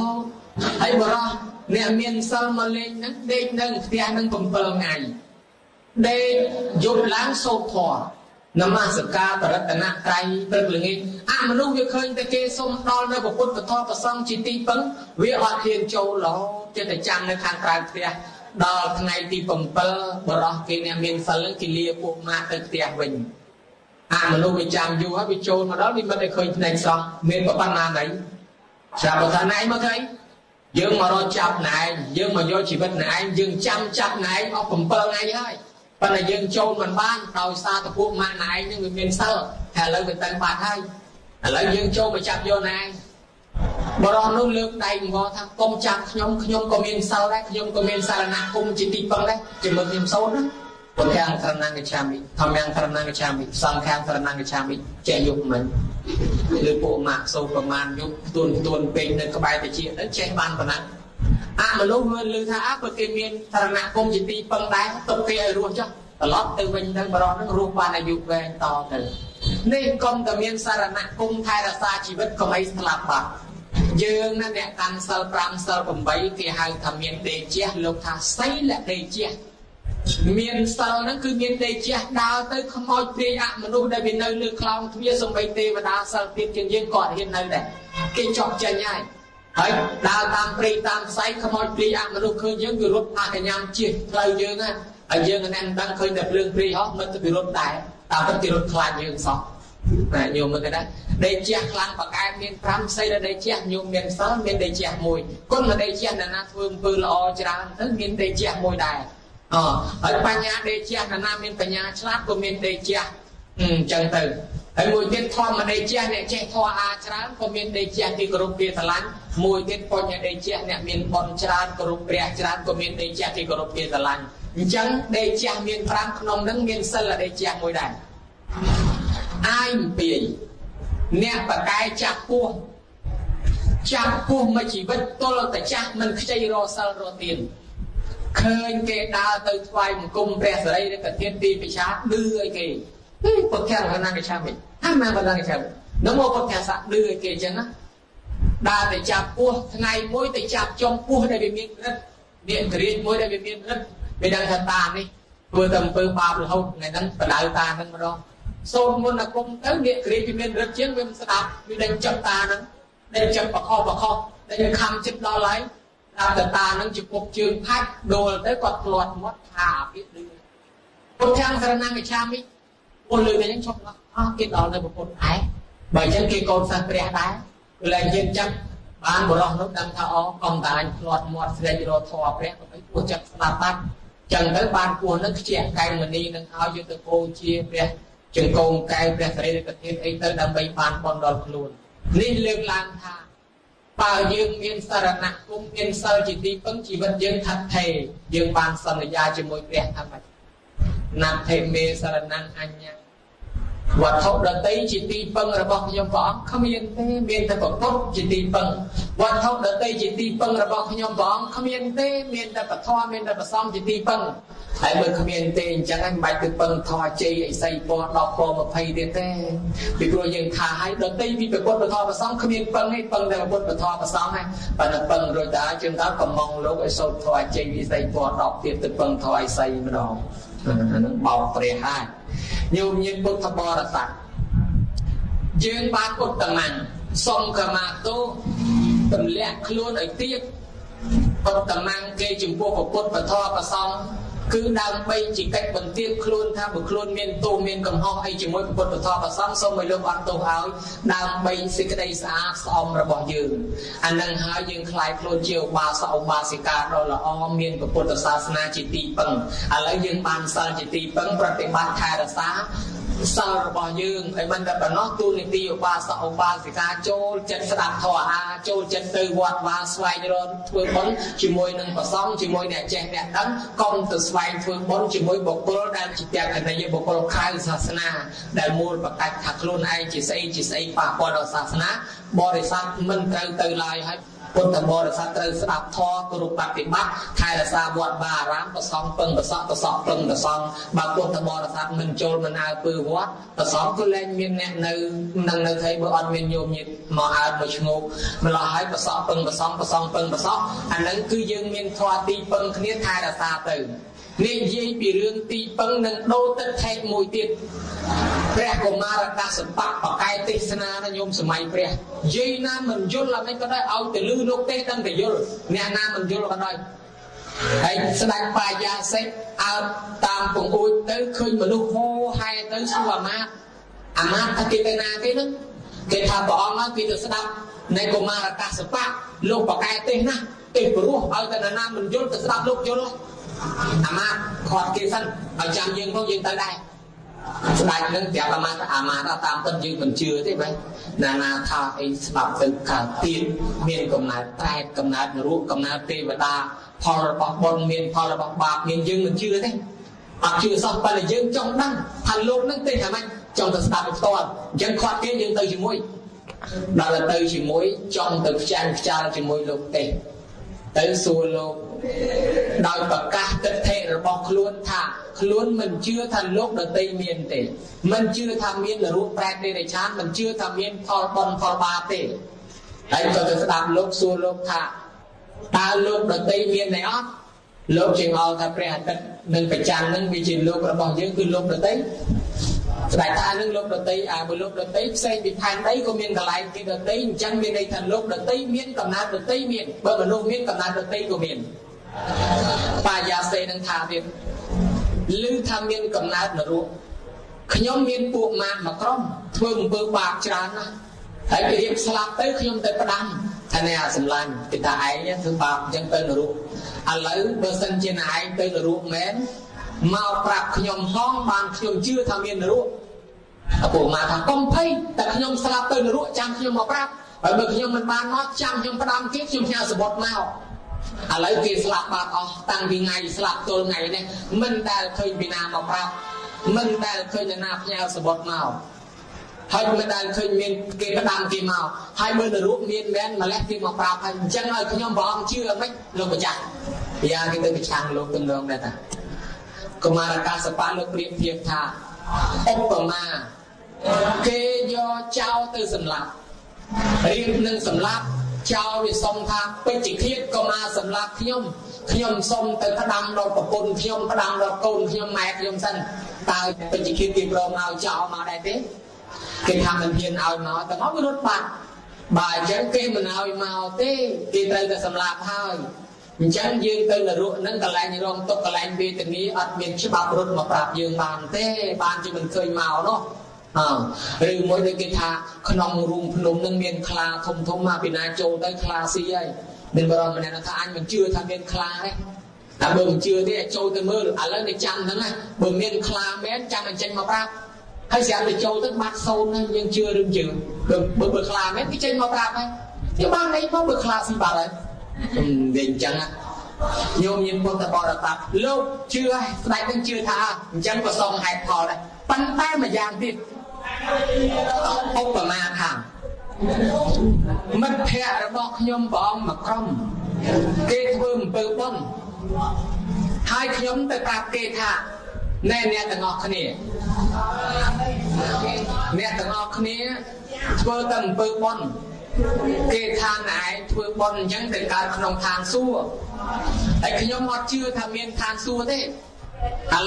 ไอ้บ่รอเนี่ยมินเซลมาเลี้ยงนั้นเด็กนั่งเดียนั้นผมเปิลไงเด็กหยุดล้างโซทอนมาสกาปรัตนะไกรเปิดเลยมนุษย์วิเคราะห์แต่เกสมตอนในบุคคลประทอประซองจิตติปังวิอดเทียนโจหล่อจะแต่จังในทางกลางเตียดอทางไงตีปมเปอร์บรอกินเนี่ยมีสลังกิเลียพวกมาเตียวิญมนุษย์วิจารณ์อยู่ฮะวิโจมาแล้วนี่มันได้เคยในซองมีประปันนาไหนชาวบ้านไหนมาเคยยังมารอจับไหนยังมาโยชีวิตไหนยังจำจับไหนเอาปมเปอร์ไงยังปัญญายังโจมันบ้านเราซาตะพวกมาไหนนี่มันเป็นเซอร์แต่เราเป็นตังบาทให้แล้วยังโจมาจับโยนาย บรอนุเลือกใดงอทางกรมจักขยมก็มีสารได้ขยมก็มีสารนักกรมจิตติปังได้จะมาเตรียมโซนนะคนแข่งสารนังกิจามิทำยังสารนังกิจามิสังแข่งสารนังกิจามิเจยุกเหมือนหรือโปมาโซประมาณยุกตัวเป็นในกระบายตะเชียนั้นเจบานปนันมาลูกเงินลือท่าเปิดเกมีนสารนักกรมจิตติปังได้ตกเกยรวมจ้ะตลอดตัวเป็นทั้งบรอนุรูปานอายุแวนต่อกันนี่กรมกับมีนสารนักกรมไทยรักษาชีวิตก็ไม่สลับปะยืนนั่นเนี่ยการสลปรามสลปมใบที่ให้ทำเมียนเตเจียลงท่าไซและเตเจียเมียนสลนั่นคือเมียนเตเจียดาวเตยขโมยเตยมนุษย์ได้เป็นเนื้อเลือดคลองทุยสมบัติเตวดาสลติดจึงยังก่อนเห็นนั่นแหละกินจอกใจง่ายเฮ้ยดาวตามปรีตามไซขโมยเตยมนุษย์เคยยังอยู่รถอาขยามจีเราเยอะนะเยอะนั่นดังเคยแต่เรื่องปรีฮะมันจะไปรถได้ตามปฏิรถคลานเยอะสองโยมมันก็ได้ได้เจียคลังปากกายเมียนพรำใส่ได้เจียโยมเมียนซ้อนเมียนได้เจียมวยก้นมาได้เจียนั่นนะทุ่มปืนละอจราทั้งเมียนได้เจียมวยได้ปัญญาได้เจียนั่นนะเมียนปัญญาฉลาดก็เมียนได้เจียจังตื่นมวยเต้นทอมาได้เจียเนี่ยเจ้าทออาจราก็เมียนได้เจียที่กรุงเทพตะลันมวยเต้นปอนยาได้เจียเนี่ยเมียนบอลจรากรุงเทพจราก็เมียนได้เจียที่กรุงเทพตะลันจังได้เจียเมียนพรำขนมนั่งเมียนเซลได้เจียมวยได้ไอ้เปียเนี่ยปากกายจับปูมาจีบตัวเราแต่จับมันใจรอสารรอตีนเคยเกดาตัวไฟมันกุมแปรสไลได้กับเทียนตีไปช้าดื้อไอ้เกย์ปกแค่พนังกับชาบิถ้ามาพนังกับชาบิน้องโมปกแค่สักดื้อไอ้เกย์จังนะดาแต่จับปูไงมวยแต่จับจอมปูได้เป็นมีดเนี่ยกรีดมวยได้เป็นมีดไปดังทันตานี่เพื่อทำเพื่อบาปหรือเขาไงนั้นประดาตานั้นมาดองโซนมันนักกรมเต้เนี่ยกรีดเป็นรถเชียงเป็นสนับมีดังจับตานั้นได้จับประคองได้คำจิบดอไหลดาแต่ตานั้นจุกปกจืดพัดโดนได้กอดกลอดมดขาพิษดื้อคนช่างสารนังกับชามิคนเลยไปยังชมแล้วกินดอกเลยบุคคลไหนใบจังกีโกนสันเปรียได้เวลาเย็นจับบ้านบุรุษนุดังท่าอ๋อกองตายกลอดหมดเสียจิโรทอเปรียไปปวดจับสลับตัดจังtới ban của nó chia cây mình đi nâng áo cho tôi cô chia về chừng công cây về thấy được cái ấy tới đâm bay ban con đòn luôn nên lương lang tha bao dương miên sa nặng cũng miên sơ chỉ đi vẫn chỉ vẫn dương thật thề dương ban sân là gia chỉ môi đẹp tham mạch nặng thề mê sa nặng anh nhaวัดเท่าเดินตีจิตตีปังระบอกขยมฟ้องขมิ้นเต้เมียนแต่ปกปุ๊บจิตตีปังวัดเท่าเดินตีจิตตีปังระบอกขยมฟ้องขมิ้นเต้เมียนแต่ปะทอเมียนแต่ปะซ้อมจิตตีปังไอ้เมื่อขมิ้นเต้จังไอ้ใบตึกปังทอเจไอ้ใส่ปอดอกปอมาไพ่เต้เต้ปีโปรยังขาให้เดินตีปีปะปดปะทอปะซ้อมขมิ้นปังให้ปังแต่ปะปดปะทอปะซ้อมให้ปะนับปังโดยตาจึงท้าก็มองโลกไอ้โซทอเจไอ้ใส่ปอดอกเตียตึกปังทอไอ้ใส่มาดองนั่นเบาเปรี้ยให้โยมยินพุทธบริษัทยืนบานอุตตมังทรงกมาโตตำเละคล้วนไอเตี้ยอุตตมังเกจิมพวกพุทธปะทอปะซองคือดำไปจิกัดบนเตี้ยคล้วนถ้าบุคล้วนเมียนโตเมียนกำห้องไอจิมวยพุทธปะทอปะซองทรงไม่เลือกอันโตเอาดำไปสิกได้สะอาดซ้อมระบอกยืนอันนั้นหายืนคลายคล้วนเจียวบาสาวบาสิกาเราละอ้อเมียนพุทธศาสนาจิตติปังอะไรยืนบานสารจิตติปังปฏิบัติไทยรักษาสารบยืงไอ้มันแต่ปนอกตูนิติบาสาวบาสิกาโจจัดสดับทออาโจจัดตือวัดวาสไวโรนเพื่อบนจิมวยหนึ่งปะซ้อมจิมวยเนี่ยแจกเนี่ยตั้งกองตือสไวเพื่อบนจิมวยบกโลได้จิตแจกในยบกโลคายศาสนาได้มูลประกาศถักลุนไอจิตไอป่าปอดศาสนาบริษัทมันเติมเติมลายให้พุทธบริษัทเติมสดับทอกรุปฏิบัติไทยรักษาบวชบารามประซองเปิงประซองเปิงประซองบางพุทธบริษัทมันโจรมันเอาปืนวัดประซองก็เล่นมีเนี่ยในนั่งในไทยบอันมีโยมยิดมาเอามาชงกมันเราให้ประซองเปิงประซองเปิงประซองอันนั้นคือยังมีทวารตีเปิงคณิตไทยรักษาเติมนี่ยี่ปีเรื่องตีเปิงหนึ่งโดตัดแทงมวยติดแปรกมารกาสปักปากไก่ติสนาโยมสมัยแปรยี่น้ำมันยุลละไม่ก็ได้เอาแต่ลือนกเต้ตั้งแต่ยุลเนี่ยน้ำมันยุลก็ได้ไอ้สดงปายาเซ็ตเอาตามปงอุ้ยเต้เคยมาลูกโฮให้เต้สัวมาอามาตะกิตนาที่นึงเกิดทาบอมากิตสดับในกมารกาสปักลูกปากไก่เต้นะเต็มรู้เอาแต่น้ำมันยุลแต่สดับลูกยุลอามาขอดกินสั้นเอาจำยิงต้องยิงตายได้ ស្ដេចនឹងប្រាប់អាមាថាតាមពិតយើងមិនជឿទេបែរណាថាអីស្ដាប់ទៅខាងទៀតមានកំណើតត្រែកកំណើតនរកកំណើតទេវតាផលរបស់បុណ្យមានផលរបស់បាបមានយើងមិនជឿទេអត់ជឿសោះប៉ុន្តែយើងចង់ដឹងថាលោកនឹងទេថាម៉េចចង់ទៅស្ដាប់ផ្ទាល់អញ្ចឹងខាត់គេយើងទៅជាមួយដល់ទៅជាមួយចង់ទៅខ្ចាញ់ខ្ចាលជាមួយលោកទេទៅសួរលោកដោយប្រកាសទិដ្ឋិរបស់ខ្លួនថាខ្លួនមិនជឿថាលោកដតីមានទេមិនជឿថាមានរូបប្រែតទេរឆានមិនជឿថាមានផលបុណ្យផលបាបទេហើយក៏ទៅស្ដាប់លោកសួរលោកថាតើលោកដតីមានទេអត់លោកជាងអល់ថាព្រះអាទិត្យនិងព្រះច័ន្ទនឹងវាជាលោករបស់យើងគឺលោកដតីស្ដេចថានឹងលោកដតីបើលោកដតីផ្សេងពីផែនដីក៏មានកន្លែងទីដតីអញ្ចឹងមានន័យថាលោកដតីមានកំណើតដតីមានបើមនុស្សមានកំណើតដតីក៏មានបាយាសេនឹងថាទៀតឮថាមានកំណើតនរកខ្ញុំមានពួកម៉ាក់មួយក្រុមធ្វើអំពើបាបច្រើនណាស់ហើយគេរៀបស្លាប់ទៅខ្ញុំទៅផ្ដាំថាអ្នកសម្លាញ់គេថាឯងធ្វើបាបអញ្ចឹងទៅនរកឥឡូវបើសិនជាឯងទៅនរកមែនមកប្រាប់ខ្ញុំផងបានខ្ញុំជឿថាមាននរកពួកម៉ាក់ថាកុំភ័យតែខ្ញុំស្លាប់ទៅនរកចាំខ្ញុំមកប្រាប់ហើយបើខ្ញុំមិនបានមកចាំខ្ញុំផ្ដាំទៀតខ្ញុំផ្ញើសបុតមកឥឡូវគេស្លាប់បាត់អស់តាំងពីថ្ងៃស្លាប់ទល់ថ្ងៃនេះមិនដែលឃើញពីណាមកប្រាប់មិនដែលឃើញណាផ្ញើសបុតមកហើយមិនដែលឃើញមានគេផ្ដាំគេមកហើយមើលនៅរូបមានមែនម្លេះគេមកប្រាប់ហើយអញ្ចឹងឲ្យខ្ញុំព្រះអង្គជឿមិនលោកម្ចាស់យ៉ាគេទៅប្រឆាំងលោកទំនងដែរតាកុមារកាសបៈលោកប្រៀបធៀបថាឧបមាគេយកចោលទៅសម្លាប់រៀបនឹងសម្លាប់ចោលវាសុំថាពេជ្ជឃាតក៏មកសម្លាប់ខ្ញុំសុំទៅផ្ដាំដល់ប្រពន្ធខ្ញុំផ្ដាំដល់កូនខ្ញុំម៉ែខ្ញុំសិនតើពេជ្ជឃាតគេប្រមឲ្យចោលមកដែរទេគេថាមិនហ៊ានឲ្យមកតែមកវារត់បាត់បើអញ្ចឹងគេមិនឲ្យមកទេគេត្រូវតែសម្លាប់ហើយអញ្ចឹងយើងទៅនរកហ្នឹងកន្លែងរងទុកកន្លែងវេទនាអត់មានច្បាប់រត់មកប្រាប់យើងបានទេបានជាមិនឃើញមកនោះឬមួយដូចគេថាក្នុងរូងភ្នំនឹងមានខ្លាធំមកពីណាចូលទៅខ្លាស៊ីហើយមានបរិមម្នាក់ថាអញមិនជឿថាមានខ្លាទេតែបើមិនជឿទេចូលទៅមើលឥឡូវទៅចាំហ្នឹងណាបើមានខ្លាមែនចាំអញ្ចឹងមកប្រាប់ហើយស្រាប់តែចូលទៅបាត់សូនហ្នឹងយើងជឿឬជឿបើខ្លាមែនគេចេញមកប្រាប់ហើយវាបានន័យមកបើខ្លាស៊ីបាត់ហើយវាអញ្ចឹងញោមញាតិពុទ្ធបរិស័ទលោកជឿហើយស្ដេចនឹងជឿថាអញ្ចឹងក៏សមហេតុផលដែរប៉ុន្តែម្យ៉ាងទៀតឧបមាថាមិត្តភ័ក្តិរបស់ខ្ញុំព្រះអង្គមកក្រុមគេធ្វើអំពើបុណ្យហើយខ្ញុំទៅប្រាប់គេថាណែអ្នកទាំងអស់គ្នាធ្វើតែអំពើបុណ្យគេថាណែធ្វើបុណ្យអញ្ចឹងទៅកើតក្នុងឋានសួគ៌ហើយខ្ញុំអត់ជឿថាមានឋានសួគ៌ទេឥ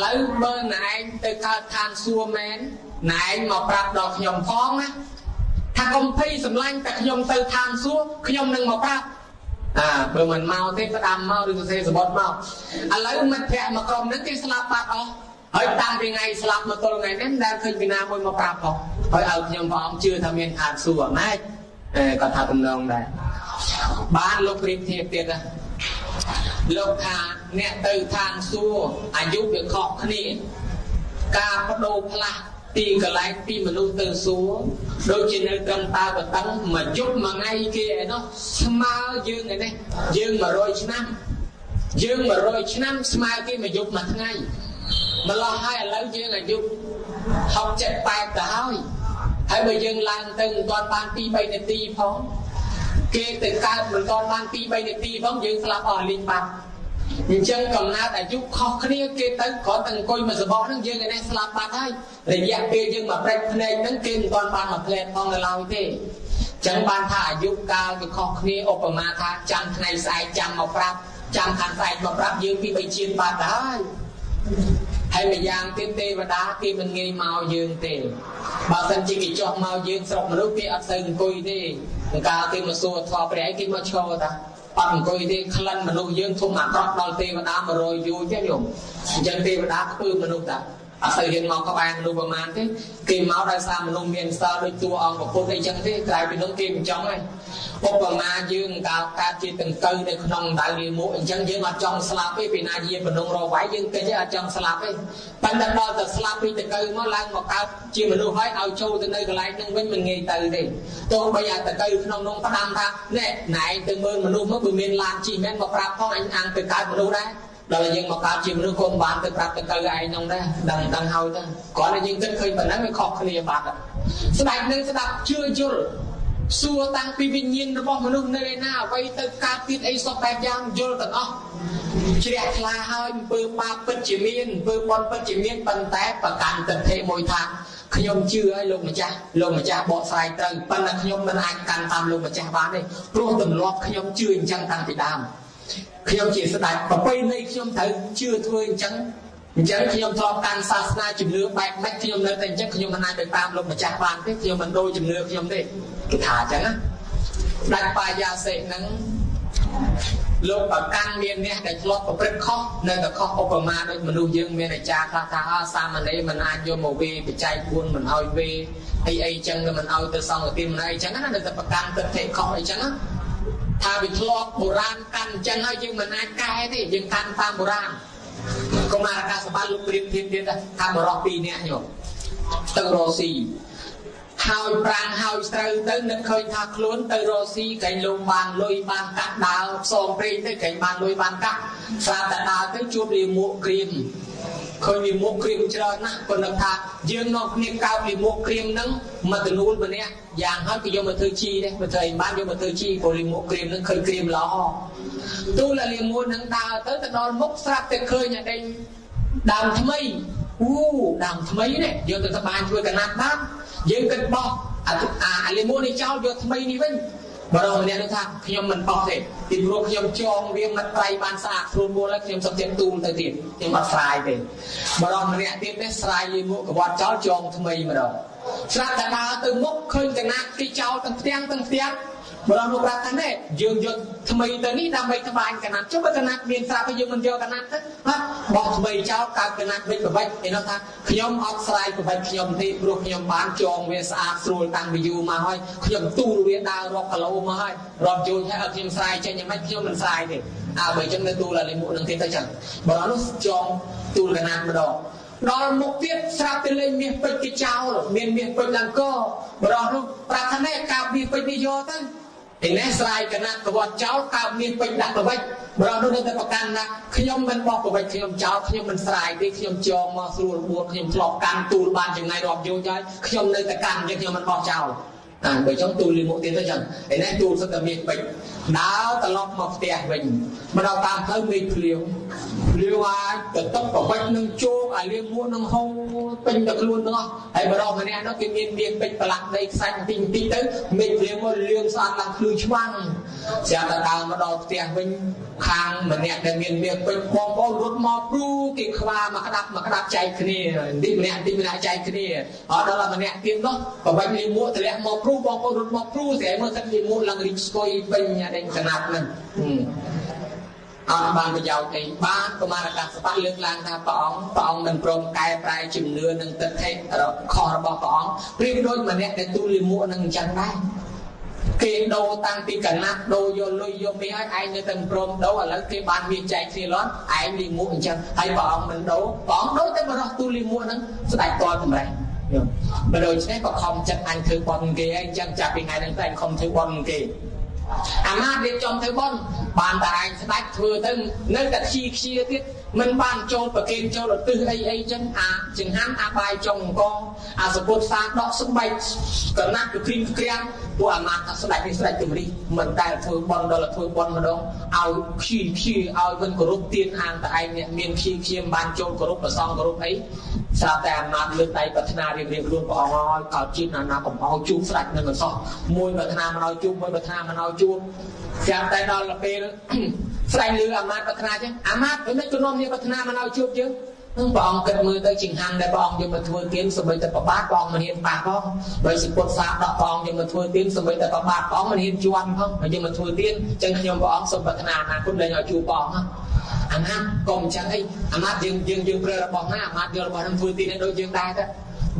ឡូវបើណែទៅកើតឋានសួគ៌មែនណែមកប្រាប់ដល់ខ្ញុំផងណាថាកុំភ័យសម្លាញ់តែខ្ញុំទៅឋានសួគ៌ខ្ញុំនឹងមកប្រាប់បើមិនមកទេផ្ដាំមកឬសរសេរសបុតមកឥឡូវមិត្តភក្តិមកក្រុមហ្នឹងគេស្លាប់បាត់អស់ហើយតាំងពីថ្ងៃស្លាប់មកទល់ថ្ងៃនេះមិនដែលឃើញពីណាមួយមកប្រាប់ផងហើយឲ្យខ្ញុំព្រះអង្គជឿថាមានឋានសួគ៌ម៉េចគាត់ថាទំនងដែរបានលោកប្រៀបធៀបទៀតណាលោកថាអ្នកទៅឋានសួគ៌អាយុវាខុសគ្នាការបដូរផ្លាស់ទីកន្លែងពីមនុស្សទៅសួគ៌ដូចជានៅត្រឹមតាបតឹងមួយយប់មួយថ្ងៃគេឯនោះស្មើយើងឯនេះយើង100ឆ្នាំស្មើគេមួយយប់មួយថ្ងៃម្ល៉េះហើយឥឡូវយើងអាយុ60 70ទៅហើយបើយើងឡើងទៅមិនទាន់បាន 2-3 នាទីផងគេទៅកើតមិនទាន់បាន 2-3 នាទីផងយើងស្លាប់អស់លីងបាត់អញ្ចឹងកំណើតអាយុខុសគ្នាគេទៅគ្រាន់តែអង្គុយមួយសបកហ្នឹងយើងឯនេះស្លាប់បាត់ហើយរយៈពេលយើងមកព្រឹកភ្នែកហ្នឹងគេមិនទាន់បានមកផ្លែតផងនៅឡើយទេអញ្ចឹងបានថាអាយុកាលវាខុសគ្នាឧបមាថាចាំថ្ងៃស្អែកចាំមកប្រាប់ចាំខាងស្អែកមកប្រាប់យើងពី3ជាតិបាត់ហើយហើយម្យ៉ាងទៀតទេវតាគេមិនងាយមកយើងទេបើសិនជាគេចុះមកយើងស្រុកមនុស្សគេអត់សូវអង្គុយទេកាលគេមកសួរធម៌ព្រះគេមកឈរតាអត់អង្គុយទេក្លិនមនុស្សយើងធំអាក្រក់ដល់ទេវតា100យូរទេញោមអញ្ចឹងទេវតាខ្ពើមនុស្សតា អត់ទៅហ៊ានមកក្បែរមនុស្សប្រមាណទេគេមកដោយសារមនុស្សមានសិលដូចតួអង្គប្រពុតអីចឹងទេក្រៅពីនោះគេមិនចង់ទេឧបមាយើងកើតជាតង្កូវនៅក្នុងដៅលាមកអញ្ចឹងយើងអត់ចង់ស្លាប់ទេពីណាយាបណ្ដងរវាយយើងគេអត់ចង់ស្លាប់ទេប៉ុន្តែដល់តែស្លាប់ពីតង្កូវមកឡើងមកកើតជាមនុស្សហើយឲ្យចូលទៅនៅកន្លែងហ្នឹងវិញមិនងាយទៅទេទោះបីអាតង្កូវក្នុងនោះផ្ដាំថាណែណែទៅមើលមនុស្សមកវាមានឡានជិះមែនមកប្រាប់ផងអញអាងទៅកើតមនុស្សដែរដល់យើងមកកើតជាមនុស្សក៏មិនបានទៅប្រាប់តង្កូវឯងហ្នឹងដែរដឹងហើយទៅគ្រាន់តែយើងគិតឃើញប៉ុណ្ណឹងវាខុសគ្នាបាត់ស្ដេចនឹងស្ដាប់ជឿយល់សួរតាំងពីវិញ្ញាណរបស់មនុស្សនៅឯណាអ្វីទៅកើតទៀតអីសពបែបយ៉ាងយល់ទាំងអស់ជ្រះថ្លាហើយអំពើបាបពិតជាមានអំពើបន់ពិតជាមានប៉ុន្តែប្រកាន់ទិដ្ឋិមួយថាខ្ញុំជឿឲ្យលោកម្ចាស់បកស្រាយត្រូវប៉ុន្តែខ្ញុំមិនអាចកាន់តាមលោកម្ចាស់បានទេព្រោះទម្លាប់ខ្ញុំជឿអញ្ចឹងតាំងពីដើមខ្ញុំជាស្ដេចប្រពៃណីខ្ញុំត្រូវជឿធ្វើអញ្ចឹងខ្ញុំធ្លាប់កាន់សាសនាជំនឿបែបម៉េចខ្ញុំនៅតែអញ្ចឹងខ្ញុំមិនអាចទៅតាមលោកម្ចាស់បានទេខ្ញុំមិនដូរជំនឿខ្ញុំទេគេថាអញ្ចឹងណាស្ដេចបាយាសិហ្នឹងលោកប្រកាន់មានអ្នកដែលធ្លាប់ប្រព្រឹត្តខុសនៅតែខុសឧបមាដូចមនុស្សយើងមានអាចារ្យខ្លះថាសាមណេរមិនអាចយកមកវេបច្ច័យ4មិនឲ្យវេអីចឹងក៏មិនឲ្យទៅសង្ឃទានមិនអីចឹងណានៅតែប្រកាន់ទិដ្ឋិខុសអីចឹងណាថាវាធ្លាប់បុរាណកាន់អញ្ចឹងហើយយើងមិនអាចកែទេយើងកាន់តាមបុរាណកុមារកាសបាលលោកព្រាមទៀតថាបរោះ2នាក់ញោមទៅរស់ស៊ីហើយប្រាំងហើយស្រូវទៅនឹកឃើញថាខ្លួនទៅរស់ស៊ីកែងលំបានលុយបានកាក់ដើរផ្សងព្រេងទៅកែងបានលុយបានកាក់ស្រាប់តែដើរទៅជួបលាមកក្រៀមឃើញលាមកក្រៀមច្រើនណាស់ក៏នឹកថាយើងនាំគ្នាកោតលាមកក្រៀមហ្នឹងមកទនូលម្នាក់យ៉ាងហើយក៏យកមកធ្វើជីដែរបើត្រូវបានយកមកធ្វើជីព្រោះលាមកក្រៀមហ្នឹងឃើញក្រៀមល្អទូលលាមកហ្នឹងដើរទៅដល់មុខស្រាប់តែឃើញអាដេញដើមថ្មីដើមថ្មីនេះយកទៅត្បាញជួយកណាត់បានយើងគិតបោះអាលាមកនេះចោលយកថ្មីនេះវិញបរោះម្នាក់នោះថាខ្ញុំមិនបោះទេពីព្រោះខ្ញុំចងវាមិនត្រៃបានស្អាតស្រួលមកហើយខ្ញុំសុំទៀតទូលទៅទៀតខ្ញុំអត់ស្រាយទេបរោះម្នាក់ទៀតនេះស្រាយលាមកកវត្តចោលចងថ្មីម្ដងស្រាប់តែដើរទៅមុខឃើញកណាត់ទីចោលទាំងផ្ទាំងបរោះលោកប្រាប់ថាណែយើងយកថ្មីទៅនេះដើម្បីត្បាញកណាត់ចុះបើកណាត់មានស្រាប់ហើយយើងមិនយកកណាត់ទៅបោះថ្មីចោលកើតកណាត់វិញប្រវិចឯនោះថាខ្ញុំអត់ស្រាយប្រវិចខ្ញុំទេព្រោះខ្ញុំបានចងវាស្អាតស្រួលតាំងពីយូរមកហើយខ្ញុំទូលវាដើររាប់គីឡូមកហើយរាប់យូរហើយអត់ខ្ញុំស្រាយចេញយ៉ាងម៉េចខ្ញុំមិនស្រាយទេបើចឹងនៅទូលលាមកនឹងទៀតទៅចឹងបរោះនោះចងទូលកណាត់ម្ដងដល់មុខទៀតស្រាប់តែលេងមាសពេជ្រគេចោលមានមាសពេជ្រឡើងកបរោះនោះប្រាប់ថាណែកាប់មាសពេជ្រនេះយកទៅឯនេះស្រាយកណាត់កវត្តចោលកោបមាសពេជ្រដាក់ប្រវិចបរោះនោះនៅតែប្រកាន់ណាខ្ញុំមិនបោះប្រវិចខ្ញុំចោលខ្ញុំមិនស្រាយទេខ្ញុំចងមកស្រួលបួលខ្ញុំធ្លាប់កាន់ទូលបានចំណាយរាប់យូរហើយខ្ញុំនៅតែកាន់ចឹងខ្ញុំមិនបោះចោលបើចឹងទូលលាមកទៀតទៅចឹងឯនេះទូលសិតតែមាសពេជ្រដើរត្រឡប់មកផ្ទះវិញមកដល់តាមផ្លូវមេឃភ្លៀវអាចទៅតុបប្រវិចនឹងជោគអាលាមកនឹងហូរពេញទៅខ្លួនទាំងអស់ហើយបរោះម្នាក់នោះគេមានមាសពេជ្រប្រឡាក់ដីខ្សាច់បន្តិចទៅមេឃភ្លៀវមកលឿងស្អាតឡើងភ្លឺឆ្វាំងស្រាប់តែដើរមកដល់ផ្ទះវិញខាងម្នាក់ដែលមានមាសពេជ្របងប្អូនរត់មកព្រូគេខ្វាមកក្តាប់ចែកគ្នាទីម្នាក់ចែកគ្នាអត់ដល់ម្នាក់ទៀតនោះប្រវិចលាមកធ្លាក់មកព្រូបងប្អូនរត់មកព្រូស្រីមើលទឹកលាមកឡើងរីកស្គយពេញអាដេញកណាត់ហ្នឹងអត់បានប្រយោជន៍អីបានកុមារកាសបៈលើកឡើងថាព្រះអង្គមិនព្រមកែប្រែជំនឿនឹងទិដ្ឋិខុសរបស់ព្រះអង្គព្រៀបដូចម្នាក់ដែលទូលលាមកនឹងអញ្ចឹងដែរគេដូរតាំងពីកណាត់ដូរយកលុយយកមាសឲ្យឯងនៅតែព្រមដូរឥឡូវគេបានមានចែកគ្នាលាន់ឯងលាមកអញ្ចឹងហើយព្រះអង្គមិនដូរព្រះអង្គដូរតែបរោះទូលលាមកហ្នឹងស្ដេចតតម្ល៉េះបើដូច្នេះក៏ខំចិត្តអញធ្វើបន់គេហើយអញ្ចឹងចាប់ពីថ្ងៃហ្នឹងតែអញខំធ្វើបន់គេអាមាត្យរៀបចំធ្វើបន់បានតែឯងស្ដេចធ្វើទៅនៅតែខ្ជាទៀតមិនបានចូលប្រគេនចូលឧទ្ទិសអីចឹងចង្ហាន់បាយចុងអង្គសពុទ្ធសាដកស្បែកកណាត់គ្រីមក្រាំងពួកអាមាត្យស្ដេចនេះស្ដេចជំរិះមិនដែលធ្វើបន់ដល់ធ្វើបន់ម្ដងឲ្យខ្ជាឲ្យមិនគោរពទានអាងតែឯងអ្នកមានខ្ជាមិនបានចូលគោរពប្រសងគោរពអីស្រាប់តែអាមាត្យលើកដៃប្រាថ្នារៀបខ្លួនព្រះអង្គឲ្យកោតជាតិណាកំហោជួបស្ដេចនឹងអសោះមួយប្រាថ្នាមិនឲ្យជួបមួយប្រាថ្នាមិនឲ្យជួបចាំតែដល់ពេលស្ដេចលើអាមាត្យប្រាថ្នាចឹងអាមាត្យមិនក៏នាំគ្នាប្រាថ្នាមិនឲ្យជួបយើងនឹងព្រះអង្គគិតមើលទៅចង្ហាន់ដែលព្រះអង្គយកមកធ្វើទានសម្បីតែប្របាទព្រះអង្គមិនហ៊ានប៉ះផងបើសិពុទ្ធសាសដកព្រះអង្គយកមកធ្វើទានសម្បីតែប្របាទព្រះអង្គមិនហ៊ានជន់ផងហើយយកមកធ្វើទានចឹងខ្ញុំព្រះអង្គសូមប្រាថ្នាអនាគតលែងឲ្យជួបព្រះអង្គ អាណាកុំចឹងអីអាណាយើងប្រើរបស់ណាអាណាយករបស់នឹងធ្វើទីនេះដូចយើងដែរទៅ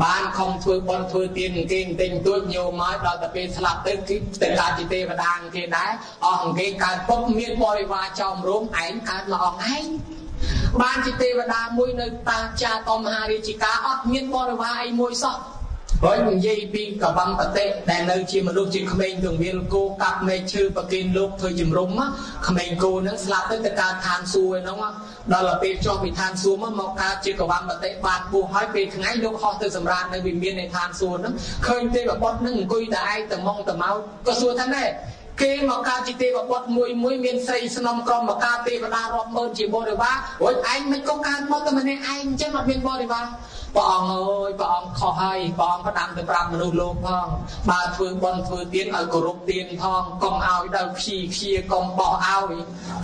បានខំធ្វើបន់ធ្វើទៀនគេទិញទួចញោមមកដល់តែពេលស្លាប់ទៅគឺតែកើតជាទេវតាគេដែរអស់គេកើតពុកមានបរិវារចោមរោមឯងកើតមកអស់ឯងបានជាទេវតាមួយនៅតាចាតមហារាជិកាអត់មានបរិវារអីមួយសោះហើយនិយាយពីកវੰបតិដែលនៅជាមនុស្សជាក្មេងទងមានគោកាប់មេឈើប្រគេនលោកធ្វើជំរុំក្មេងគោនឹងស្លាប់ទៅកើតឋានសួគ៌ហ្នឹងដល់ទៅពេលចុះពីឋានសួគ៌មកកើតជាកវੰបតិបានពោះហើយពេលថ្ងៃលោកហោះទៅសម្រាកនៅវិមាននៃឋានសួគ៌ហ្នឹងឃើញទេវបុត្រហ្នឹងអង្គុយតែឯងតែមកតែមកក៏សួរថាណែគេមកកើតជាទេវបុត្រមួយមានស្រីស្នំក្រុមមកកើតទេវតារាប់ម៉ឺនជាបរិវាររួចឯងមិនក៏កើតមកតែម្នាក់ឯងអញ្ចឹងអត់មានបរិវារព្រះអង្គអើយព្រះអង្គខុសហើយព្រះអង្គផ្ដាំទៅប្រាប់មនុស្សលោកផងបើធ្វើបន់ធ្វើទានឲ្យគោរពទានផងកុំឲ្យដល់ខ្ជាកុំបោះឲ្យ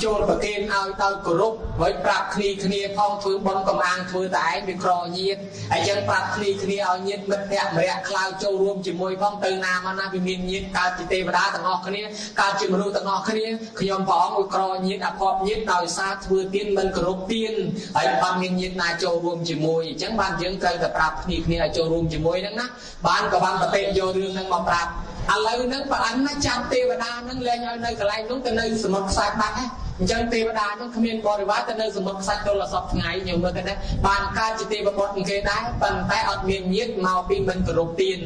ចូលប្រគេនឲ្យដល់គោរពហើយប្រាប់គ្នាផងធ្វើបន់កំអាងធ្វើតែឯងវាក្រញាតហើយចឹងប្រាប់គ្នាឲ្យញាតមិត្តភក្តិម្នាក់ខ្លៅចូលរួមជាមួយផងទៅណាមកណាវាមានញាតកើតជាទេវតាទាំងអស់គ្នាកើតជាមនុស្សទាំងអស់គ្នាខ្ញុំព្រះអង្គក្រញាតអភ័ព្វញាតដោយសារធ្វើទានមិនគោរពទានហើយអត់មានញាតណាចូលរួមជាមួយអញ្ចឹងបានយើងត្រូវតែប្រាប់គ្នាឲ្យចូលរួមជាមួយហ្នឹងណាបានកវੰបតិយករឿងហ្នឹងមកប្រាប់ឥឡូវហ្នឹងព្រះអង្គណាចាំទេវតាហ្នឹងលែងឲ្យនៅកន្លែងនោះទៅនៅសមុទ្រខ្សាច់បាត់ហ្នឹងអញ្ចឹងទេវតាហ្នឹងគ្មានបរិវារទៅនៅសមុទ្រខ្សាច់ទល់សពថ្ងៃញោមមើលទៅដែរបានកើតជាទេវបុត្រគេដែរប៉ុន្តែអត់មានញាតមកពីមិនគោរពទាន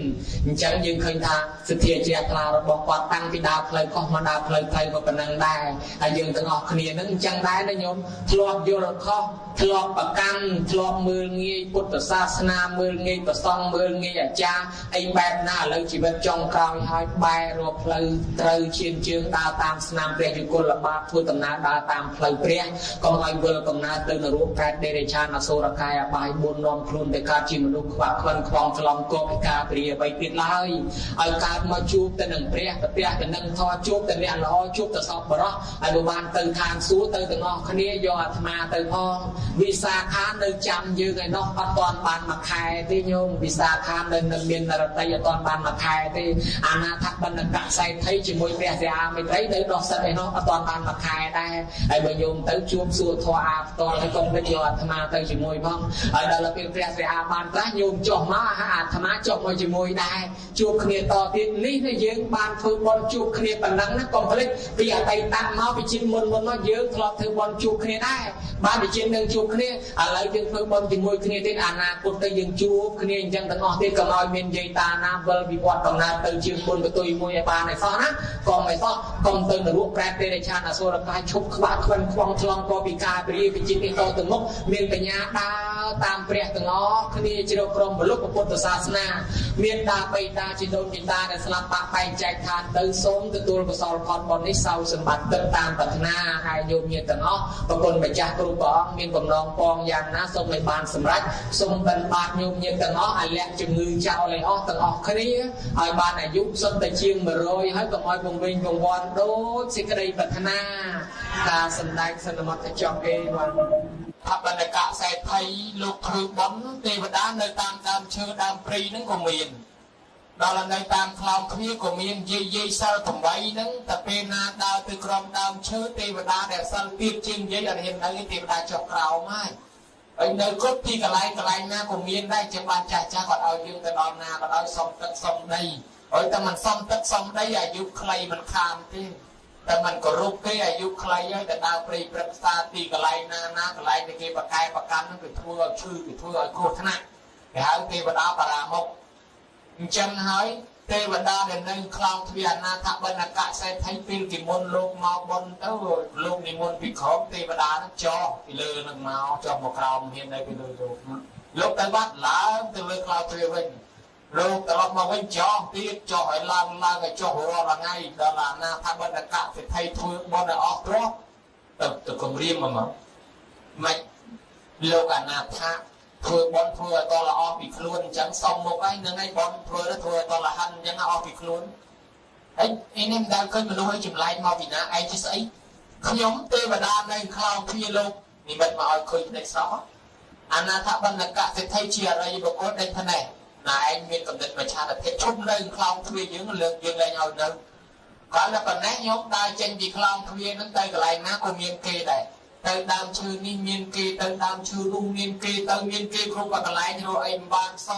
អញ្ចឹងយើងឃើញថាសទ្ធាជ្រះថ្លារបស់គាត់តាំងពីដើរផ្លូវខុសមកដើរផ្លូវផ្លូវមកប៉ុណ្ណឹងដែរហើយយើងទាំងអស់គ្នាហ្នឹងអញ្ចឹងដែរណាញោមធ្លាប់យល់ខុសធ្លាប់ប្រកាន់ធ្លាប់មើលងាយពុទ្ធសាសនាមើលងាយប្រសង់មើលងាយអាចារ្យអីបែបណាឥឡូវជីវិតចុងក្រោយហើយបែររកផ្លូវត្រូវឈានជើងដើរតាមស្នាមព្រះយុគលបាតធ្វើដំណើរដើរតាមផ្លូវព្រះកុំឲ្យវិលកំណើតទៅនរកកែតដេរេឆានអសូរកាយអបាយ4នាំខ្លួនទៅកើតជាមនុស្សខ្វាក់ខ្វិនខ្វងឆ្លងកោពិការព្រាអ្វីទៀតឡើយឲ្យកើតមកជួបទៅនឹងព្រះប្រទះទៅនឹងធម៌ជួបទៅអ្នកល្អជួបទៅសពបរោះហើយបានទៅឋានសួគ៌ទៅទាំងអស់គ្នាយកអាត្មាទៅផងវិសាខានៅចាំយើងឯនោះអត់ទាន់បានមួយខែទេញោមវិសាខានៅនឹងមាននរតីអត់ទាន់បានមួយខែទេអាណាថបណ្ឌកសៃថីជាមួយព្រះសិហាមេត្រីនៅដោះសិតឯនោះអត់ទាន់បានមួយខែដែរហើយបើញោមទៅជួបសួរធម៌អាផ្ទាល់ហើយកុំភ្លេចយកអាត្មាទៅជាមួយផងហើយដល់ពេលព្រះសិហាបានប្រាស់ញោមចុះមកអាត្មាចុះមកជាមួយដែរជួបគ្នាតទៀតនេះតែយើងបានធ្វើបន់ជួបគ្នាប៉ុណ្ណឹងណាកុំភ្លេចពីអតីតមកពីជាតិមុនមកយើងធ្លាប់ធ្វើបន់ជួបគ្នាដែរបានពីជាតិនឹងជួបគ្នាឥឡូវយើងធ្វើបន់ជាមួយគ្នាទៀតអនាគតទៅយើងជួបគ្នាអញ្ចឹងទាំងអស់ទៀតកុំឲ្យមានយាយតាណាវិលវិវត្តកំណើតទៅជាបុណ្យបទុយមួយឲ្យបានឲ្យសោះណាកុំឲ្យសោះកុំទៅនរកប្រែតទេរឆានអសុរកាយឈប់ខ្វាក់ខ្វិនខ្វងឆ្លងក៏ពីការព្រាពីជាតិនេះតទៅមុខមានបញ្ញាដើរតាមព្រះទាំងអស់គ្នាជ្រៅព្រមពលុកពុទ្ធសាសនាមានតាបៃតាជីដូនជីតាដែលស្លាប់បាក់បែកចែកឋានទៅសូមទទួលកុសលផលបុណ្យនេះសោសម្បត្តិទៅតាមប្រាថ្នាហើយយោមញាតិទាំងអស់ប្រគុណម្ចាស់គ្រូព្រះអង្គមានបំណងពងយ៉ាងណាសូមឲ្យបានសម្រេចសូមបិណ្ឌបាតញោមញាតិទាំងអស់ឲ្យលាក់ជំងឺចោលឲ្យអស់ទាំងអស់គ្នាឲ្យបានអាយុសុទ្ធតែជាង100ហើយកុំឲ្យវង្វេងវង្វាន់ដូចសេចក្តីប្រាថ្នាការសម្ដែងសន្មតចង់គេបានអបណ្ឌកសែថីលោកគ្រូបុណ្យទេវតានៅតាមដើមឈើដើមព្រៃហ្នឹងក៏មានដល់នៅតាមខ្លោងគ្នាក៏មានយាយសិល8ហ្នឹងតែពេលណាដើរទៅក្រោមដើមឈើទេវតាដែលសិលទៀតជាងយាយអត់ហ៊ាននៅទេវតាចុះក្រោមហើយហើយនៅគ្រប់ទីកន្លែងណាក៏មានដែរជាបានចាស់គាត់ឲ្យយើងទៅដល់ណាក៏ឲ្យសុំទឹកសុំដីហើយតែមិនសុំទឹកសុំដីអាយុខ្លីមិនខានទេតែមិនគោរពគេអាយុខ្លីហើយតែដើរព្រៃព្រឹក្សាទីកន្លែងណាកន្លែងដែលគេបកកែប្រកាន់ហ្នឹងគេធ្វើឲ្យឈឺគេធ្វើឲ្យគ្រោះថ្នាក់គេហៅទេវតាបារាមុខអញ្ចឹងហើយទេវតាដែលនៅខ្លោងទ្វារអនាថបណ្ឌកសែថៃពេលគេមុនលោកមកបុណ្យទៅលោកនិមន្តពីក្រោមទេវតាហ្នឹងចោះពីលើនឹងមកចុះមកក្រោមមាននៅពីលើលោកទៅបាត់ឡើងទៅលើខ្លោងទ្វារវិញលោកត្រឡប់មកវិញចោះទៀតចោះឲ្យឡើងឲ្យចោះរាល់ថ្ងៃដល់អាណាថបណ្ឌកសែថៃធ្វើបុណ្យឲ្យអស់ទ្រព្យទៅគំរាមមកមិនលោកអាណាថធ្វើបន់ធ្វើឲ្យតល្អពីខ្លួនអញ្ចឹងសុំមកឯងនឹងឯងបន់ធ្វើឲ្យតលហិនអញ្ចឹងអស់ពីខ្លួនហើយនេះមិនដែលឃើញមនុស្សឲ្យចម្លែកមកពីណាឯងជាស្អីខ្ញុំទេវតានៅខ្លោងទ្វារលោកនិមិត្តមកឲ្យឃើញផ្នែកសោះអាណាថបណ្ឌកសែថៃជាអរិយបុគ្គលដេញភ្នែកណាឯងមានកំណត់មច្ឆាតភាពឈប់នៅខ្លោងទ្វារយើងលើកយើងលែងឲ្យនៅគាត់តែប៉ុណ្ណេះខ្ញុំដើរចេញពីខ្លោងទ្វារហ្នឹងទៅកន្លែងណាក៏មានគេដែរ tới đam chư ni miên kê tới đam chư luôn miên kê tới miên kê không có cái lại rồi anh ban so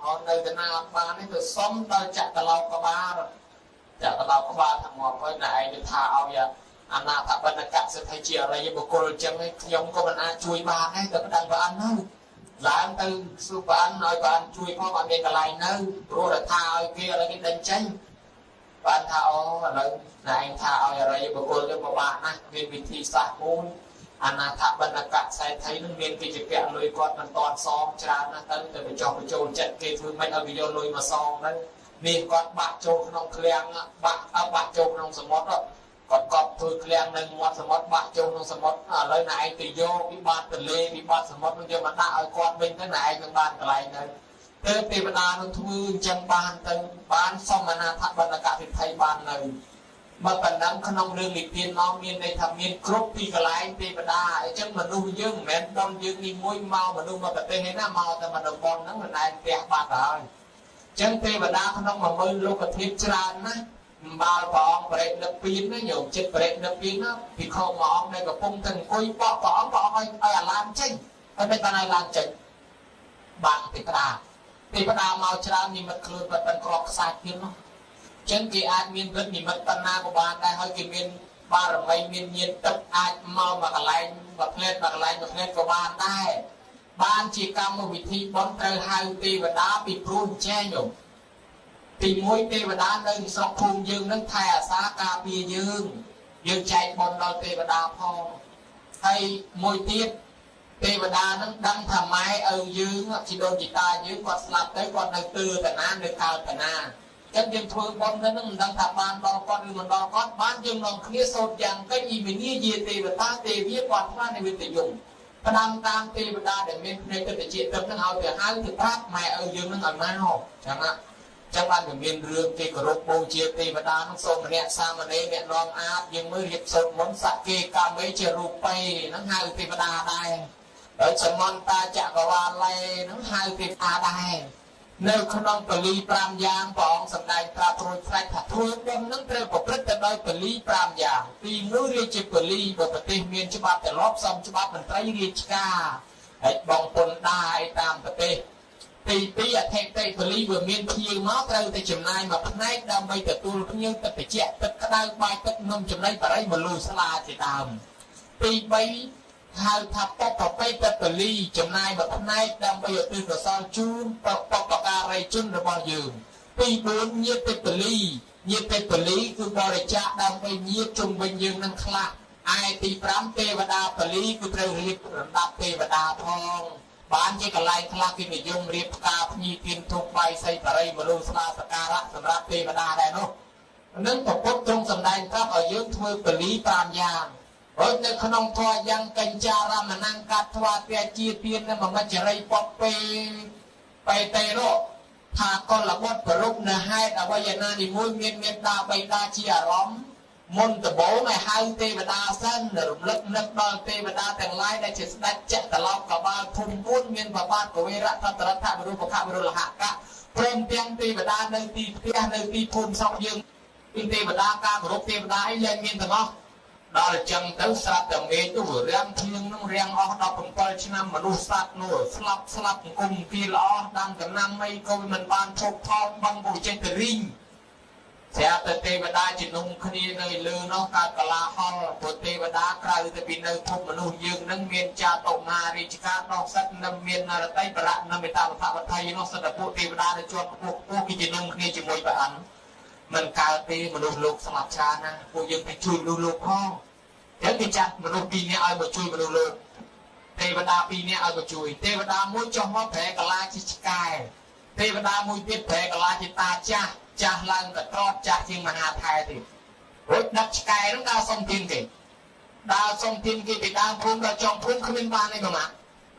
họ nơi cái nào ban ấy từ sống tới chặt cái lau có ba rồi chặt cái lau có ba thằng ngọc với này để thà ao giờ anh nào thà bên này cắt sẽ thay chia lại với bộ cô chân ấy giống có bên ai chui ba ấy từ đang vào ăn thôi làm từ su bạn nói bạn chui có bạn đi cái lại nơi rồi là thà kia là cái đánh tranh bạn thao là này anh thao ở đây bộ cô cho bạn này viên vị thi sát môn anh thao bên là cả sai thấy nó miền cái chuyện kẹo lôi conมัน toàn xóm tràn nó tới từ bên trong châu trận kia thôi mấy ở video lôi mà xóm đấy miền con bạc châu không keng bạc châu không sầm mót đó còn cọp thôi keng nên mót sầm mót bạc châu không sầm mót ở nơi này từ vô bị bát từ lê bị bát sầm mót nó cho mà đạo con bên cái này thằng ban cái này này tới từ bên đó nó thui chân ban tới ban xong mà na thằng ban là cả thì thay ban này mà phần đắng khăn ông lương lịch tiên nó miền này thằng miền crop thì cái lại từ bên đó chân mà nuôi dương mẹ đông dương đi muối mau mà nuôi mà cái tên này nó mauแต่mà đồng bòn nó là này tẹt bạc rồi chân từ bên đó khăn ông mà mới lúc cái thiết tràn á ba bọn bẹt đập pin nó nhổ chết bẹt đập pin nó thì không mà ông này có phun thành quay bỏ ai làm chinh ở bên này làm chinh bạn thì thì bắt đầu mau chảมีมันคลื่นมันเป็นกรอกสายพินเนาะฉันกี่อาจมีเรื่องมีมันปัญหาของบ้านได้ให้กี่มีบารมีมีเย็นตับอาจเมามาอะไรมาเพลิดมาอะไรมาเพลิดกับบ้านได้บ้านจีกรรมวิธีบอนเตอร์ไฮตีบดาปีพรุ่นแช่อยู่ตีมวยตีบดาหนึ่งสองภูมิยืนนั่งไทยอาสาคาปียืนใจบอลเราตีบดาพอให้มวยตีเทวดานั้นดังทำไมยืงชิโดนจิตายืงกอดสลับได้กอดในตื้อแต่น้าในข่าวแต่น้าจันยังทวนบอลนั้นดังทำบ้านดอกก้อนอื่นมันดอกก้อนบ้านยังนองเคลียร์โซดยังก็ยีมินี่ยีเทวดาเทวีกอดพระในวิทยุพนังตามเทวดาเดี๋ยวมีในตัวเจตตั้งนั้นเอาแต่ห้าถึงพระไม่ยืงนั่งเอาหน้าหอกจังนะจังบ้านอย่างมีเรื่องเกี่ยวกับรบโบเจียเทวดาทั้งทรงเนี่ยสามเณรเนี่ยนองอาบยังมือเรียบสดมนสักเกกามไว้เจรูไปนั่งห้าเทวดาได้ở trong môn ta chạm vào ba lê nó hai việc à đài nếu không ông bờ ly pram giang bọn sầm đài ta thôi phải thật thôi đem nó theo một rất là đôi bờ ly pram giang vì núi riêng chỉ bờ ly và bờ tây miền cho bạn để lóp xong cho bạn mình thấy riêng ca ấy bọn quân đài tam bờ tây thì ở theo tây bờ ly vừa miền thiêu máu theo tại chừng này mà hôm nay đang bay từ tu nhưng tập phải chạy tập cái đai bay tập nông chừng này tại đây mà lùi xa thì tạm thì bay hai tháp bọcไปแต่ปลีจำนายแบบนายดำไปอยู่ตื่นกับซอยจูนปอกอะไรจุนระบายยืมปีบุญเงียบเป็นปลีเงียบเป็นปลีคือบริจาคดำไปเงียบจุงไปยืมนั่งคลาไอตีพรำเทวดาปลีคือเรียบระดับเทวดาทองบ้านที่กลายคลากินนิยมเรียบกาพญีกินทุกใบใส่ปะไรมาลูสลาสการะสำหรับเทวดาได้เนาะนั่นตกพบตรงสำแดงครับเอายืมทวยปลีตามยามโอ้ยในขนมทอยังกัญจารามานังกัดทวาเตียจีเตียนนั่นมันจะไรปอกไปเตโรหากก็ละบดประรุกนะให้แต่ว่าอย่างนั้นดิมุ้ยเมียนดาใบดาเชียร้อมมนตะโบไงให้เทวดาสั้นหรือลึกนึกดอนเทวดาแต่งไล่ได้เจตได้เจตลอดกับบ้านทุ่มบุญเมียนบ้านกเวระทัตระทับรุปะขบรุละหักกะเพิ่มเตียงเทวดาในตีเตียในตีภูมิสองยืงเทวดาการรุปเทวดาไอ้ยันเมียนตะเนาะđó là chân tới sạch đồng ý tôi vừa riêng thiên nó riêng ở đó bằng coi chứ năm mà đu sạch nữa slap cùng kia lo đang cả năm mấy câu mình ban chụp thon bằng bộ trên tờ ring sẽ tới tây và đa chỉ nung khi nơi lư nó cả là ho của tây và đá cày từ bên nơi thùng mà nung dương nâng miền cha tổ nga đi chỉ cả nó sạch nâng miền là tây và đá nâng miền ta và thay nó sạch là bộ tây và đá để cho bộ cái chỉ nung khi chỉ môi bạn mình cài tê mà lục lục sắm cha na cô dương phải chui lục lục không thế thì chắc mà lục pin này ai mà chui mà lục lục tê và đa pin này ai mà chui tê và đa mũi cho hóa thể cả la chỉ cài tê và đa mũi tiếp thể cả la chỉ ta cha lăng cả trót cha nhưng mà hà thai thì rồi đặt cài nó đa song thiên kì thì đa phun đa trong phun không nên ban này mà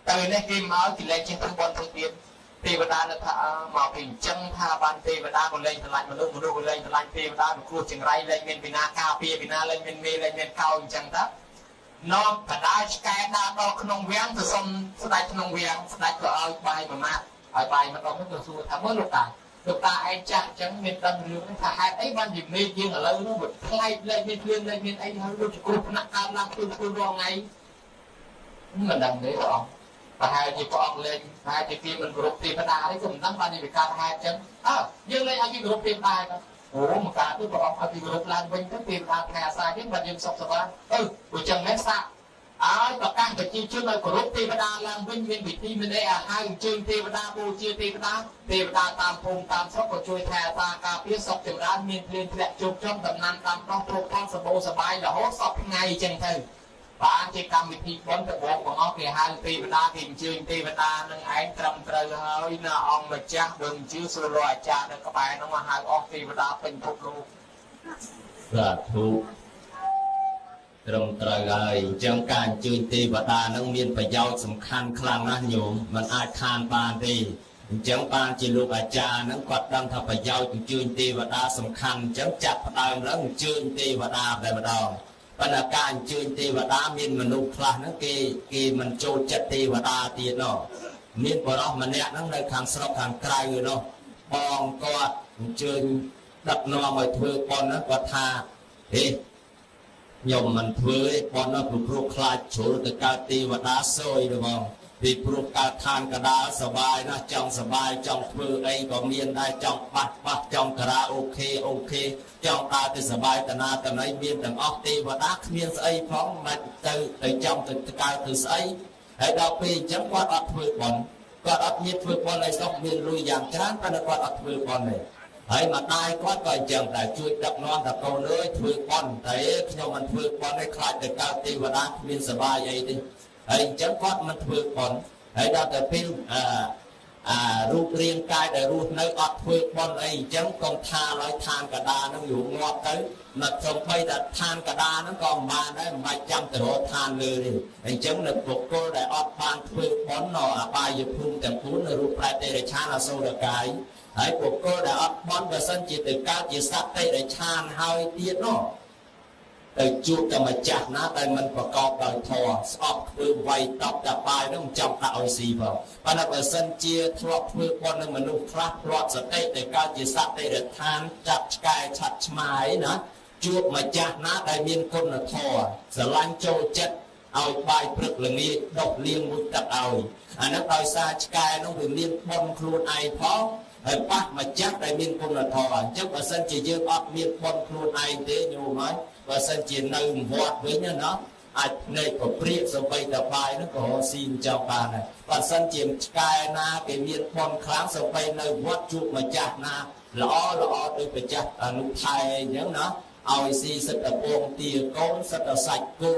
từ đây kim máu thì lên trên thang bòn thang tiềnเทวดาเนี่ยมาพิงจังท่าบานเทวดาคนเล่นทลายมนุษย์คนเล่นทลายเทวดาครูจังไรเล่นเงินปีนาคาเปียปีนาเล่นเงินเมย์เล่นเงินเก่าจังทับนอกแต่ได้แกดาดอกขนมเวียงจะส่งสไลด์ขนมเวียงสไลด์ก็เอาใบมาเอาใบมาต้องให้ตัวสู้ทำเมื่อลูกตาไอ้จังเงินตันเรื่องถ้าหายไอ้บ้านหยิบเมย์ยิงอะไรรู้แบบใครเล่นเงินเล่นเงินไอ้เขารู้จะกรุ๊ปนักการนำปืนรองไง mình đằng đấy rồi và hai chị con lên hai chị kia mình group thì phải đá đấy cũng đăng ban đi bị cao hai chân dương lên hai chị group tìm tài đó ủa một cả tôiบอกhai chị group lan vinh tức tìm đá thẻ sai cái mình dương sọc sọc của chân mét xa và càng phải chi chương lời của group thì phải đá lan vinh viên bị thi mình đây hai chương thì phải đá bù chia thì phải đá tam phùng tam sọc của chui thẻ xa cà phía sọc tiểu đá miền liên lệ chụp trong tầm năm tam trong pro con sập bồ sập bay là hốt sọc ngay chân thử và chỉ cầm bị thi bón từ bộ của nó thì hai ti bên ta tìm chương ti bên ta nâng ánh trầm trời hơi là ông mà chắc đừng chứ sửa rồi cha được các bạn nó mà hai ông ti bên ta bình phục luôn là thu trầm trời ơi trong càng chương ti bên ta nó miên phải giao sầm khăn khăn á nhổm mình ai khan bàn thì chẳng ban chỉ lúc cha nó quạt đang thập phải giao chương ti bên ta sầm khăn chẳng chặt đang nó chương ti bên ta để mà đòn và làการเชิญเทวดามีมนุษย์คลานั่นกีมันโจจัดเทวดาตีเนาะมีปรมันเนี่ยนั่งในทางสระทางไกลอยู่เนาะปองก็เชิญดับนอมาเถื่อปอนนั้นก็ท่าเฮ้ยมมันเถื่อปอนนั้นปลุกคลาโฉลแต่การเทวดาซอยหรือเปล่าvìปลุกการทานกระดาษสบายนะจังสบายจังเถื่อไอ้ก็มีได้จังปัดจังกระดาโอเคจังตาที่สบายแต่นาแต่ไหนมีแต่ออกตีว่าดักมีใส่พร้อมมาแต่จังแต่กายถือใส่ให้ดาวปีจังกวาดอัดเถื่อบอลกวาดอัดมีเถื่อบอลในสองมีลุยอย่างช้างแต่กวาดอัดเถื่อบอลเลยให้มาได้ก็จังแต่ช่วยดับนอนดับโตเลยเถื่อบอลแต่ขยมมันเถื่อบอลในคลายแต่กายตีว่าดักมีสบายไอ้ดิให้จังกวาดมันเถื่อบอลให้ดาวแต่พิมรูปเรียงกายแต่รูปในอัดเพื่อบอลไอ้จังกองทาลอยทานกระดานั่งอยู่งอtớiนักสมไปแต่ทานกระดานั่งก็มาได้มาจำแต่รถทานเลยไอ้จังนักปกโกได้อัดบานเพื่อบอลหน่อไปอยู่พุ่งแต่พุ่งในรูปปลายเตะชาโซดากายไอ้ปกโกได้อัดบอลแบบสันจิตก้าวจิตสัตย์เตะชาหายเตี้ยเนาะแต่จูบจะมาจับนะแต่มันประกอบโดยทอสอบคือไวตอบจะไปต้องจำตาเอาสีเปล่าปัญหาเปอร์เซ็นต์เจียทรอบคือบอลในมนุษย์คลาดรอดสเตะแต่การจิตสัตย์เตะทานจับกายชัดหมายนะจูบมาจับนะแต่มีคนละทอสลันโจเจ็ดเอาใบพลึกหรือนี้ดอกเลี้ยงมุดตัดเอาอันนั้นโดยซาชกายต้องเป็นเลี้ยงบอลครูไอเพราะไอ้ปักมาจับแต่มีคนละทอจับเปอร์เซ็นต์จะยืมออกมีบอลครูไอเตะอยู่ไหมvà sân chiến nơi vọt với nhau nó nơi có priết so với tập bài nó có xin chào bà này và sân chiến cài na cái miền bom kháng so với nơi vọt chụp mà chặt na lõ tôi phải chặt nụ thai nhớ nó ao si rất là bông tia con rất là sạch cô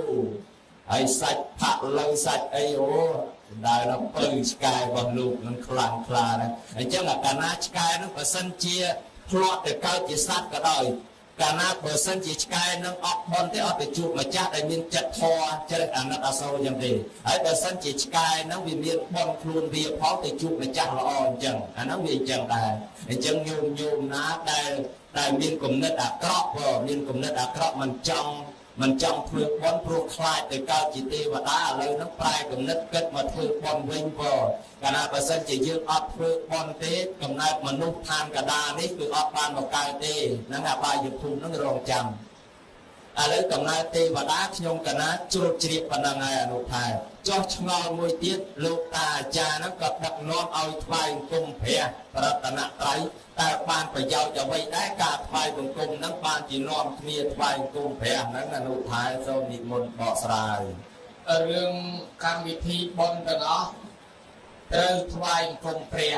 ai sạch phạt lâu sạch ai ô đại nó bơi cài bằng lục nó khla này ai chắc là cả na cài nó có sân chia plot để cao chỉ sát cả đờiการนับเปอร์เซ็นต์จีกายนั่งออกบอลที่ออกไปจูบมาจัดไอ้มีนจัดทอจะได้อ่านนักอาโซยังดีไอ้เปอร์เซ็นต์จีกายนั่งวิมีนบอลครูนเรียบพร้อมไปจูบมาจัดละอ่อนจังอันนั้นมีจังได้ไอ้จังโยมนะได้มีนกลุ่มนัดอักรอบมีนกลุ่มนัดอักรอบมันจังเพื่อบอลปลุกคลายแต่ก้าวจิตเทวดาเลยนักปลายกลุ่มนัดเกิดมาเพื่อบอลวิ่งพอการนับเปอร์เซ็นต์จียืดอัดเพื่อบอลเตะกลุ่มนัดมนุษย์ทานกระดานี่คืออัดบานกับกายเตะนั่นแหละปลายหยุดทุ่มนั่งรองจำอะไรกลุ่มนัดเทวดาขยมกันนะจุดจีบปนังไงอนุภาจอชงอมวยเตี้ยลูกตาจานักกับดักน้อมเอาไฟกุมเพียรัตนไตรแต่บ้านประยาวจะไว้ได้กาไฟกุมนักบ้านจีน้อมเมียไฟกุมเพียนั้นอนุภาโซนิมนต์บอกสายเรื่องการวิธีบนกันเนาะเรื่องไฟกุมเพีย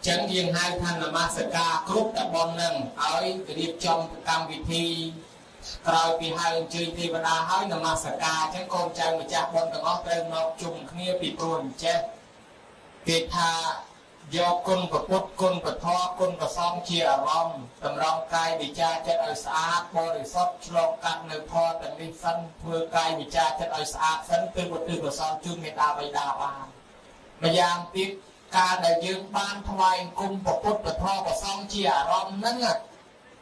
จังยังให้ท่านนมัสการครุบแต่บนนั่งเอาเรียบจอมการวิธีกลายปีให้จืดเทวดาให้นมัสการฉันโกงใจมาจากบนตะงอเติมนอกจุ่มเนี้ยปีปรุนเจ้เกิดทายกคนกับพุทธคนกับทอคนกับซองเชียร์รอมตำรองกายวิจารจะเอาสะอาดบริสุทธิ์ชลองกันในพอแต่ในสันเพื่อกายวิจารจะเอาสะอาดสันตื่นกับซองจุ่มเมตตาใบดาบานมายามติดการได้ยืมบ้านทวายกุมกับพุทธกับทอกับซองเชียร์รอมนั่นไง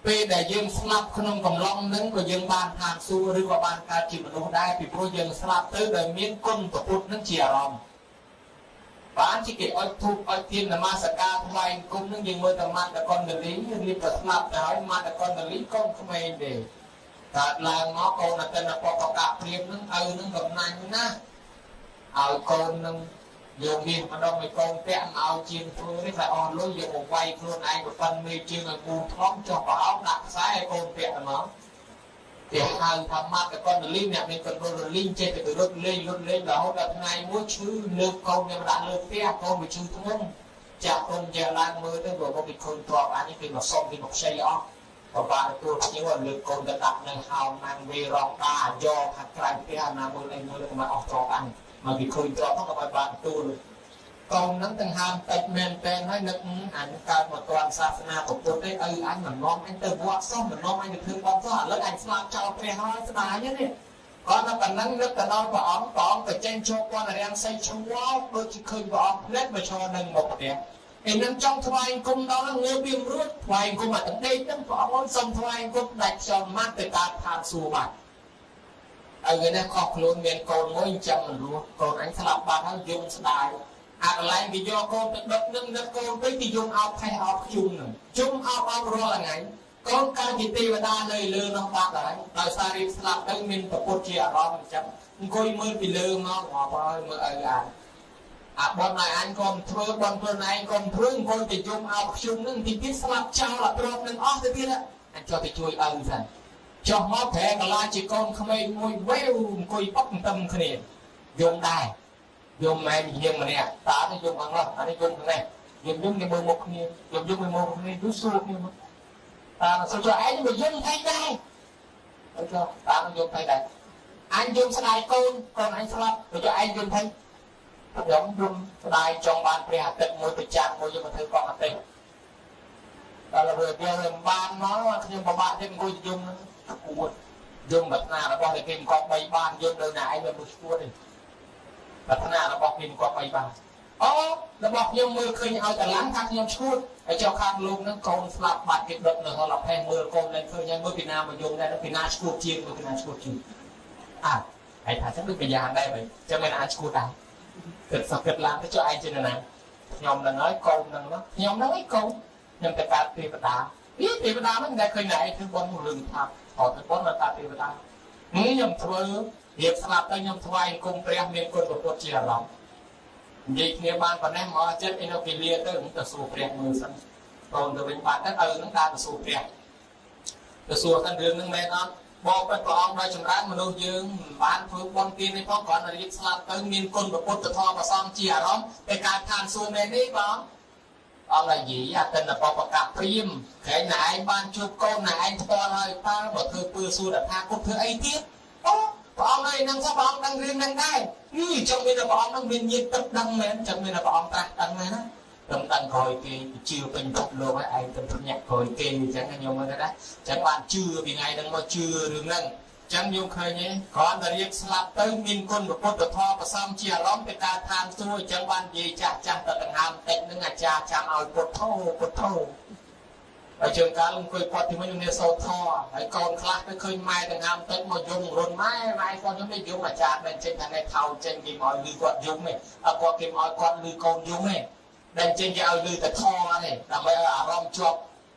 เพื่อได้ยืมสลับขนมกับล่องนึงก็ยืมบ้านทางสู้หรือว่าบ้านการจิตมนุษย์ได้ปีพวกยืมสลับตื้อโดยมีนก้นกับพุทธนั่งเชียร์รอมบ้านที่เกิดอ้อยทุบอ้อยเทียนมาสกาทำไมกุมนั่งยืมมือตะมันตะกอนเดลีรีบสลับแต่ให้มาตะกอนเดลีก้นขมายเด็กการลางน้องโกนแต่ละปอกกะเปรียบนั่งนั่งกับนายนะ ao con nâng dùng miền mà đông mấy con kẹm ao chiên thôi đấy phải on lối dùng một quay luôn anh một phần mê chiên là cu thoáng cho bảo đặt sai con kẹm mà thì hai thằng mắt cái con linh này mình cần con linh trên từ lúc lên đó là ngày mỗi chứ lượt con nhưng đã lượt phe con bị chứ thông chả con giờ lan mưa tới rồi có bị khơi to anh ấy khi mà xong thì một xây ó và ba tôi những con lượt con đã đặt nâng hào mang về rong ta do hạt cày phe nào mưa lên mưa lên mà ọt cho anh mà bị khơi to nó các bạn tôi con nắng từng ham tạch men tên nói nước ảnh cao mà toàn sa na của tôi đấy anh mà ngon anh từ qua xong mà ngon anh được thương bom đó lớn anh làm cho phe nói sẽ bài nhá đi con nó cần nắng nước cần non và ống phải chen cho con là đang xây chung wow đôi chỉ khơi và ống lết mà cho nâng một điểm thì nâng trong thoại cung đó là ngơ viêm rút thoại cung mà tận đây nâng và ống xong thoại cung đặt cho mát từ ta tham xù bạn người này học luôn miền con ngôi chậm luôn còn anh sẽ làm bạn hắn dùng sẽ đại lại vì do con đất nâng đất con với thì dùng áo thay áo chung áo rồi là ngày con ca chỉ tì và đa lời lơ nó bạc đấy đòi xa đi làm tới mình tập một chia đó mình chấm coi mới bị lơ nó ngọt ơi mà bọn này anh còn thưa bọn này anh còn thương con thì dùng áo chung nâng thì biết làm trao là trộn nâng áo thế kia đó anh cho thì chui ân dần cho nó thể cả là chỉ con không ai ngồi quéo coi bóc tâm thế này dùng đài dùng này nhưng mà nè ta nó dùng bằng đó anh dùng cái này dùng cái mười một này dùng 11 này rút xuống nhưng mà sao cho anh mà dùng thay đây được chưa ta nó dùng thay đây anh dùng cái này con anh sao rồi cho anh dùng thay giống dùng cái này trong bàn pre hạt tịnh môi bị chạm môi nhưng mà thử con hạt tịnh đó là vừa kia ban nó nhưng mà bạn thêm ngồi dùng bật nào là con để kim con bay ban dùng đời này mà một chút đi bật nào là bọc kim con bay ban là bọc nhưng mưa khơi ao cả láng thang nhưng chút để cho khang luôn nó con slap bạt kịp đợt nữa họ lọc hay mưa con lên khơi nhanh mưa Việt Nam mà dùng đây nó Việt Nam chuột chiên mưa Việt Nam chuột chiên hãy thả chắc được bây giờ đây vậy cho mình ăn chuột này cực sao cực làm cho ai trên này nhom là nói câu nó nhom nói câu nhưng tại ta tì bát đá nó đây khơi này thứ con một rừng tháp họ thứ con là ta tì bát đá nghĩ nhom thưa hiệp slap tới nhom thua anh cùng pre miền quân của chia lòng vậy thì ban phần em họ chết anh nó kỳ lia tới cũng từ sù pre mưa sân còn từ bên bạn các nó ta từ sù pre từ sù thân đường nó men onบอกไปกองโดยชำระมนุษย์ยืงบ้านพื้นบนตีนในพ่อก่อนอริยสลับตึงมีคนแบบพุทธทอประซองเจียร้องในการทานซูในนี้บ้างอะไรยี่อยากเป็นแบบประกาศพรีมแข่ไหนบ้านชุบโกไหนพอเลยป้าบอกเธอปืนซูดับทางกุเธอไอ้ทิพย์ปองเลยนั่งสบองนั่งเรียนนั่งได้นี่จังมีแต่ปองนั่งเรียนยิบตึ๊บดังเหม็นจังมีแต่ปองตาดังเลยนะตำตันคอยกีchiềuเป็นตกลงไอ้ตำทุนหยักคอยกีจังกันยมมันก็ได้จังบ้านชื่อเป็นไงดังมาชื่อเรื่องนั้นจังยมเคยเนี่ยก่อนจะเรียกสลับตึงมินคนแบบพุทธทอประซ้ำเชียร้องเป็นการทานซวยจังบ้านยีจ่าจังแต่ต่างหากเต็มนึงอาจารย์จังเอาปวดเท่าไอ้เชิงการลงคุยปอดที่มันอยู่ในโซทอไอ้กองคลาสไม่เคยไม้ต่างหากเต็มมายุ่งรุนไม้ก่อนยังไม่ยุ่งอาจารย์เป็นเช่นในเท่าเช่นกี่หมอยลือกอดยุ่งไหมเอากอดกี่หมอยกอดลือกองยุ่งไหมดังเช่นจะเอาลือแต่ท่อเนี่ยทำไมอารมณ์ชอบ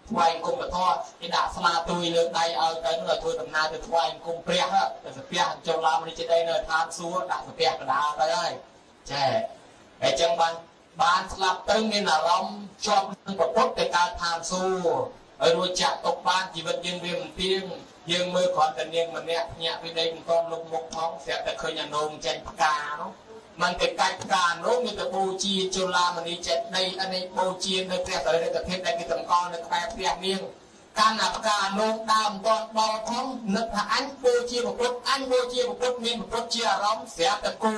ทวายกุมแต่ท่อไอ้ด่าสลาตุยเลือกใดเอาแต่นั่นแหละทุยตำนานแต่ทวายกุมเปรี้ยฮะแต่เปรี้ยจงลามันจะได้เนินทานซัวด่าเปรี้ยกระดาไปได้ใช่ไอ้จังบ้านสลับตึงนี่อารมณ์ชอบประพฤติในการทานซัวรู้จักตกบ้านจีบยืนเรียงเตียงยืนมือขอนแต่เนียงมันเนี่ยไปได้มันก้อนลงมกท้องเสียแต่เคยยันโนมเจนปากาเนาะมันเป็นการรู้มีแต่บูชีจุลามันนี่เจ็ดในอันนี้บูชีในเปรียบเลยในประเทศในกิจกรในแปรเปรียบเนียงการอับการโน้มตามตอนบอลท้องนึกอันบูชีบุกรุกอันบูชีบุกรุกมีบุกรุกเชียร้องเสียแต่กู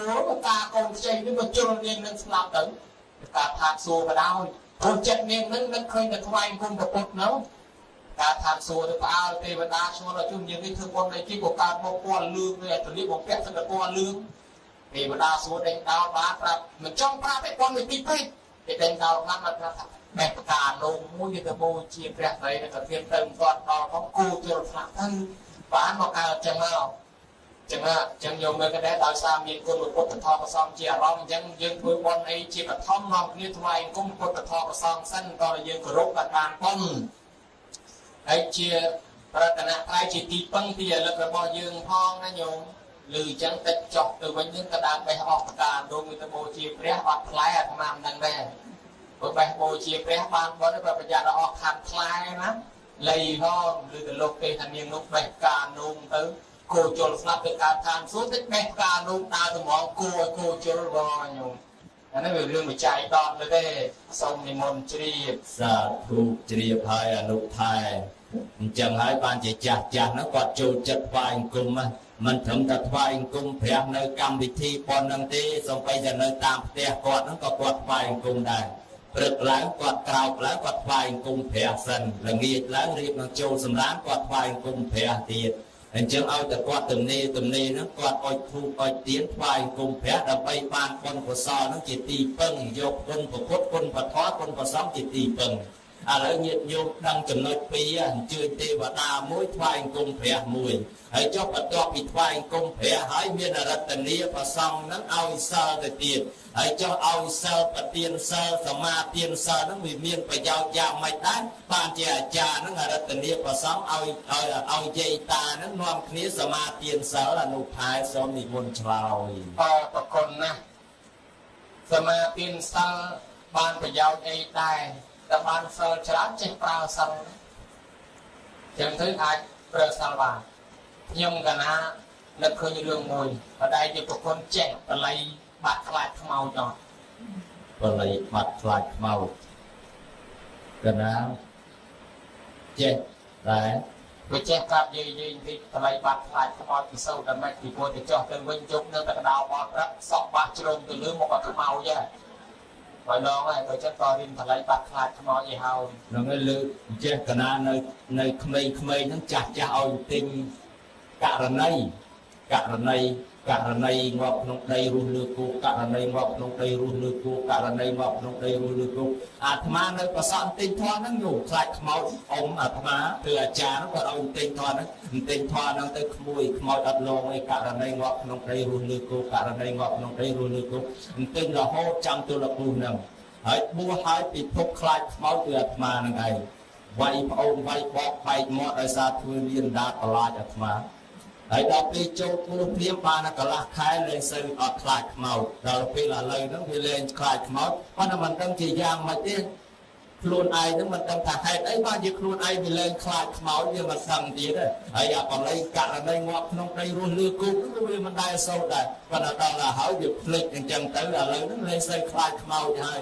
ตาโกงใจนี่มันจุลเนียงนั่งสลับถึงการทานซูมาดาวคนเจ็ดเนียงนั่นเคยแต่ทวายกุมกับปุ๊บเนาะการทานซูตัวเอาเทวดาชวนเราจุ่มยังนี่คือคนในที่ของการมองก้อนลืมเลยตัวนี้ของแกะสกัดก้อนลืมเทวดาสูดเด้งดาวบ้าครับมันจ้องพระไปคนไม่ติดไปเด้งดาวนั่นมันแบบการลงมุ้ยตะโบจีเปรี้ยเลยแต่เพียงเติมตอนดาวของกูจนพระท่านบ้านบอกเอาจังโยมเลยก็ได้ดาวสามีคนบุตรทอประซองเจียร้องยังยืนคุยบนไอจีบัดท้องนองนี่ทวายกุ้งบุตรทอประซองสั้นตอนยืนกระรบกับการป้องไอเจียรัตนะไอจีตีปังเตียแล้วก็บ่ยืนพองนะโยม លឺចឹងតិចចុះទៅវិញនឹងក៏ដើរបេះអស់ការដងទៅបូជាព្រះអត់ថ្លៃអាត្មាមិនដឹងដែរបើបេះបូជាព្រះបានបុណ្យប្រយ័ត្នអស់ខាត់ថ្លៃណាលៃហោឬទៅលោកទេថានាងនោះបេះការនោមទៅគោជលស្លាប់ទៅកើតឋានសួគ៌តិចបេះការនោមដើរទៅហ្មងគោឲ្យគោជលបងញោមអានេះវារឿងបច្ច័យដកទៅទេសូមនិមន្តជ្រាបសាធុជ្រាបហើយអនុថែអញ្ចឹងហើយបានជាចាស់ហ្នឹងគាត់ចូលចិត្តថ្វាយអង្គមមិនត្រឹមតែថ្វាយអង្គមព្រះនៅកម្មវិធីប៉ុណ្្នឹងទេសូម្បីតែនៅតាមផ្ទះគាត់ហ្នឹងក៏គាត់ថ្វាយអង្គមដែរព្រឹកឡើងគាត់ក្រោកឡើងគាត់ថ្វាយអង្គមព្រះសិនល្ងាចឡើងរៀបនឹងចូលសម្រានគាត់ថ្វាយអង្គមព្រះទៀតអញ្ចឹងឲ្យតែគាត់ទំនេរហ្នឹងគាត់អុជធូបអុជទៀនថ្វាយអង្គមព្រះដើម្បីបានបុណ្យកុសលហ្នឹងជាទីពឹងយកគុណព្រះពុទ្ធគុណព្រះធម៌គុណព្រះសង្ឃជាទីពឹងឥឡូវញាតិញោមដឹងចំណុចពីរអញ្ជើញទេវតាមួយថ្វាយអង្គមព្រះមួយហើយចុះបន្ទាប់ពីថ្វាយអង្គមព្រះហើយមានអរតនីប្រសង់ហ្នឹងឲ្យសិលទៅទៀតហើយចុះឲ្យសិលប្រទានសិលសមាទានសិលហ្នឹងវាមានប្រយោជន៍យ៉ាងម៉េចដែរបានជាអាចារ្យហ្នឹងអរតនីប្រសង់ឲ្យយាយតាហ្នឹងនាំគ្នាសមាទានសិលអនុផាយសូមនិមន្តឆ្លើយអរគុណណាស់សមាទានសិលបានប្រយោជន៍អីដែរតែបានសិលច្រើនចេះប្រើសិលចឹងទៅអាចប្រើសិលបានខ្ញុំកណានឹកឃើញរឿងមួយបដៃជាប្រគុណចេះបល័យបាត់ខ្លាចខ្មោចអត់បល័យបាត់ខ្លាចខ្មោចកណាចេះដែរវាចេះកាប់យាយបន្តិចបល័យបាត់ខ្លាចខ្មោចពិសោធន៍តែមិនពីពោះទៅចោះទៅវិញជប់នៅតែកដោបអត់ប្រាក់សក់បាក់ជ្រុំទៅលើមកអត់ខ្មោចទេបើឡងហើយបើចិត្តក៏រៀនបល័យបាត់ខ្លាចខ្មោចឯហើយហ្នឹងឯងលើចេះកណានៅក្មេងៗហ្នឹងចាស់ឲ្យទិញករណីងាប់ក្នុងដីរស់លើគោករណីងាប់ក្នុងដីរស់លើគោករណីងាប់ក្នុងដីរស់លើគោអាត្មានៅប្រសន្តទិញធម៌ហ្នឹងយកខ្លាចខ្មោចអ៊ំអាត្មាគឺអាចារ្យគាត់ឲ្យទិញធម៌ហ្នឹងទៅខ្មោចអត់លងឯករណីងាប់ក្នុងដីរស់លើគោករណីងាប់ក្នុងដីរស់លើគោទិញរហូតចាំទល់គ្រូហ្នឹងហើយបួសហើយពិភពខ្លាចខ្មោចគឺអាត្មាហ្នឹងឯងវាយប្អូនវាយបបបែកមាត់ដោយសារធ្វើលៀនដាតប្រឡាចអាត្មាហើយដល់ពេលចូលព្រោះព្រាមបានកន្លះខែលែងសូវអត់ខ្លាចខ្មោចដល់ពេលឥឡូវហ្នឹងវាលែងខ្លាចខ្មោចប៉ុន្តែមិនដឹងជាយ៉ាងម៉េចទេខ្លួនឯងហ្នឹងមិនដឹងថាហេតុអីបានជាខ្លួនឯងវាលែងខ្លាចខ្មោចវាមិនដឹងទៀតទេហើយអាបល័យករណីងាប់ក្នុងដីរស់លើគោហ្នឹងវាមិនដែរសូវដែរប៉ុន្តែដល់ទៅហើយវាភ្លេចអញ្ចឹងទៅឥឡូវហ្នឹងលែងសូវខ្លាចខ្មោចហើយ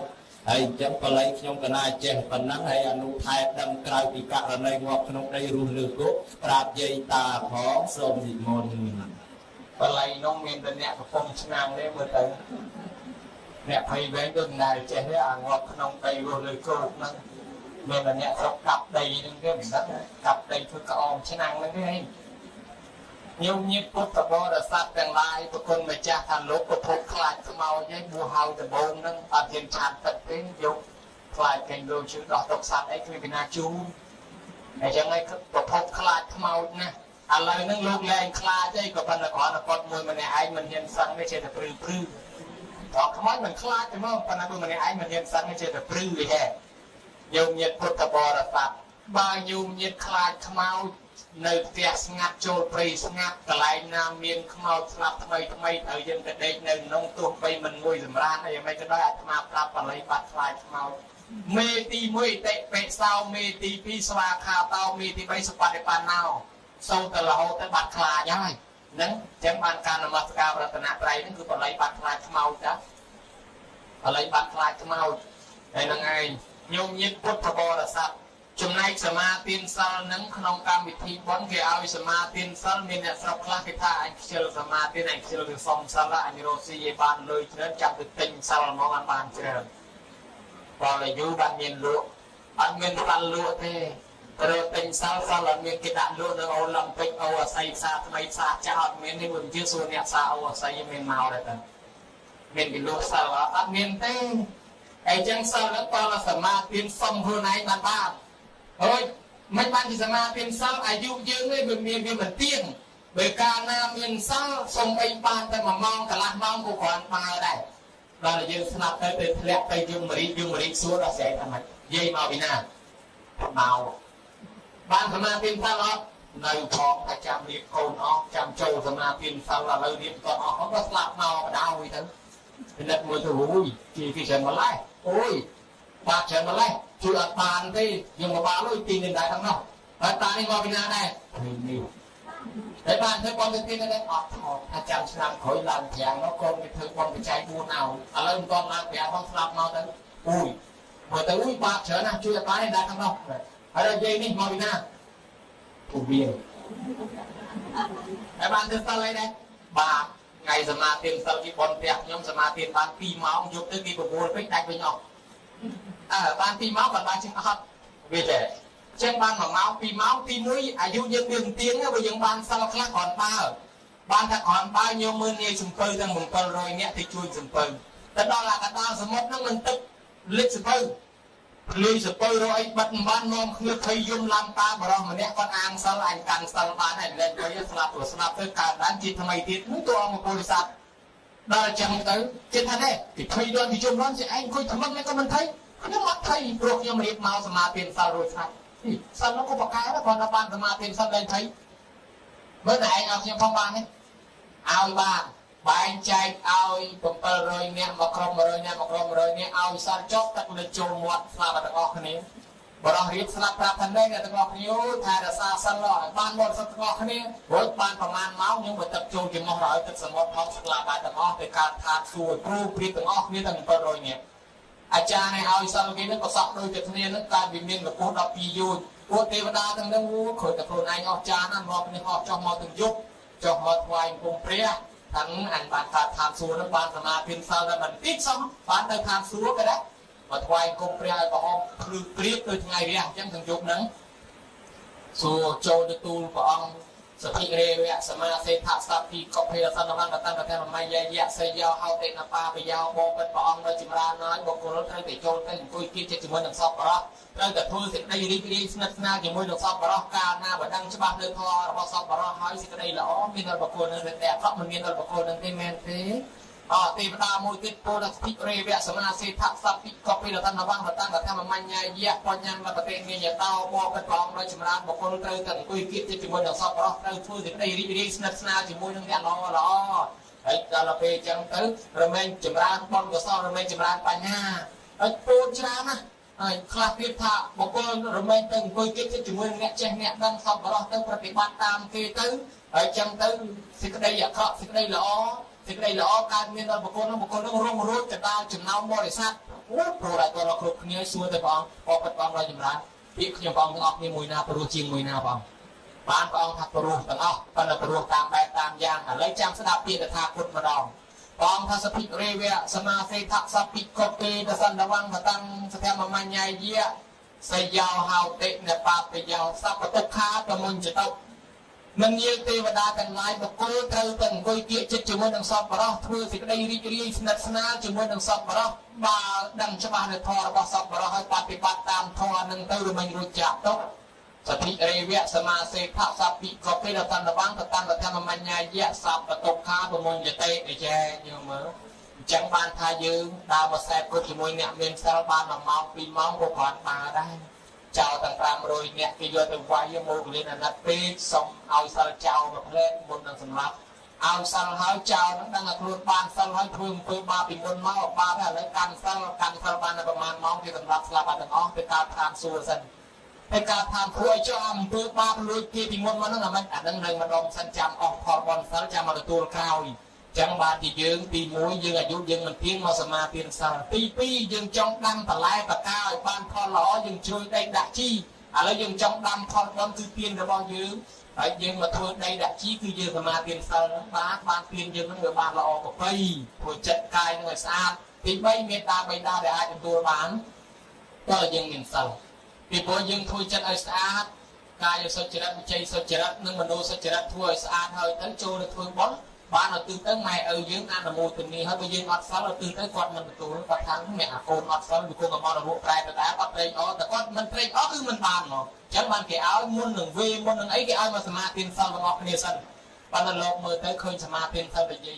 ហើយអញ្ចឹងបល័យខ្ញុំកណាចេះប៉ុណ្ណឹងហើយអនុថែដឹងក្រៅពីករណីងាប់ក្នុងដីរស់លើគោប្រាប់យាយតាផងសូមនិមន្តបល័យនោះមានតែអ្នកកំពុងឆ្នាំងទេមើលទៅអ្នកភ័យវែងដូចណែចេះទេអាងាប់ក្នុងដីរស់លើគោហ្នឹងមានតែអ្នកស្រុកកាប់ដីហ្នឹងទេមិនដឹងកាប់ដីធ្វើក្អមឆ្នាំងហ្នឹងទេញោមញាតិពុទ្ធបរិស័ទទាំងឡាយប្រគុណម្ចាស់ថាលោកពុទ្ធខ្លាចខ្មោចឯងបួហៅដំបងហ្នឹងអត់ហ៊ានឆាតទឹកទេយកខ្លាចកេញលោជឿដោះទុកសត្វអីគ្មានពីណាជូនអញ្ចឹងឯងពុទ្ធខ្លាចខ្មោចណាឥឡូវហ្នឹងលោកលែងខ្លាចទេក៏ប៉ុន្តែគ្រាន់តែគាត់មួយម្នាក់ឯងមិនហ៊ានសឹងទេចេះតែព្រឺព្រឺដល់ខ្មោចមិនខ្លាចទេមកប៉ុន្តែមួយម្នាក់ឯងមិនហ៊ានសឹងទេចេះតែព្រឺវិញហ៎ញោមញាតិពុទ្ធបរិស័ទបើញោមញាតិខ្លាចខ្មោចនៅផ្ទះស្ងាត់ចូលព្រៃស្ងាត់កន្លែងណាមានខ្មោចស្លាប់ថ្មីត្រូវយើងទៅដេកនៅក្នុងទោះបីមិនមួយសម្រានអីមិនក៏ដោយអាត្មាប្រាប់បល័យបាត់ខ្លាចខ្មោចមេទី1អតិបិសោមេទី2ស្វាខាតោមេទី3សបត្តិបណ្ណោសូមទៅរហូតទៅបាត់ខ្លាចហើយហ្នឹងចឹងបានការនមស្ការរតនត្រ័យហ្នឹងគឺបល័យបាត់ខ្លាចខ្មោចតាបល័យបាត់ខ្លាចខ្មោចហើយហ្នឹងឯងញោមញាតិពុទ្ធបរិស័ទចំណែកសមាទានសិលនឹងក្នុងកម្មវិធីបុណ្យគេឲ្យសមាទានសិលមានអ្នកស្រុកខ្លះគេថាអញខ្ជិលសមាទានអញខ្ជិលទៅសុំសិលអញរស់ស៊ីឲ្យបានលុយច្រើនចាប់ទៅទិញសិលមកបានច្រើនបើតែយូរបានមានលក់អត់មានសិលលក់ទេត្រូវទិញសិលអត់មានគេដាក់លក់នៅអូឡ িম্প ពិកអូអាស័យផ្សារថ្មីផ្សារចាស់អត់មានទេមិនជឿសួរអ្នកផ្សារអូអាស័យមានមកដែរតាមានគេលក់សិលអត់មានទេអញ្ចឹងសិលហ្នឹងតើសមាទានសុំខ្លួនឯងបានហើយមិនបានជាសមាទានសិលអាយុយើងនេះវាមានវាមិនទៀងបើកាលណាមានសិលសុំអីបានតែ1ម៉ោងកន្លះម៉ោងក៏គ្រាន់បើដែរដល់តែយើងស្នាប់ទៅធ្លាក់ទៅយមរីកសួរដល់ស្រែថាម៉េចនិយាយមកពីណាមកបានសមាទានសិលអត់ នៅផងតែចាំរៀបកូនអស់ចាំចូលសមាធិសិលឥឡូវរៀបតអស់ក៏ស្លាប់មកបដៅទៅពិនិត្យមើលទៅអូយគេច្រើនម្លេះអូយបាក់ច្រើនម្លេះជួយអត់បានទេយើងមកបានលុយទីនេះដែរទាំងនោះហើយតានេះមកពីណាដែរនេះតែបានធ្វើបងទៅទីនេះដែរអត់ថតថាចាំឆ្នាំក្រោយឡើងប្រាំងនោះកូនគេធ្វើបងបច្ច័យ4ឲ្យឥឡូវមិនទាន់ឡើងប្រាំងផងស្លាប់មកទៅអូយមើលទៅអូយបាក់ច្រើនណាស់ជួយអត់បានទេដែរទាំងនោះហើយនិយាយនេះមកពីណាពូវាតែបានទៅសិលអីដែរបាទថ្ងៃសមាធិសិលពីប៉ុនផ្ទះខ្ញុំសមាធិបាន2ម៉ោងយប់ទៅគេ9ពេកដាច់វិញអស់បាន2ម៉ោងបានជាងអត់វាចេះចឹងបាន1ម៉ោង2ម៉ោងទី1អាយុយើងមានទៀងបើយើងបានសិលខ្លះគ្រាន់បើបានថាគ្រាន់បើញោមមើលនាយសំពៅទាំង700នាក់ទៅជួយសំពៅទៅដល់អាកដាលសមុទ្រហ្នឹងមិនទឹកលិចសំពៅលុយសពៅរអីបាត់មិនបាននាំគ្នាភ័យយំឡាំតាបរោះម្នាក់គាត់អាងសិលអញកាន់សិលបានហើយលែងទៅស្លាប់ទៅកើតឡើងជាថ្មីទៀតនោះតួអង្គពលិស័តដល់ចឹងទៅចិត្តថានេះពីភ័យដល់ពីជុំរន់ជាឯងអង្គុយថ្មឹកនេះក៏មិនភ័យខ្ញុំអត់ភ័យព្រោះខ្ញុំរៀបមកសមាធិសិលរួចស្រាប់សិលនោះក៏ប្រកែដែរគាត់បានសមាធិសិលលែងភ័យមើលតែឯងឲ្យខ្ញុំផងបានទេឲ្យបានបែងចែកឲ្យ700នាក់មកក្រុម100នាក់មកក្រុម100នាក់ឲ្យសល់ចប់ទឹកលើចូលមាត់ស្លាប់ទាំងអស់គ្នាបរោះរៀបស្លាប់ប្រាប់ថានេះទាំងអស់គ្នាថារសាសិលឲ្យបានមកសិទ្ធទាំងអស់គ្នារួចបានប្រមាណម៉ោងខ្ញុំទៅទឹកចូលជាមកហើយទឹកសមុទ្រផងស្លាប់បានទាំងអស់ទៅកើតថាសួរគ្រូព្រៀបទាំងអស់គ្នាទាំង700នាក់អាចារ្យនេះឲ្យសិលគេនឹងក៏សក់ដូចតែគ្នានឹងកើតវិមានលោក12យូរពួកទេវតាទាំងនោះឃើញតែខ្លួនឯងអស់ចាណាមកនេះអស់ចុះមកទាំងយប់ចុះមកថ្វាយគុំព្រះทั้งอันบานขาดทางสัวนั้นบานสมาธิเศร้าแต่มันติดซ้ำบานเดินทางสัวก็ได้มาถวายกรมเปรียบองคือเปรียบโดยไงเรียกยังถึงยุคนั้นสัวโจดตูลปองสติเรเวะสมาเสถะสัพพิกเพลสันนังกตังกตังไม่ยายะเสยาวเอาเตนปาไปยาวบองเป็นปองโดยจิมราน้อยบอกคนเราได้โจดได้คุยกิจจิมวันหนึ่งสอบปะเราแต่พูดสิ่งใดรีบรีสนับสนุนจิมวันหนึ่งสอบปะการหน้าบัดดังฉบับเดินทอเราสอบปะหายสิ่งใดหล่อมีเราบอกคนนั้นแต่เพราะมันมีเราบอกคนนั้นที่แมนเทตีปตามวยติดโพดัสติเรเวะสมาเสถะสัพพิกเพลสันนังกตังกตังไม่ยายะปัญญาปฏิเนียเต้าบองเป็นปองโดยจิมราบอกคนเราแต่คุยกิจจิมวันหนึ่งสอบปะเราพูดสิ่งใดรีบสนับสนุนจิมวันหนึ่งอย่างหล่อไอ้ตาละเพจังตึ้งเราไม่จิมราบอลก็ซ้อเราไม่จิมราปัญญาไอ้ปูนชรานะไอ้คลาสพิธาบอกว่าเราไม่ตึงคุยกิจจิมวันเนี่ยเจเนี่ยดังสอบปะเราตึ้งปฏิบัติตามคือตึ้งไอ้จังตึ้งสิ่งใดอยากเคาะสิ่งใดหล่อสิ่งใดหล่อการเงินเราบอกว่าต้องร่วมรู้จะดาวจุดน้ำบริษัทโอ้โหอะไรตัวเราครบนี้ชัวร์แต่ปองพอเป็นปองเราจิมราพี่ขยมปองต้องออกมีมวยนาปรูจิงมวยนาปองบ้านปองทับปรูต่างออกปนปรูตามแบบตามอย่างอะไรจำสดับปีแต่ทาพุทธมาดองปองทัศพิเรเวะสมาเสถะสัพพิกเปตสันดวังตังสแตมมันยายเยี่ยสยาวหาวเตเนปาไปยาวสัพพะคาตมุนจิตตมันเยี่ยเทวดากันไล่บอกโกยเธอตั้งโกยเกี่ยจิตจุมันดังสอบปะรอทั่วสิ่งใดรีสนับสนุนจุมันดังสอบปะรอบาดังฉบับในทอระบสอบปะรอให้ปฏิบัติตามทอหนึ่งเติมมันรู้จักต้องสติเรเวะสมาเสถะสัพพิกเพลสันดวังตังกตังมันยายะสัพพะคาตมุนจิตเตไอแจเยอะมั้งจังบานทายืงดาวมาแซ่บก็จุมันเนี่ยเมียนซาบานมาปีมองก็ผ่านมาได้เจ้าต่างๆโรยเนี่ยกิโยตัววายโมกเลยนะนัดปีส่งเอาสารเจ้ามาเพลงบนนังสำรับเอาสารหายเจ้านั่งดังกระโดดบานสารหายพึ่งมาปีบนเมาออกมาได้เลยกันสารบานประมาณมองที่สำรับสลับกันอ๋อเป็นการทำส่วนสันเป็นการทำคุยจอมพึ่งมาลุยกี่ปีบนมันนั่งมันอัดนั่งเลยมาดมสัญจำออกพอบอลสารจำมาตัวข้าวจังบานที่ยืงตีมวยยืงอายุยืงมันเพียงมาสมาเพียงสารปียืงจ้องดำตะไลตะก้าวบ้านพอหล่อยืงช่วยได้ดักชี้อะไรยังจ้องดำพอดำคือเพียงระบองยืงไอ้ยืงมาช่วยได้ดักชี้คือยืงสมาเพียงสารบ้านเพียงยืงนั่งเดือบานละออกกับไปหัวจัดกายนั่งสะอาดตีใบเมตตาใบดาได้อาจเป็นตัวบ้านก็ยังเห็นสารตีพอยืงช่วยจัดไอ้สะอาดกายสจรัตใจสจรัตนั่งมันดูสจรัตช่วยสะอาดเฮ้ยทั้งโจรช่วยบอลบ้านเราตื่นเต้นไงยืนอ่านมูตัวนี้ให้ไปยืนอัดซ้ำเราตื่นเต้นกอดมันตัวกอดทั้งแม่โกนอัดซ้ำอยู่โกนกับมอระบบแปรแต่กอดเตยอ๋อแต่กอดมันเตยอ๋อคือมันบานเนาะจังมันแกเอามุนหนึ่งวีมุนหนึ่งไอ้แกเอามาสมาธิซ้ำมาออกเนี่ยซ้ำบ้านเราเมื่อเตยเคยสมาธิซ้ำไปเยอะ